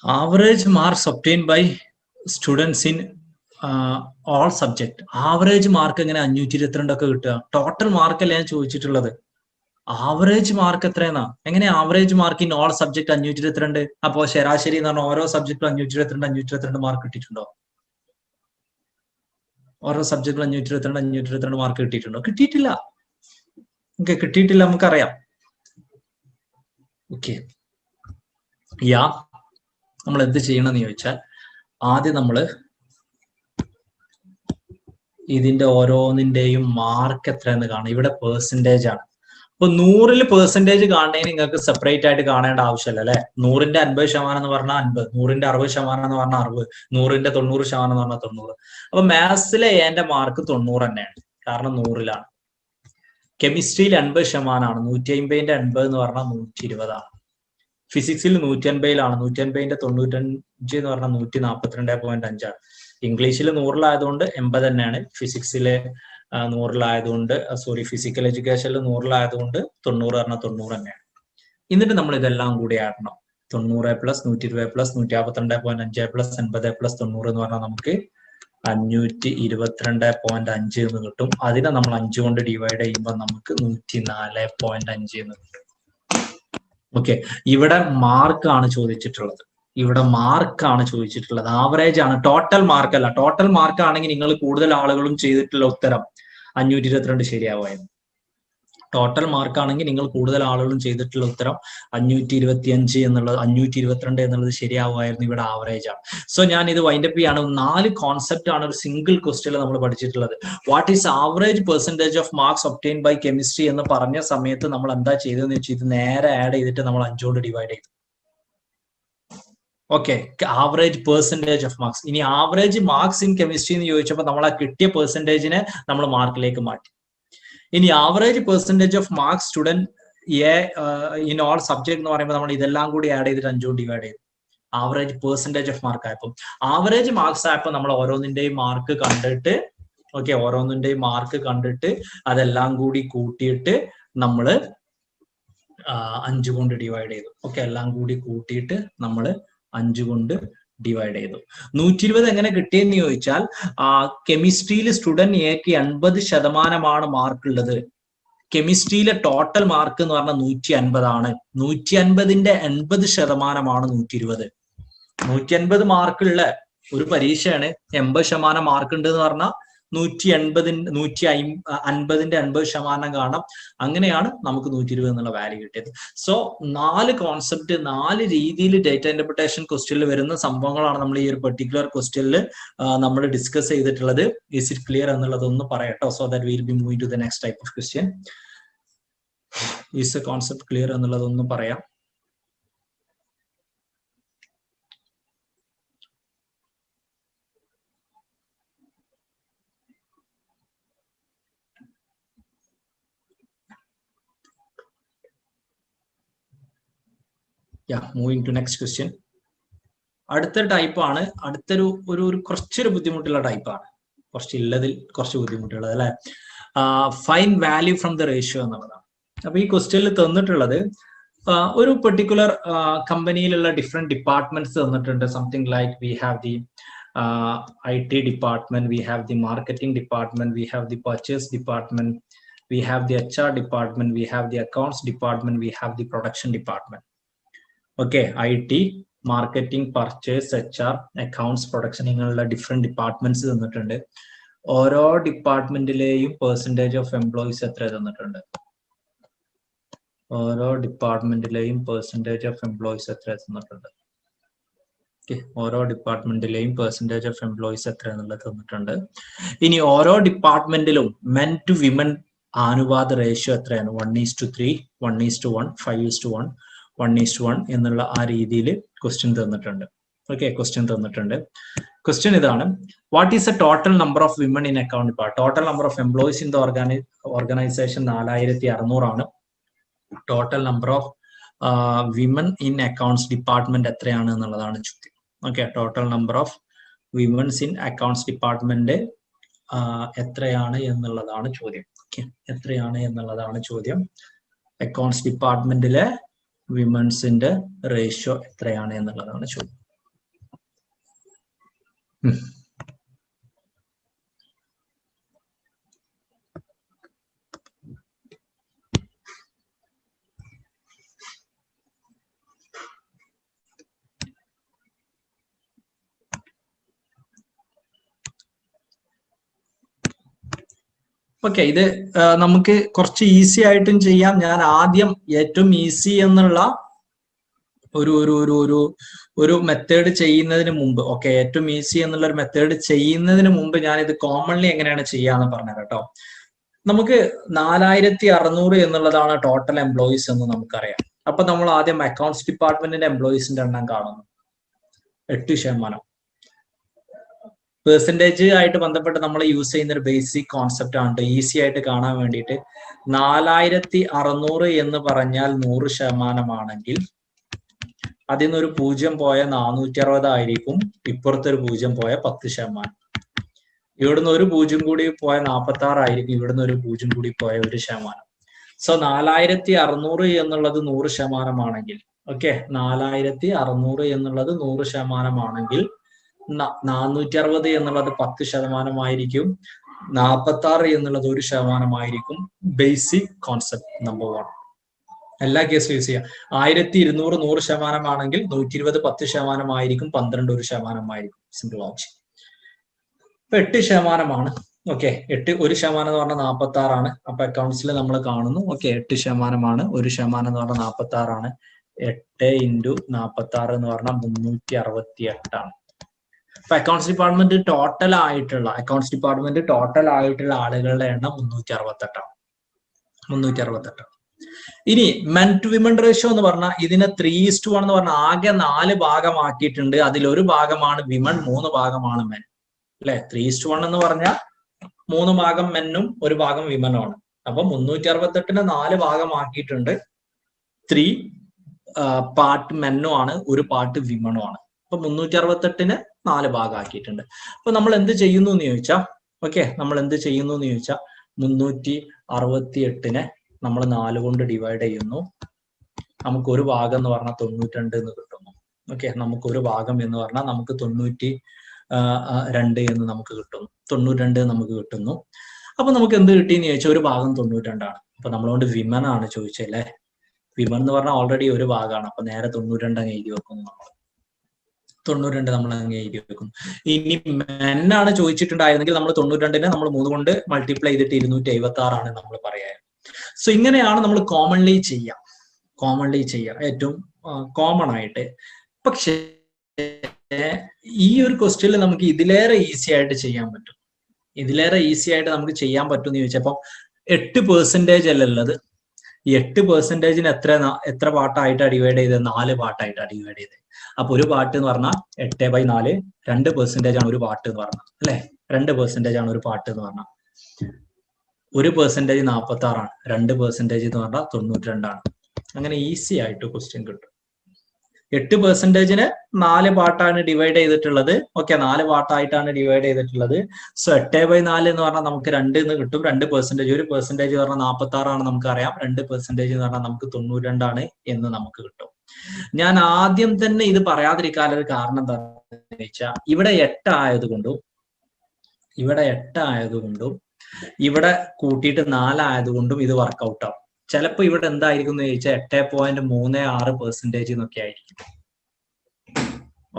Average marks obtained by students in all subject. Average mark എങ്ങനെ 522 ഒക്കെ കിട്ടുക? ടോട്ടൽ മാർക്ക് അല്ലേ ഞാൻ ചോദിച്ചിട്ടുള്ളത്. ആവറേജ് മാർക്ക് എത്രയെന്നാ? എങ്ങനെ average mark in all subject 522? അപ്പോ ശരാശരി എന്ന് പറഞ്ഞാൽ ഓരോ സബ്ജക്റ്റിലും 522 മാർക്ക് കിട്ടിയിട്ടുണ്ടോ? ഓരോ സബ്ജക്റ്റിലും 522 മാർക്ക് കിട്ടിയിട്ടുണ്ടോ? കിട്ടിയിട്ടില്ല. ഓക്കെ, കിട്ടിയിട്ടില്ല, നമുക്കറിയാം. ഓക്കെ, യാ നമ്മൾ എന്ത് ചെയ്യണം എന്ന് ചോദിച്ചാൽ, ആദ്യം നമ്മൾ ഇതിന്റെ ഓരോന്നിന്റെയും മാർക്ക് എത്രയെന്ന് കാണും. ഇവിടെ പെർസെൻറ്റേജ് ആണ്. അപ്പൊ 100ൽ പെർസെൻറ്റേജ് കാണുന്നതിന് നിങ്ങൾക്ക് സെപ്പറേറ്റ് ആയിട്ട് കാണേണ്ട ആവശ്യമില്ല അല്ലെ. 100ന്റെ 50% എന്ന് പറഞ്ഞാൽ 50, 100ന്റെ 60% എന്ന് പറഞ്ഞാൽ 60, 100ന്റെ 90% എന്ന് പറഞ്ഞാൽ 90. അപ്പൊ മാത്സിലെ എന്റെ മാർക്ക് 90 തന്നെയാണ്, കാരണം 100ലാണ്. കെമിസ്ട്രിയിൽ 80%, 150ന്റെ 80 എന്ന് പറഞ്ഞാൽ 120. ഫിസിക്സിൽ 150ലാണ്, 150ന്റെ 95 എന്ന് പറഞ്ഞാൽ 142.5. ഇംഗ്ലീഷിൽ 100ലായതുകൊണ്ട് 80 തന്നെയാണ്. ഫിസിക്സിലെ 100ലായതുകൊണ്ട്, സോറി, ഫിസിക്കൽ എഡ്യൂക്കേഷനിൽ 100ലായതുകൊണ്ട് 90 പറഞ്ഞാൽ 90 തന്നെയാണ്. എന്നിട്ട് നമ്മൾ ഇതെല്ലാം കൂടി ആക്കണം. 90 പ്ലസ് 120 പ്ലസ് 152.5 പ്ലസ് 80 പ്ലസ് 90 എന്ന് പറഞ്ഞാൽ നമുക്ക് 522.5 എന്ന് കിട്ടും. അതിനെ നമ്മൾ 5 കൊണ്ട് ഡിവൈഡ് ചെയ്യുമ്പോൾ നമുക്ക് 104.5 എന്ന് കിട്ടും. ഓക്കെ, ഇവിടെ മാർക്കാണ് ചോദിച്ചിട്ടുള്ളത്. ഇവിടെ മാർക്കാണ് ചോദിച്ചിട്ടുള്ളത്, ആവറേജ് ആണ്, ടോട്ടൽ മാർക്ക് അല്ല. ടോട്ടൽ മാർക്ക് ആണെങ്കിൽ നിങ്ങൾ കൂടുതൽ ആളുകളും ചെയ്തിട്ടുള്ള ഉത്തരം 522 ശരിയാവുമായിരുന്നു. ടോട്ടൽ മാർക്ക് ആണെങ്കിൽ നിങ്ങൾ കൂടുതൽ ആളുകളും ചെയ്തിട്ടുള്ള ഉത്തരം 525 എന്നുള്ളത്, 522 എന്നുള്ളത് ശരിയാവുമായിരുന്നു. ഇവിടെ ആവറേജ് ആണ്. സോ ഞാൻ ഇത് വൈൻഡപ്പ് ചെയ്യാണ്. 4 കോൺസെപ്റ്റ് ആണ് ഒരു സിംഗിൾ ക്വസ്റ്റ്യനിൽ നമ്മൾ പഠിച്ചിട്ടുള്ളത്. What is average percentage of marks obtained by chemistry എന്ന് പറഞ്ഞ സമയത്ത് നമ്മൾ എന്താ ചെയ്തതെന്ന് വെച്ചാൽ ഇത് നേരെ ആഡ് ചെയ്തിട്ട് നമ്മൾ 5 കൊണ്ട് ഡിവൈഡ് ചെയ്തു. Okay, average percentage of marks. ഇനി ആവറേജ് മാർക്സ് ഇൻ കെമിസ്ട്രി എന്ന് ചോദിച്ചപ്പോൾ നമ്മൾ ആ കിട്ടിയ പെർസെൻറ്റേജിനെ നമ്മൾ മാർക്കിലേക്ക് മാറ്റി. ഇനി average percentage of marks student in all subject എന്ന് പറയുമ്പോൾ നമ്മൾ ഇതെല്ലാം കൂടി ആഡ് ചെയ്തിട്ട് 5 കൊണ്ട് ഡിവൈഡ് ചെയ്തു. ആവറേജ് പെർസെൻറ്റേജ് ഓഫ് മാർക്ക് ആയപ്പോൾ, ആവറേജ് മാർക്സ് ആയപ്പോൾ നമ്മൾ ഓരോന്നിന്റെയും മാർക്ക് കണ്ടിട്ട്, ഓക്കെ, ഓരോന്നിന്റെയും മാർക്ക് കണ്ടിട്ട് അതെല്ലാം കൂടി കൂട്ടിയിട്ട് നമ്മൾ 5 കൊണ്ട് ഡിവൈഡ് ചെയ്തു. ഓക്കെ, എല്ലാം കൂടി കൂട്ടിയിട്ട് നമ്മൾ 5 കൊണ്ട് ഡിവൈഡ് ചെയ്തു. 120 എങ്ങനെ കിട്ടിയെന്ന് ചോദിച്ചാൽ, കെമിസ്ട്രിയിൽ സ്റ്റുഡന്റ് എക്ക് 80% മാർക്ക് ഉള്ളത്. കെമിസ്ട്രിയിലെ ടോട്ടൽ മാർക്ക് എന്ന് പറഞ്ഞാൽ 150 ആണ്. 150ന്റെ 80% 120. 150 മാർക്കുള്ള ഒരു പരീക്ഷയാണ്. 80% മാർക്ക് ഉണ്ട് എന്ന് പറഞ്ഞാൽ 150ന്റെ 80% കാണാം. അങ്ങനെയാണ് നമുക്ക് 120 എന്നുള്ള വാല്യൂ കിട്ടിയത്. സോ 4 കോൺസെപ്റ്റ്, 4 രീതിയിൽ ഡേറ്റ ഇന്റർപ്രിട്ടേഷൻ ക്വസ്റ്റ്യനിൽ വരുന്ന സംഭവങ്ങളാണ് നമ്മൾ ഈ ഒരു പെർട്ടിക്കുലർ ക്വസ്റ്റ്യനിൽ നമ്മൾ ഡിസ്കസ് ചെയ്തിട്ടുള്ളത്. ഈസ് ഇറ്റ് ക്ലിയർ എന്നുള്ളതൊന്ന് പറയട്ടോ, so that will be moving to the next type of question. Is a concept clear എന്നുള്ളതൊന്ന് പറയാം. Moving to next question. അടുത്ത ടൈപ്പാണ്, അടുത്തൊരു കുറച്ചൊരു ബുദ്ധിമുട്ടുള്ള ടൈപ്പാണ്. കുറച്ചില്ലതിൽ കുറച്ച് ബുദ്ധിമുട്ടുള്ളത് അല്ലെ. Fine value from the ratio എന്നുള്ളതാണ്. അപ്പൊ ഈ ക്വസ്റ്റ്യനിൽ തന്നിട്ടുള്ളത് ഒരു പെർട്ടിക്കുലർ കമ്പനിയിലുള്ള ഡിഫറെന്റ് ഡിപ്പാർട്ട്മെന്റ്സ് തന്നിട്ടുണ്ട്. Something like we have the IT department, we have the marketing department, we have the purchase department, we have the HR department, we have the accounts department, we have the production department. Okay, IT, marketing, purchase, HR, accounts, production, ഇങ്ങനെയുള്ള different departments തന്നിട്ടുണ്ട്. ഓരോ ഡിപ്പാർട്ട്മെന്റിലെയും percentage of employees എത്ര തന്നിട്ടുണ്ട്? ഓരോ ഡിപ്പാർട്ട്മെന്റിലെയും percentage of employees എത്ര തന്നിട്ടുണ്ട്? ഓരോ ഡിപ്പാർട്ട്മെന്റിലെയും percentage of employees എത്ര എന്നുള്ളത് തന്നിട്ടുണ്ട്. ഇനി ഓരോ ഡിപ്പാർട്ട്മെന്റിലും മെൻ ടു വിമൻ അനുപാത റേഷ്യോ എത്രയാണ്? 1:3, 1:1, 5:1, 1:1 എന്നുള്ള ആ രീതിയിൽ ക്വസ്റ്റ്യൻ തന്നിട്ടുണ്ട്. ഓക്കെ, ക്വസ്റ്റ്യൻ തന്നിട്ടുണ്ട്. ക്വസ്റ്റ്യൻ ഇതാണ്: what is A total number of women in account department? Total number of employees in the organisation 4600 ആണ്. Total number of women in accounts department എത്രയാണ് എന്നുള്ളതാണ് ചോദ്യം. Okay, total number of women's in accounts department എത്രയാണ് എന്നുള്ളതാണ് ചോദ്യം. Okay, എത്രയാണ് എന്നുള്ളതാണ് ചോദ്യം. അക്കൗണ്ട്സ് ഡിപ്പാർട്ട്മെന്റിലെ വിമൻസിന്റെ റേഷ്യോ എത്രയാണ് എന്നുള്ളതാണ് ചോദ്യം. ഓക്കെ, ഇത് നമുക്ക് കുറച്ച് ഈസി ആയിട്ടും ചെയ്യാം. ഞാൻ ആദ്യം ഏറ്റവും ഈസി എന്നുള്ള ഒരു മെത്തേഡ് ചെയ്യുന്നതിന് മുമ്പ്, ഓക്കെ, ഏറ്റവും ഈസി എന്നുള്ള ഒരു മെത്തേഡ് ചെയ്യുന്നതിന് മുമ്പ് ഞാൻ ഇത് കോമൺലി എങ്ങനെയാണ് ചെയ്യാന്ന് പറഞ്ഞത് കേട്ടോ. നമുക്ക് 4600 എന്നുള്ളതാണ് ടോട്ടൽ എംപ്ലോയീസ് എന്ന് നമുക്കറിയാം. അപ്പൊ നമ്മൾ ആദ്യം അക്കൗണ്ട്സ് ഡിപ്പാർട്ട്മെന്റിന്റെ എംപ്ലോയീസിന്റെ എണ്ണം കാണുന്നു. 8%. പെർസെന്റേജ് ആയിട്ട് ബന്ധപ്പെട്ട് നമ്മൾ യൂസ് ചെയ്യുന്ന ഒരു ബേസിക് കോൺസെപ്റ്റ് ആണ് ഈസി ആയിട്ട് കാണാൻ വേണ്ടിയിട്ട്. 4600 എന്ന് പറഞ്ഞാൽ 100% അതിൽ നിന്നൊരു 0 പോയ 460 ആയിരിക്കും. ഇപ്പുറത്തൊരു 0 പോയ 10%. ഇവിടുന്ന് ഒരു 0 കൂടി പോയ 46 ആയിരിക്കും. ഇവിടുന്ന് ഒരു 0 കൂടി പോയ 1%. സോ 4600 എന്നുള്ളത് 100% ആണെങ്കിൽ, ഓക്കെ, 4600 എന്നുള്ളത് 100% ആണെങ്കിൽ 460 എന്നുള്ളത് 10% ആയിരിക്കും. 46 എന്നുള്ളത് 1% ആയിരിക്കും. Basic concept number 1. എല്ലാ കേസും യൂസ് ചെയ്യാം. 1200 100% ആണെങ്കിൽ 120 10% ആയിരിക്കും. 12 1% ആയിരിക്കും. Simple option. ഇപ്പൊ 8%. ഓക്കെ, 1% എന്ന് പറഞ്ഞാൽ 46 ആണ്. അപ്പൊ അക്കൗണ്ട്സിൽ നമ്മൾ കാണുന്നു. ഓക്കെ, 8%, 1% എന്ന് പറഞ്ഞാൽ 46 ആണ്. 8 × 46 എന്ന് പറഞ്ഞാൽ 368 ആണ്. അപ്പൊ അക്കൗണ്ട്സ് ഡിപ്പാർട്ട്മെന്റ് ടോട്ടൽ ആയിട്ടുള്ള ആളുകളുടെ എണ്ണം 368 ആണ്. 368. ഇനി മെൻ ടു വിമൻ റേഷ്യോ എന്ന് പറഞ്ഞാൽ ഇതിനെ 3:1 എന്ന് പറഞ്ഞാൽ ആകെ 4 ഭാഗമാക്കിയിട്ടുണ്ട്. അതിലൊരു ഭാഗമാണ് വിമൻ, 3 ഭാഗമാണ് മെൻ. അല്ലെ, 3:1 എന്ന് പറഞ്ഞാൽ 3 ഭാഗം മെന്നും 1 ഭാഗം വിമനുമാണ്. അപ്പൊ 368നെ 4 ഭാഗമാക്കിയിട്ടുണ്ട്. 3 പാർട്ട് മെന്നും ആണ്, 1 പാർട്ട് വിമനും ആണ്. അപ്പൊ 368നെ 4 ഭാഗമാക്കിയിട്ടുണ്ട്. അപ്പൊ നമ്മൾ എന്ത് ചെയ്യുന്നു എന്ന് ചോദിച്ചാൽ, ഓക്കെ, നമ്മൾ എന്ത് ചെയ്യുന്നു എന്ന് ചോദിച്ചാൽ 368നെ നമ്മൾ 4 കൊണ്ട് ഡിവൈഡ് ചെയ്യുന്നു. നമുക്ക് ഒരു ഭാഗം എന്ന് പറഞ്ഞാൽ 92 എന്ന് കിട്ടുന്നു. ഓക്കെ, നമുക്ക് ഒരു ഭാഗം എന്ന് പറഞ്ഞാൽ നമുക്ക് 92 എന്ന് നമുക്ക് കിട്ടുന്നു. 92 നമുക്ക് കിട്ടുന്നു. അപ്പൊ നമുക്ക് എന്ത് കിട്ടിയെന്ന് ചോദിച്ചാൽ ഒരു ഭാഗം 92 ആണ്. അപ്പൊ നമ്മളോട് വിമൻ ആണ് ചോദിച്ചല്ലേ. വിമൻ എന്ന് പറഞ്ഞാൽ ഓൾറെഡി ഒരു ഭാഗമാണ്. അപ്പൊ നേരെ 92 അങ്ങ് എഴുതി വെക്കുന്നു. നമ്മൾ 92 നമ്മൾ അങ്ങ് എഴുതി വെക്കുന്നു. ഇനി മെന്നാണ് ചോദിച്ചിട്ടുണ്ടായിരുന്നെങ്കിൽ നമ്മൾ 92നെ നമ്മൾ 3 കൊണ്ട് മൾട്ടിപ്ലൈ ചെയ്തിട്ട് 276 ആണ് നമ്മൾ പറയാ. സോ ഇങ്ങനെയാണ് നമ്മൾ കോമൺലി ചെയ്യാം ഏറ്റവും കോമൺ ആയിട്ട്. പക്ഷേ ഈ ഒരു ക്വസ്റ്റ്യനിൽ നമുക്ക് ഇതിലേറെ ഈസി ആയിട്ട് ചെയ്യാൻ പറ്റും. നമുക്ക് ചെയ്യാൻ പറ്റും എന്ന് ചോദിച്ചപ്പോൾ 8% അല്ല ഉള്ളത്. ഈ 8%നെ എത്ര പാർട്ടായിട്ടാണ് ഡിവൈഡ് ചെയ്തത്? 4 പാർട്ടായിട്ടാണ് ഡിവൈഡ് ചെയ്തത്. അപ്പൊ ഒരു പാർട്ട് എന്ന് പറഞ്ഞാൽ 8/4, 2% ആണ് ഒരു പാർട്ട് എന്ന് പറഞ്ഞാൽ, അല്ലെ? 2% ആണ് ഒരു പാർട്ട് എന്ന് പറഞ്ഞാൽ. 1% 46 ആണ്. 2% എന്ന് പറഞ്ഞാൽ 92 ആണ്. അങ്ങനെ ഈസി ആയിട്ട് ക്വസ്റ്റ്യൻ കിട്ടും. 8%നെ 4 പാർട്ടാണ് ഡിവൈഡ് ചെയ്തിട്ടുള്ളത്. ഓക്കെ, 4 പാർട്ടായിട്ടാണ് ഡിവൈഡ് ചെയ്തിട്ടുള്ളത്. സോ 8/4 എന്ന് പറഞ്ഞാൽ നമുക്ക് 2 എന്ന് കിട്ടും. 2%, 1% പറഞ്ഞാൽ 46 ആണ് നമുക്കറിയാം. 2% എന്ന് പറഞ്ഞാൽ നമുക്ക് 92 ആണ് എന്ന് നമുക്ക് കിട്ടും. ഞാൻ ആദ്യം തന്നെ ഇത് പറയാതിരിക്കാനൊരു കാരണം എന്താ വെച്ചാൽ ഇവിടെ 8 ആയതുകൊണ്ടും ഇവിടെ കൂട്ടിയിട്ട് 4 ആയതുകൊണ്ടും ഇത് വർക്കൗട്ട് ആവും. ചിലപ്പോൾ ഇവിടെ എന്തായിരിക്കും എന്ന് ചോദിച്ചാൽ 8.36% എന്നൊക്കെ ആയിരിക്കും.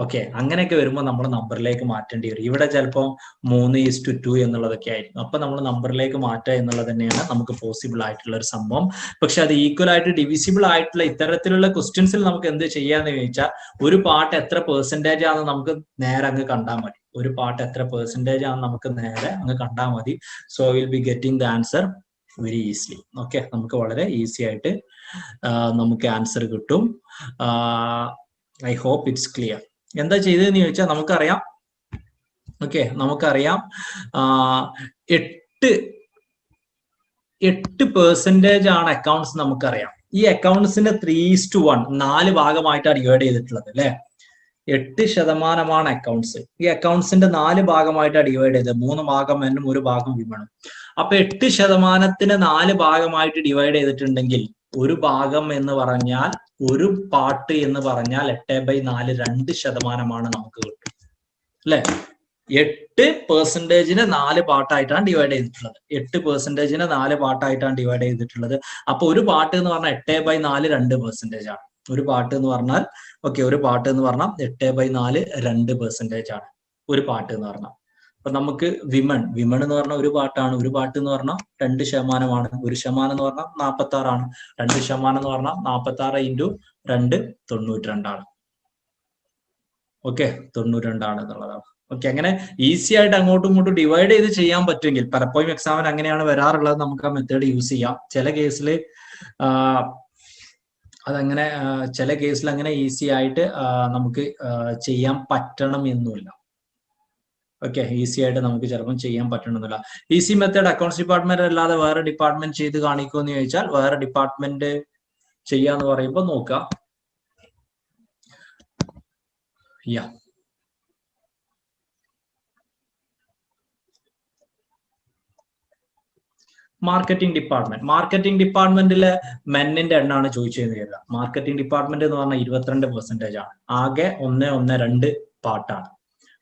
ഓക്കെ, അങ്ങനെയൊക്കെ വരുമ്പോൾ നമ്മൾ നമ്പറിലേക്ക് മാറ്റേണ്ടി വരും. ഇവിടെ ചിലപ്പോൾ 3:2 എന്നുള്ളതൊക്കെ ആയിരിക്കും. അപ്പൊ നമ്മൾ നമ്പറിലേക്ക് മാറ്റുക എന്നുള്ളത് തന്നെയാണ് നമുക്ക് പോസിബിൾ ആയിട്ടുള്ള ഒരു സംഭവം. പക്ഷെ അത് ഈക്വൽ ആയിട്ട് ഡിവിസിബിൾ ആയിട്ടുള്ള ഇത്തരത്തിലുള്ള ക്വസ്റ്റ്യൻസിൽ നമുക്ക് എന്ത് ചെയ്യാന്ന് ചോദിച്ചാൽ, ഒരു പാർട്ട് എത്ര പെർസെന്റേജ് ആണെന്ന് നമുക്ക് നേരെ അങ്ങ് കണ്ടാൽ മതി. ഒരു പാർട്ട് എത്ര പെർസെന്റേജ് ആണെന്ന് നമുക്ക് നേരെ അങ്ങ് കണ്ടാൽ മതി. So will be getting the answer very easily. Okay, നമുക്ക് വളരെ ഈസി ആയിട്ട് നമുക്ക് ആൻസർ കിട്ടും. I hope it's clear. എന്താ ചെയ്തതെന്ന് ചോദിച്ചാൽ നമുക്കറിയാം, ഓക്കെ, നമുക്കറിയാം 8% ആണ് അക്കൗണ്ട്സ്. നമുക്കറിയാം ഈ അക്കൗണ്ട്സിന്റെ 3:1 4 ഭാഗമായിട്ടാണ് ഡിവൈഡ് ചെയ്തിട്ടുള്ളത് അല്ലെ. 8% അക്കൗണ്ട്സ്. ഈ അക്കൗണ്ട്സിന്റെ 4 ഭാഗമായിട്ടാണ് ഡിവൈഡ് ചെയ്തത്. 3 ഭാഗം എന്നും 1 ഭാഗം വിമണും. അപ്പൊ 8% 4 ഭാഗമായിട്ട് ഡിവൈഡ് ചെയ്തിട്ടുണ്ടെങ്കിൽ ഒരു ഭാഗം എന്ന് പറഞ്ഞാൽ, ഒരു പാർട്ട് എന്ന് പറഞ്ഞാൽ 8/4 2% നമുക്ക് കിട്ടും അല്ലെ. 8%-നെ 4 പാർട്ടായിട്ടാണ് ഡിവൈഡ് ചെയ്തിട്ടുള്ളത്. 8%-നെ 4 പാർട്ടായിട്ടാണ് ഡിവൈഡ് ചെയ്തിട്ടുള്ളത്. അപ്പൊ ഒരു പാർട്ട് എന്ന് പറഞ്ഞാൽ 8/4 2% ആണ്. ഒരു പാർട്ട് എന്ന് പറഞ്ഞാൽ, ഓക്കെ, ഒരു പാർട്ട് എന്ന് പറഞ്ഞാൽ 8/4 2% ആണ് ഒരു പാർട്ട് എന്ന് പറഞ്ഞാൽ. അപ്പൊ നമുക്ക് വിമൺ എന്ന് പറഞ്ഞാൽ ഒരു പാർട്ടാണ്. ഒരു പാർട്ട് എന്ന് പറഞ്ഞാൽ 2%. 1% എന്ന് പറഞ്ഞാൽ 46 ആണ്. 2% എന്ന് പറഞ്ഞാൽ 46 × 2 92 ആണ്. ഓക്കെ, 92 ആണ് എന്നുള്ളതാണ്. ഓക്കെ, അങ്ങനെ ഈസി ആയിട്ട് അങ്ങോട്ടും ഇങ്ങോട്ടും ഡിവൈഡ് ചെയ്ത് ചെയ്യാൻ പറ്റുമെങ്കിൽ, പലപ്പോഴും എക്സാമിന് അങ്ങനെയാണ് വരാറുള്ളത്, നമുക്ക് ആ മെത്തേഡ് യൂസ് ചെയ്യാം. ചില കേസിൽ അതങ്ങനെ, ചില കേസിൽ അങ്ങനെ ഈസി ആയിട്ട് നമുക്ക് ചെയ്യാൻ പറ്റണം എന്നുമില്ല. ഓക്കെ, ഈസി ആയിട്ട് നമുക്ക് ചിലപ്പം ചെയ്യാൻ പറ്റണമെന്നില്ല. ഈസി മെത്തേഡ് അക്കൗണ്ട്സ് ഡിപ്പാർട്ട്മെന്റ് അല്ലാതെ വേറെ ഡിപ്പാർട്ട്മെന്റ് ചെയ്ത് കാണിക്കുമെന്ന് ചോദിച്ചാൽ, വേറെ ഡിപ്പാർട്ട്മെന്റ് ചെയ്യാന്ന് പറയുമ്പോൾ നോക്കുക. മാർക്കറ്റിംഗ് ഡിപ്പാർട്ട്മെന്റിലെ മെന്നിന്റെ എണ്ണമാണ് ചോദിച്ചതെന്ന് കരുതുക. മാർക്കറ്റിംഗ് ഡിപ്പാർട്ട്മെന്റ് എന്ന് പറഞ്ഞാൽ 22% ആണ്. ആകെ 112 പാർട്ടാണ്.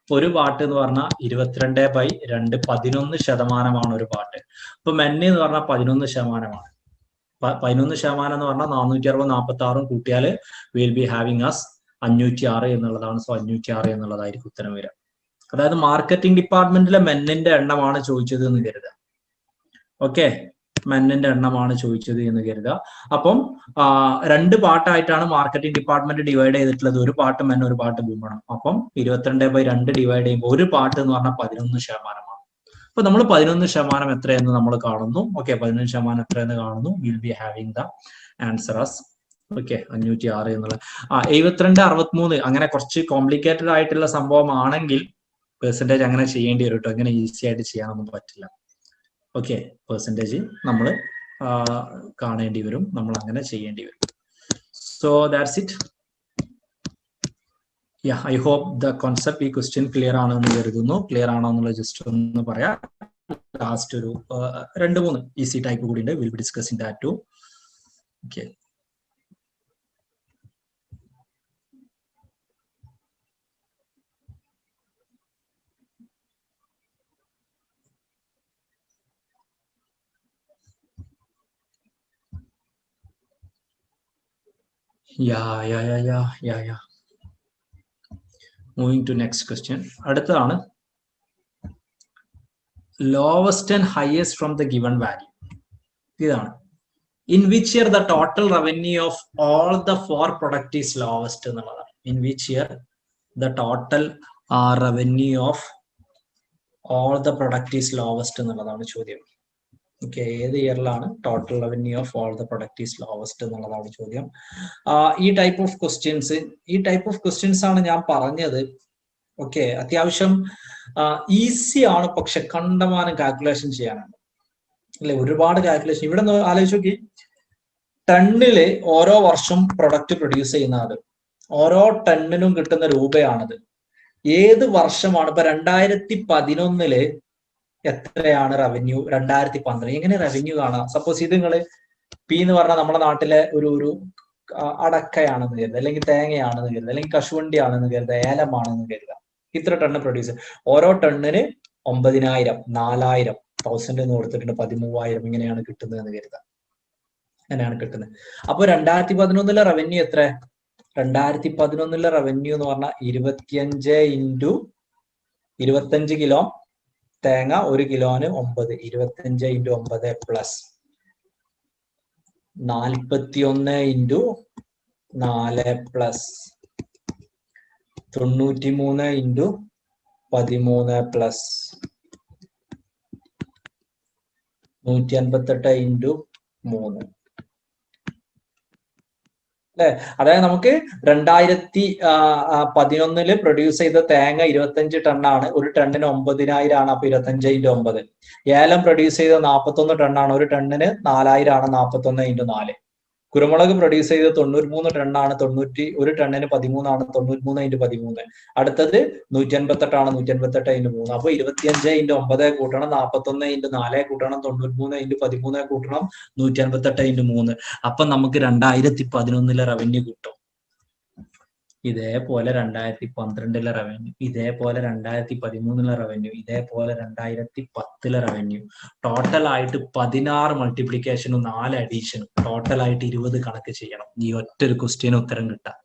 ഒരു പാർട്ട് എന്ന് പറഞ്ഞാൽ 22/2 11% ഒരു പാർട്ട്. അപ്പൊ മെന്ന് എന്ന് പറഞ്ഞാൽ 11%. 11% എന്ന് പറഞ്ഞാൽ 460 കൂട്ടിയാൽ വിൽ ബി ഹാവിങ് അസ് 506 എന്നുള്ളതാണ്. സോ 506 എന്നുള്ളതായിരിക്കും ഉത്തരം വരിക. അതായത് മാർക്കറ്റിംഗ് ഡിപ്പാർട്ട്മെന്റിലെ മെന്നിന്റെ എണ്ണമാണ് ചോദിച്ചത് എന്ന് കരുതുക. ഓക്കെ, മെന്നിന്റെ എണ്ണമാണ് ചോദിച്ചത് എന്ന് കരുതുക. അപ്പം 2 പാർട്ടായിട്ടാണ് മാർക്കറ്റിംഗ് ഡിപ്പാർട്ട്മെന്റ് ഡിവൈഡ് ചെയ്തിട്ടുള്ളത്. ഒരു പാർട്ട് മെൻ, ഒരു പാർട്ട് വിമൺ. അപ്പം 22/2 ഡിവൈഡ് ചെയ്യുമ്പോൾ ഒരു പാർട്ട് എന്ന് പറഞ്ഞാൽ 11%. അപ്പൊ നമ്മൾ 11% എത്രയെന്ന് നമ്മൾ കാണുന്നു. ഓക്കെ, 11% എത്രയെന്ന് കാണുന്നു. Will be having the answer as, okay, 506 എന്നുള്ള 72 63 അങ്ങനെ കുറച്ച് കോംപ്ലിക്കേറ്റഡ് ആയിട്ടുള്ള സംഭവമാണെങ്കിൽ പെർസെന്റേജ് അങ്ങനെ ചെയ്യേണ്ടി വരും കേട്ടോ. അങ്ങനെ ഈസി ആയിട്ട് ചെയ്യാനൊന്നും പറ്റില്ല. ഓക്കെ, പെർസെന്റേജ് നമ്മൾ കാണേണ്ടി വരും, നമ്മൾ അങ്ങനെ ചെയ്യേണ്ടി വരും. So that's it. I hope the concept, ഈ ക്വസ്റ്റ്യൻ ക്ലിയർ ആണെന്ന് കരുതുന്നു. ക്ലിയർ ആണോ എന്നുള്ളത് ജസ്റ്റ് ഒന്ന് പറയാം. ലാസ്റ്റ് ഒരു 2-3 ഈസി ടൈപ്പ് കൂടി ഉണ്ട്. Will be discussing that too. Okay, yeah. Moving to next question. അടുത്തതാണ് lowest and highest from the given value. ഇതാണ് in which year the total revenue of all the 4 product is lowest എന്നുള്ളതാണ്. In which year the total revenue of all the product is lowest എന്നുള്ളതാണ് ചോദ്യം. Okay, ഏത് ഇയറിലാണ് total revenue of all the product is lowest എന്നുള്ളതാണ് ചോദ്യം. ഈ type of questions ആണ് ഞാൻ പറഞ്ഞത്. ഓക്കെ, അത്യാവശ്യം ഈസി ആണ്, പക്ഷെ കണ്ടമാനം കാൽക്കുലേഷൻ ചെയ്യാനാണ് അല്ലെ. ഒരുപാട് കാൽക്കുലേഷൻ. ഇവിടെ ആലോചിച്ച് നോക്കി, ടണ്ണില് ഓരോ വർഷം പ്രൊഡക്റ്റ് പ്രൊഡ്യൂസ് ചെയ്യുന്നത്, ഓരോ ടണ്ണിനും കിട്ടുന്ന രൂപയാണത്. ഏത് വർഷമാണ്? ഇപ്പൊ 2011 എത്രയാണ് റവന്യൂ, 2012 എങ്ങനെ റവന്യൂ കാണാം? സപ്പോസ് ഇത് നിങ്ങൾ പി എന്ന് പറഞ്ഞാൽ നമ്മുടെ നാട്ടിലെ ഒരു അടക്കയാണെന്ന് കരുതുക, അല്ലെങ്കിൽ തേങ്ങയാണെന്ന് കരുതുക, അല്ലെങ്കിൽ കശുവണ്ടി ആണെന്ന് കരുതുക, ഏലമാണെന്ന് കരുതുക. ഇത്ര ടണ്ണ് പ്രൊഡ്യൂസ്, ഓരോ ടണ്ണിന് 9,000, 4,000, 1000 എന്ന് കൊടുത്തിട്ടുണ്ട്, 13,000 ഇങ്ങനെയാണ് കിട്ടുന്നത് എന്ന് കരുതുക. അങ്ങനെയാണ് കിട്ടുന്നത്. അപ്പൊ 2011 റവന്യൂ എത്ര? 2011 റവന്യൂ എന്ന് പറഞ്ഞാൽ 25 ഇൻറ്റു 25 കിലോ തേങ്ങ, 1 കിലോന് 9, 25 into 9 plus 41 into 4 plus 93 into 13 plus 158 into 3 അല്ലെ. അതായത് നമുക്ക് 2011 പ്രൊഡ്യൂസ് ചെയ്ത തേങ്ങ 25 ടണ്ണാണ്, ഒരു ടണ്ണിന് 9,000 ആണ്, അപ്പൊ 25 ഇൻറ്റു 9. ഏലം പ്രൊഡ്യൂസ് ചെയ്ത 41 ടണ്ണാണ്, ഒരു ടണ്ണിന് 4,000 ആണ്, 41 ഇൻറ്റു 4. കുരുമുളക് പ്രൊഡ്യൂസ് ചെയ്ത് 93 ടണ്ണാണ്, ഒരു ടണ്ണിന് 13 ആണ്, 93 ഇൻറ്റു 13. അടുത്തത് 158 ആണ്, 158 ഇൻറ്റു 3. അപ്പൊ 25 ഇൻറ്റു 9 കൂട്ടണം, 41 ഇൻറ്റു 4 കൂട്ടണം, 93 ഇൻറ്റു 13 കൂട്ടണം, 158 ഇൻറ്റു 3. അപ്പൊ നമുക്ക് 2011 റവന്യൂ കിട്ടും. ഇതേപോലെ 2012 റവന്യൂ, ഇതേപോലെ 2013 റവന്യൂ, ഇതേപോലെ 2010 റവന്യൂ. ടോട്ടൽ ആയിട്ട് 16 മൾട്ടിപ്ലിക്കേഷനും 4 അഡീഷനും, ടോട്ടൽ ആയിട്ട് 20 കണക്ക് ചെയ്യണം ഈ ഒറ്റൊരു ക്വസ്റ്റ്യന് ഉത്തരം കിട്ടാൻ.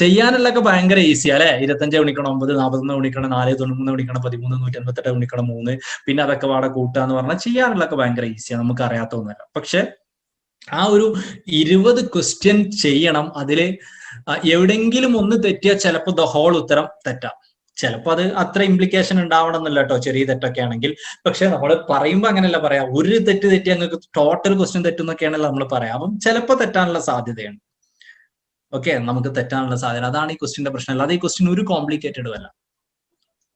ചെയ്യാനുള്ളതൊക്കെ ഭയങ്കര ഈസിയാ അല്ലെ. 25 ഗുണിക്കണം 9, 41 ഗുണിക്കണം 4, 93 ഗുണിക്കണം 13, 158 ഗുണിക്കണം 3, പിന്നെ അതൊക്കെ വാടക കൂട്ടുക എന്ന് പറഞ്ഞാൽ ചെയ്യാനുള്ളതൊക്കെ ഭയങ്കര ഈസിയാണ്, നമുക്ക് അറിയാത്തൊന്നുമല്ല. പക്ഷെ ആ ഒരു 20 ക്വസ്റ്റ്യൻ ചെയ്യണം. അതില് എവിടെങ്കിലും ഒന്ന് തെറ്റിയാൽ ചിലപ്പോൾ ദ ഹോൾ ഉത്തരം തെറ്റാം. ചിലപ്പോൾ അത് അത്ര ഇംപ്ലിക്കേഷൻ ഉണ്ടാവണം എന്നില്ല കേട്ടോ, ചെറിയ തെറ്റൊക്കെ ആണെങ്കിൽ. പക്ഷെ നമ്മൾ പറയുമ്പോൾ അങ്ങനെയല്ല പറയാം, ഒരു തെറ്റ് തെറ്റി അങ്ങക്ക് ടോട്ടൽ ക്വസ്റ്റ്യൻ തെറ്റുന്നൊക്കെയാണല്ലോ നമ്മൾ പറയാം. അപ്പം ചിലപ്പോൾ തെറ്റാനുള്ള സാധ്യതയാണ്. ഓക്കെ, നമുക്ക് തെറ്റാനുള്ള സാധ്യത, അതാണ് ഈ ക്വസ്റ്റ്യന്റെ പ്രശ്നം. അല്ലാതെ ഈ ക്വസ്റ്റ്യൻ ഒരു കോംപ്ലിക്കേറ്റഡും അല്ല,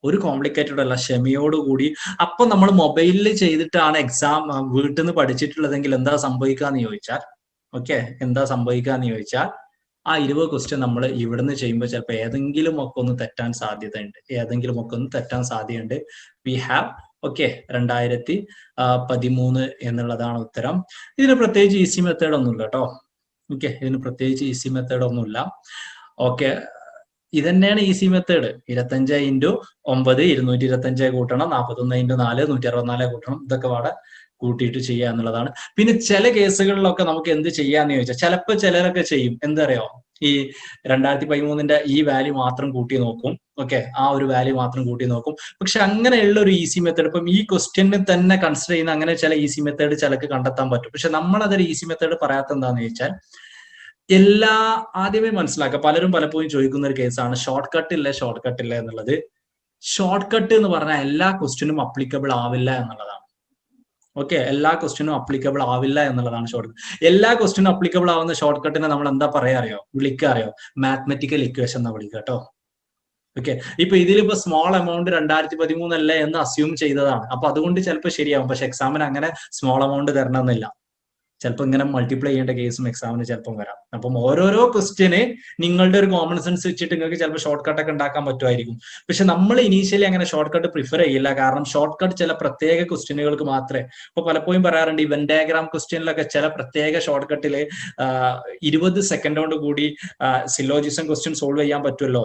ഒരു കോംപ്ലിക്കേറ്റഡ് അല്ല, ക്ഷമയോടുകൂടി. അപ്പൊ നമ്മൾ മൊബൈലിൽ ചെയ്തിട്ടാണ് എക്സാം വീട്ടിൽ നിന്ന് പഠിച്ചിട്ടുള്ളതെങ്കിൽ എന്താ സംഭവിക്കാന്ന് ചോദിച്ചാൽ, ഓക്കെ, എന്താ സംഭവിക്കാന്ന് ചോദിച്ചാൽ ആ 20 ക്വസ്റ്റ്യൻ നമ്മൾ ഇവിടുന്ന് ചെയ്യുമ്പോൾ ചിലപ്പോൾ ഏതെങ്കിലും ഒക്കെ ഒന്ന് തെറ്റാൻ സാധ്യതയുണ്ട്, ഏതെങ്കിലും ഒക്കെ ഒന്ന് തെറ്റാൻ സാധ്യതയുണ്ട്. വി ഹാവ്, ഓക്കെ, 2013 എന്നുള്ളതാണ് ഉത്തരം. ഇതിന് പ്രത്യേകിച്ച് ഈസി മെത്തേഡ് ഒന്നുമില്ല കേട്ടോ. ഓക്കെ, ഇതിന് പ്രത്യേകിച്ച് ഈസി മെത്തേഡ് ഒന്നുമില്ല. ഓക്കെ, ഇതന്നെയാണ് ഈസി മെത്തേഡ്. 25 ഇൻറ്റു 9 225 കൂട്ടണം, 41 ഇൻറ്റു 4 164 കൂട്ടണം, ഇതൊക്കെ പാടെ കൂട്ടിയിട്ട് ചെയ്യുക എന്നുള്ളതാണ്. പിന്നെ ചില കേസുകളിലൊക്കെ നമുക്ക് എന്ത് ചെയ്യാന്ന് ചോദിച്ചാൽ, ചിലപ്പോൾ ചിലരൊക്കെ ചെയ്യും എന്തറിയോ, ഈ 2013 ഈ വാല്യൂ മാത്രം കൂട്ടി നോക്കും. ഓക്കെ, ആ ഒരു വാല്യൂ മാത്രം കൂട്ടി നോക്കും. പക്ഷെ അങ്ങനെയുള്ള ഒരു ഈസി മെത്തേഡ്, ഇപ്പം ഈ ക്വസ്റ്റ്യന് തന്നെ കൺസിഡർ ചെയ്യുന്ന അങ്ങനെ ചില ഈസി മെത്തേഡ് ചിലക്ക് കണ്ടെത്താൻ പറ്റും. പക്ഷെ നമ്മളതൊരു ഈസി മെത്തേഡ് പറയാത്ത എന്താന്ന് ചോദിച്ചാൽ, ആദ്യമേ മനസ്സിലാക്കുക, പലരും പലപ്പോഴും ചോദിക്കുന്ന ഒരു കേസാണ് ഷോർട്ട് കട്ട് ഇല്ല എന്നുള്ളത്. ഷോർട്ട് കട്ട് എന്ന് പറഞ്ഞാൽ എല്ലാ ക്വസ്റ്റ്യനും അപ്ലിക്കബിൾ ആവില്ല എന്നുള്ളതാണ്. ഓക്കെ, എല്ലാ ക്വസ്റ്റ്യനും അപ്ലിക്കബിൾ ആവില്ല എന്നുള്ളതാണ് ഷോർട്ട് കട്ട്. എല്ലാ ക്വസ്റ്റ്യനും അപ്ലിക്കബിൾ ആവുന്ന ഷോർട്ട് കട്ടിനെ നമ്മൾ എന്താ പറയാ വിളിക്കാറിയോ? മാത്തമെറ്റിക്കൽ ഇക്വേഷൻ എന്നാ വിളിക്കുക കേട്ടോ. ഓക്കെ, ഇപ്പൊ ഇതിലിപ്പോ സ്മോൾ എമൗണ്ട് 2013 അല്ലേ എന്ന് അസ്യൂം ചെയ്തതാണ്. അപ്പൊ അതുകൊണ്ട് ചിലപ്പോൾ ശരിയാവും. പക്ഷെ എക്സാമിന് അങ്ങനെ സ്മോൾ എമൗണ്ട് തരണമെന്നില്ല. ചിലപ്പോൾ ഇങ്ങനെ മൾട്ടിപ്ലൈ ചെയ്യേണ്ട കേസും എക്സാമിന് ചിലപ്പം വരാം. അപ്പം ഓരോരോ ക്വസ്റ്റ്യന് നിങ്ങളുടെ ഒരു കോമൺ സെൻസ് വെച്ചിട്ട് നിങ്ങൾക്ക് ചിലപ്പോൾ ഷോർട്ട് കട്ട് ഒക്കെ ഉണ്ടാക്കാൻ പറ്റുമായിരിക്കും. പക്ഷെ നമ്മൾ ഇനീഷ്യലി അങ്ങനെ ഷോർട്ട് കട്ട് പ്രിഫർ ചെയ്യില്ല. കാരണം ഷോർട്ട് കട്ട് ചില പ്രത്യേക ക്വസ്റ്റ്യനുകൾക്ക് മാത്രമേ. ഇപ്പൊ പലപ്പോഴും പറയാറുണ്ട് ഈ വെൻ ഡയഗ്രാം ക്വസ്റ്റ്യനിലൊക്കെ ചില പ്രത്യേക ഷോർട്ട് കട്ടില് 20 സെക്കൻഡോട് കൂടി സിലോജിസം ക്വസ്റ്റ്യൻ സോൾവ് ചെയ്യാൻ പറ്റുമല്ലോ.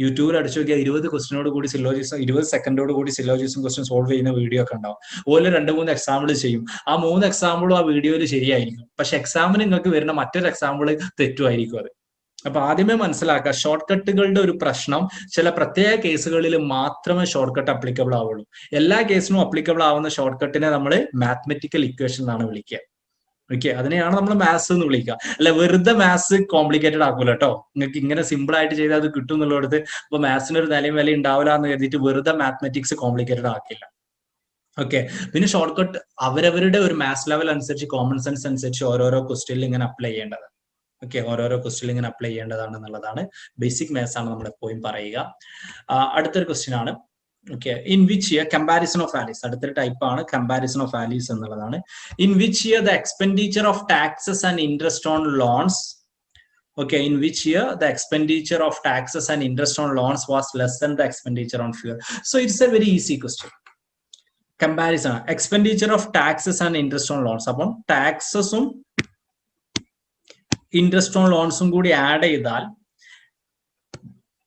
യൂട്യൂബിൽ അടിച്ചു നോക്കിയാൽ 20 ക്വസ്റ്റിനോട് കൂടി സിലോജിസം, 20 സെക്കൻഡോട് കൂടി സിലോജിസം ക്വസ്റ്റ്യൻ സോൾവ് ചെയ്യുന്ന വീഡിയോ ഒക്കെ ഉണ്ടാവും. അതുപോലെ 2-3 എക്സാമ്പിൾ ചെയ്യും. ആ 3 എക്സാമ്പിളും ആ വീഡിയോയിൽ ശരിയായിരിക്കും. പക്ഷെ എക്സാമിന് നിങ്ങൾക്ക് വരുന്ന മറ്റൊരു എക്സാമ്പിൾ തെറ്റുമായിരിക്കും അത്. അപ്പൊ ആദ്യമേ മനസ്സിലാക്കുക, ഷോർട്ട് കട്ടുകളുടെ ഒരു പ്രശ്നം ചില പ്രത്യേക കേസുകളിൽ മാത്രമേ ഷോർട്ട് കട്ട് അപ്ലിക്കബിൾ ആവുള്ളൂ. എല്ലാ കേസിനും അപ്ലിക്കബിൾ ആവുന്ന ഷോർട്ട് കട്ടിനെ നമ്മൾ മാത്തമെറ്റിക്കൽ ഇക്വേഷൻ എന്നാണ് വിളിക്കുക. ഓക്കെ, അതിനെയാണ് നമ്മൾ മാത്സ് എന്ന് വിളിക്കുക. അല്ല, വെറുതെ മാത്സ് കോംപ്ലിക്കേറ്റഡ് ആക്കൂല കേട്ടോ. നിങ്ങൾക്ക് ഇങ്ങനെ സിമ്പിൾ ആയിട്ട് ചെയ്താൽ അത് കിട്ടും എന്നുള്ളത്. അപ്പൊ മാത്സിന് ഒരു നിലയും വില ഉണ്ടാവില്ല എന്ന് കരുതിയിട്ട് വെറുതെ മാത്തമെറ്റിക്സ് കോംപ്ലിക്കേറ്റഡ് ആക്കില്ല. ഓക്കെ, പിന്നെ ഷോർട്ട് കട്ട് അവരവരുടെ ഒരു മാത്സ് ലെവൽ അനുസരിച്ച്, കോമൺ സെൻസ് അനുസരിച്ച് ഓരോരോ ക്വസ്റ്റ്യനിൽ ഇങ്ങനെ അപ്ലൈ ചെയ്യേണ്ടത്. ഓക്കെ, ഓരോരോ ക്വസ്റ്റ്യനിൽ ഇങ്ങനെ അപ്ലൈ ചെയ്യേണ്ടതാണ് എന്നുള്ളതാണ്. ബേസിക് മാത്സ് ആണ് നമ്മൾ എപ്പോഴും പറയുക. അടുത്തൊരു ക്വസ്റ്റ്യൻ ആണ്. Okay, in which year comparison of values, അടുത്തൊരു ടൈപ്പ് ആണ് comparison of values എന്നുള്ളതാണ്. In which year the expenditure of taxes and interest on loans, okay, in which year the expenditure of taxes and interest on loans was less than the expenditure on fuel? So it's a very easy question. Comparison, expenditure of taxes and interest on loans. അപ്പം ടാക്സസും interest on ലോൺസും കൂടി add ചെയ്താൽ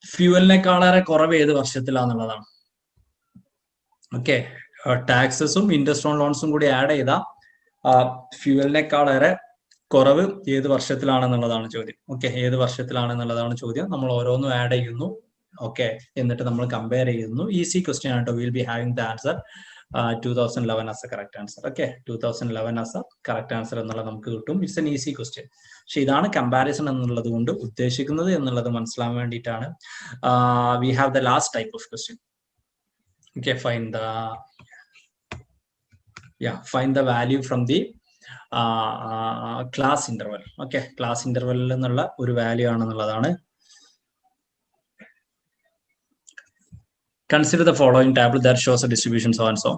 ഫ്യൂവലിനേക്കാളേറെ കുറവ് ഏത് വർഷത്തിലാന്നുള്ളതാണ്. Okay, ടാക്സസും interest on ലോൺസും കൂടി add ചെയ്താൽ ഫ്യൂവലിനേക്കാളേറെ കുറവ് ഏത് വർഷത്തിലാണെന്നുള്ളതാണ് ചോദ്യം. ഓക്കെ, ഏത് വർഷത്തിലാണെന്നുള്ളതാണ് ചോദ്യം. നമ്മൾ ഓരോന്നും ആഡ് ചെയ്യുന്നു. ഓക്കെ, എന്നിട്ട് നമ്മൾ കമ്പയർ ചെയ്യുന്നു. ഈസി ക്വസ്റ്റ്യൻ ആണ് കേട്ടോ. Will be having the answer 2011 as a correct answer. Okay, 2011 as a correct answer എന്നുള്ളത് നമുക്ക് കിട്ടും. It's an easy question. പക്ഷെ ഇതാണ് കമ്പാരിസൺ എന്നുള്ളത് കൊണ്ട് ഉദ്ദേശിക്കുന്നത് എന്നുള്ളത് മനസ്സിലാവാൻ വേണ്ടിയിട്ടാണ്. We have the last type of question. Okay, find the value from the class interval. Okay, class ഇന്റർവെല്ലിൽ നിന്നുള്ള ഒരു വാല്യൂ ആണെന്നുള്ളതാണ്. Consider the following table that shows a distribution so and so.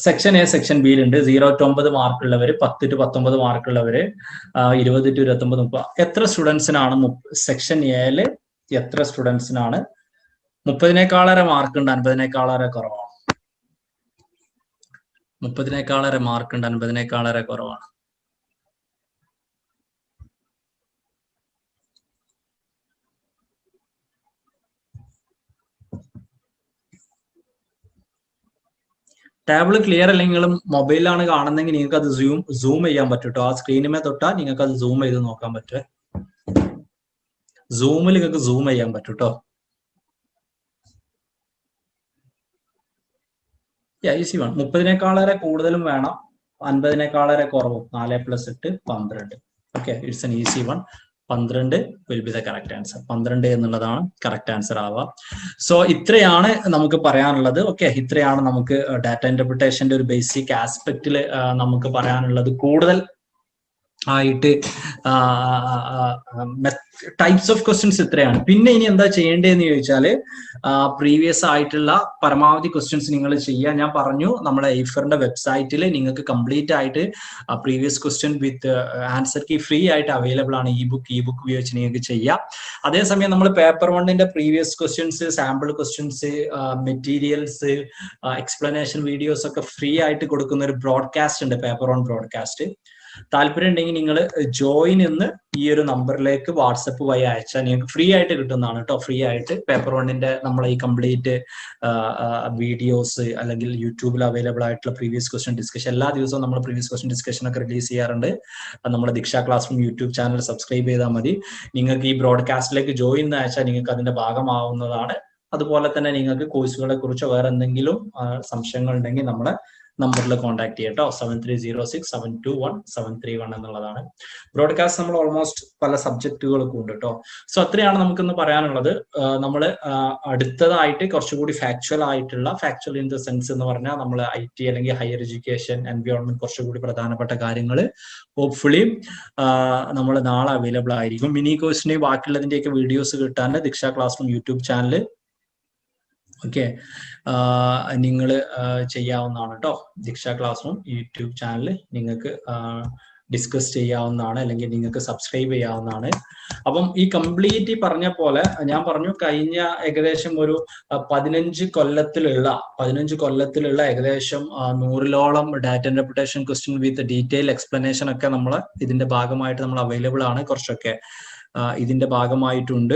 Section A section ബിയിലുണ്ട് 0 to 9 മാർക്കുള്ളവര്, 10 to 19 മാർക്കുള്ളവര്, 20 to 29, 30. എത്ര സ്റ്റുഡൻസിനാണ് section എയില് എത്ര സ്റ്റുഡൻസിനാണ് 30-നേക്കാളേറെ മാർക്കുണ്ട്, 50-നേക്കാളേറെ കുറവാണ്? 30-നേക്കാളേറെ മാർക്കുണ്ട്, 50-നേക്കാളേറെ കുറവാണ്. ടേബിൾ ക്ലിയർ അല്ലെങ്കിലും മൊബൈലിലാണ് കാണുന്നെങ്കിൽ നിങ്ങൾക്ക് അത് സൂം ചെയ്യാൻ പറ്റും കേട്ടോ. ആ സ്ക്രീനുമേ തൊട്ടാൽ നിങ്ങൾക്ക് അത് സൂം ചെയ്ത് നോക്കാൻ പറ്റും. സൂമിൽ നിങ്ങൾക്ക് സൂം ചെയ്യാൻ പറ്റും കേട്ടോ. Easy one. 30-നേക്കാളേറെ കൂടുതലും വേണം, 50-നേക്കാളേറെ കുറവും. 4+8 12. Okay, it's an easy one. 12 will be the correct answer. 12 എന്നുള്ളതാണ് കറക്റ്റ് ആൻസർ ആവുക. സോ ഇത്രയാണ് നമുക്ക് പറയാനുള്ളത്. ഓക്കെ, ഇത്രയാണ് നമുക്ക് ഡാറ്റ ഇന്റർപ്രിട്ടേഷന്റെ ഒരു ബേസിക് ആസ്പെക്റ്റിൽ നമുക്ക് പറയാനുള്ളത്. കൂടുതൽ ആയിട്ട് ടൈപ്സ് ഓഫ് ക്വസ്റ്റ്യൻസ് ഇത്രയാണ്. പിന്നെ ഇനി എന്താ ചെയ്യേണ്ടതെന്ന് ചോദിച്ചാൽ പ്രീവിയസ് ആയിട്ടുള്ള പരമാവധി ക്വസ്റ്റ്യൻസ് നിങ്ങൾ ചെയ്യുക. ഞാൻ പറഞ്ഞു നമ്മുടെ എയ്ഫറിന്റെ വെബ്സൈറ്റിൽ നിങ്ങൾക്ക് കംപ്ലീറ്റ് ആയിട്ട് previous question with answer key free ആയിട്ട് അവൈലബിൾ ആണ്. ഇ ബുക്ക് ഉപയോഗിച്ച് നിങ്ങൾക്ക് ചെയ്യാം. അതേസമയം നമ്മൾ പേപ്പർ 1ന്റെ previous questions, sample questions, materials, explanation videos ഒക്കെ ഫ്രീ ആയിട്ട് കൊടുക്കുന്ന ഒരു ബ്രോഡ്കാസ്റ്റ് ഉണ്ട്, പേപ്പർ 1 ബ്രോഡ്കാസ്റ്റ്. താല്പര്യം ഉണ്ടെങ്കിൽ നിങ്ങൾ ജോയിൻ എന്ന് ഈ ഒരു നമ്പറിലേക്ക് വാട്സപ്പ് വഴി അയച്ചാൽ നിങ്ങൾക്ക് ഫ്രീ ആയിട്ട് കിട്ടുന്നതാണ് കേട്ടോ. ഫ്രീ ആയിട്ട് പേപ്പർ 1ന്റെ നമ്മളെ ഈ കംപ്ലീറ്റ് വീഡിയോസ് അല്ലെങ്കിൽ യൂട്യൂബിൽ അവൈലബിൾ ആയിട്ടുള്ള പ്രീവിയസ് ക്വസ്റ്റ്യൻ ഡിസ്കഷൻ എല്ലാ ദിവസവും നമ്മൾ പ്രീവിയസ് ക്വസ്റ്റ്യൻ ഡിസ്കഷൻ ഒക്കെ റിലീസ് ചെയ്യാറുണ്ട്. നമ്മുടെ Diksha class room YouTube channel subscribe ചെയ്താൽ മതി. നിങ്ങൾക്ക് ഈ ബ്രോഡ്കാസ്റ്റിലേക്ക് ജോയിൻ എന്ന് അയച്ചാൽ നിങ്ങൾക്ക് അതിന്റെ ഭാഗമാവുന്നതാണ്. അതുപോലെ തന്നെ നിങ്ങൾക്ക് കോഴ്സുകളെ കുറിച്ച് വേറെ എന്തെങ്കിലും സംശയങ്ങൾ ഉണ്ടെങ്കിൽ നമ്മളെ നമ്പറിൽ കോൺടാക്ട് ചെയ്യാം കേട്ടോ. 7306721731 എന്നുള്ളതാണ്. ബ്രോഡ്കാസ്റ്റ് നമ്മൾ ഓൾമോസ്റ്റ് പല സബ്ജക്റ്റുകൾക്കും ഉണ്ട് കേട്ടോ. സോ അത്രയാണ് നമുക്കിന്ന് പറയാനുള്ളത്. നമ്മൾ അടുത്തതായിട്ട് കുറച്ചുകൂടി ഫാക്ച്വൽ ആയിട്ടുള്ള, ഫാക്ച്വൽ ഇൻ ദ സെൻസ് എന്ന് പറഞ്ഞാൽ നമ്മൾ IT അല്ലെങ്കിൽ ഹയർ എഡ്യൂക്കേഷൻ എൻവയോൺമെന്റ് കുറച്ചുകൂടി പ്രധാനപ്പെട്ട കാര്യങ്ങൾ ഹോപ്പ്ഫുള്ളി നമ്മൾ നാളെ അവൈലബിൾ ആയിരിക്കും. മിനി കോഴ്സിന്റെ ബാക്കിയുള്ളതിന്റെയൊക്കെ വീഡിയോസ് കിട്ടാൻ Diksha class room YouTube channel okay നിങ്ങൾ ചെയ്യാവുന്നതാണ് കേട്ടോ. Diksha class room YouTube channel നിങ്ങൾക്ക് ഡിസ്കസ് ചെയ്യാവുന്നതാണ്, അല്ലെങ്കിൽ നിങ്ങൾക്ക് സബ്സ്ക്രൈബ് ചെയ്യാവുന്നതാണ്. അപ്പം ഈ കംപ്ലീറ്റ് ഈ പറഞ്ഞ പോലെ ഞാൻ പറഞ്ഞു, കഴിഞ്ഞ ഏകദേശം ഒരു 15 കൊല്ലത്തിലുള്ള ഏകദേശം 100-ഓളം data interpretation question with detail explanation ഒക്കെ നമ്മൾ ഇതിന്റെ ഭാഗമായിട്ട് നമ്മൾ അവൈലബിൾ ആണ്. കുറച്ചൊക്കെ ഇതിന്റെ ഭാഗമായിട്ടുണ്ട്.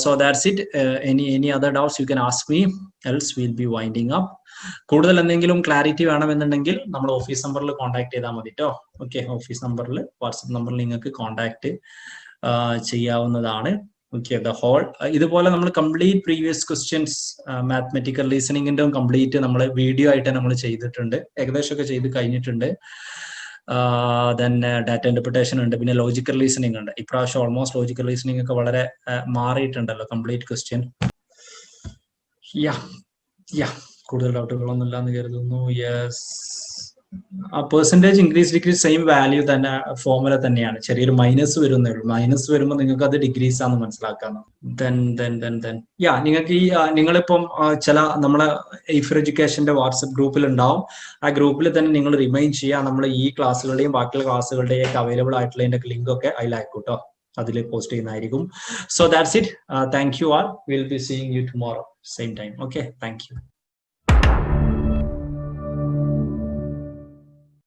So that's it. Any other doubts you can ask me, else will be winding up. കൂടുതൽ എന്തെങ്കിലും ക്ലാരിറ്റി വേണമെന്നുണ്ടെങ്കിൽ നമ്മൾ ഓഫീസ് നമ്പറിൽ കോൺടാക്ട് ചെയ്താൽ മതി കേട്ടോ. ഓക്കെ, ഓഫീസ് നമ്പറിൽ, വാട്സപ്പ് നമ്പറിൽ നിങ്ങൾക്ക് കോൺടാക്ട് ചെയ്യാവുന്നതാണ്. ഓക്കെ, ദ ഹോൾ ഇതുപോലെ നമ്മൾ കംപ്ലീറ്റ് പ്രീവിയസ് ക്വസ്റ്റ്യൻസ് മാത്തമെറ്റിക്കൽ റീസണിങ്ങിന്റെ കംപ്ലീറ്റ് നമ്മൾ വീഡിയോ ആയിട്ട് നമ്മൾ ചെയ്തിട്ടുണ്ട്, ഏകദേശമൊക്കെ ചെയ്ത് കഴിഞ്ഞിട്ടുണ്ട്. ദെൻ ഡാറ്റ ഇന്റർപ്രിട്ടേഷൻ ഉണ്ട്, പിന്നെ ലോജിക്കൽ റീസണിങ് ഉണ്ട്. ഇപ്രാവശ്യം ഓൾമോസ്റ്റ് ലോജിക്കൽ റീസണിങ് ഒക്കെ വളരെ മാറിയിട്ടുണ്ടല്ലോ കംപ്ലീറ്റ് ക്വസ്റ്റ്യൻ. കൂടുതൽ ഡൗട്ടുകളൊന്നും ഇല്ലാന്ന് കരുതുന്നു. യെസ്, ആ percentage increase decrease same value തന്നെ, ഫോർമുല തന്നെയാണ്. ചെറിയൊരു മൈനസ് വരുന്നേ ഉള്ളൂ. മൈനസ് വരുമ്പോൾ നിങ്ങൾക്ക് അത് ഡിഗ്രീസ് ആണെന്ന് മനസ്സിലാക്കാന്ന്. നിങ്ങൾക്ക് ഈ നിങ്ങളിപ്പം ചില നമ്മളെ എയ്ഫർ എഡ്യൂക്കേഷന്റെ വാട്സപ്പ് ഗ്രൂപ്പിൽ ഉണ്ടാവും. ആ ഗ്രൂപ്പിൽ തന്നെ നിങ്ങൾ റിമൈൻ ചെയ്യുക. നമ്മൾ ഈ ക്ലാസ്സുകളുടെയും ബാക്കിയുള്ള ക്ലാസ്സുകളുടെയും ഒക്കെ അവൈലബിൾ ആയിട്ടുള്ള ലിങ്ക് ഒക്കെ അതിലായിരിക്കും കേട്ടോ, അതിൽ പോസ്റ്റ് ചെയ്യുന്നതായിരിക്കും. So that's it. Thank you all. Will be seeing you tomorrow same time. Okay, thank you.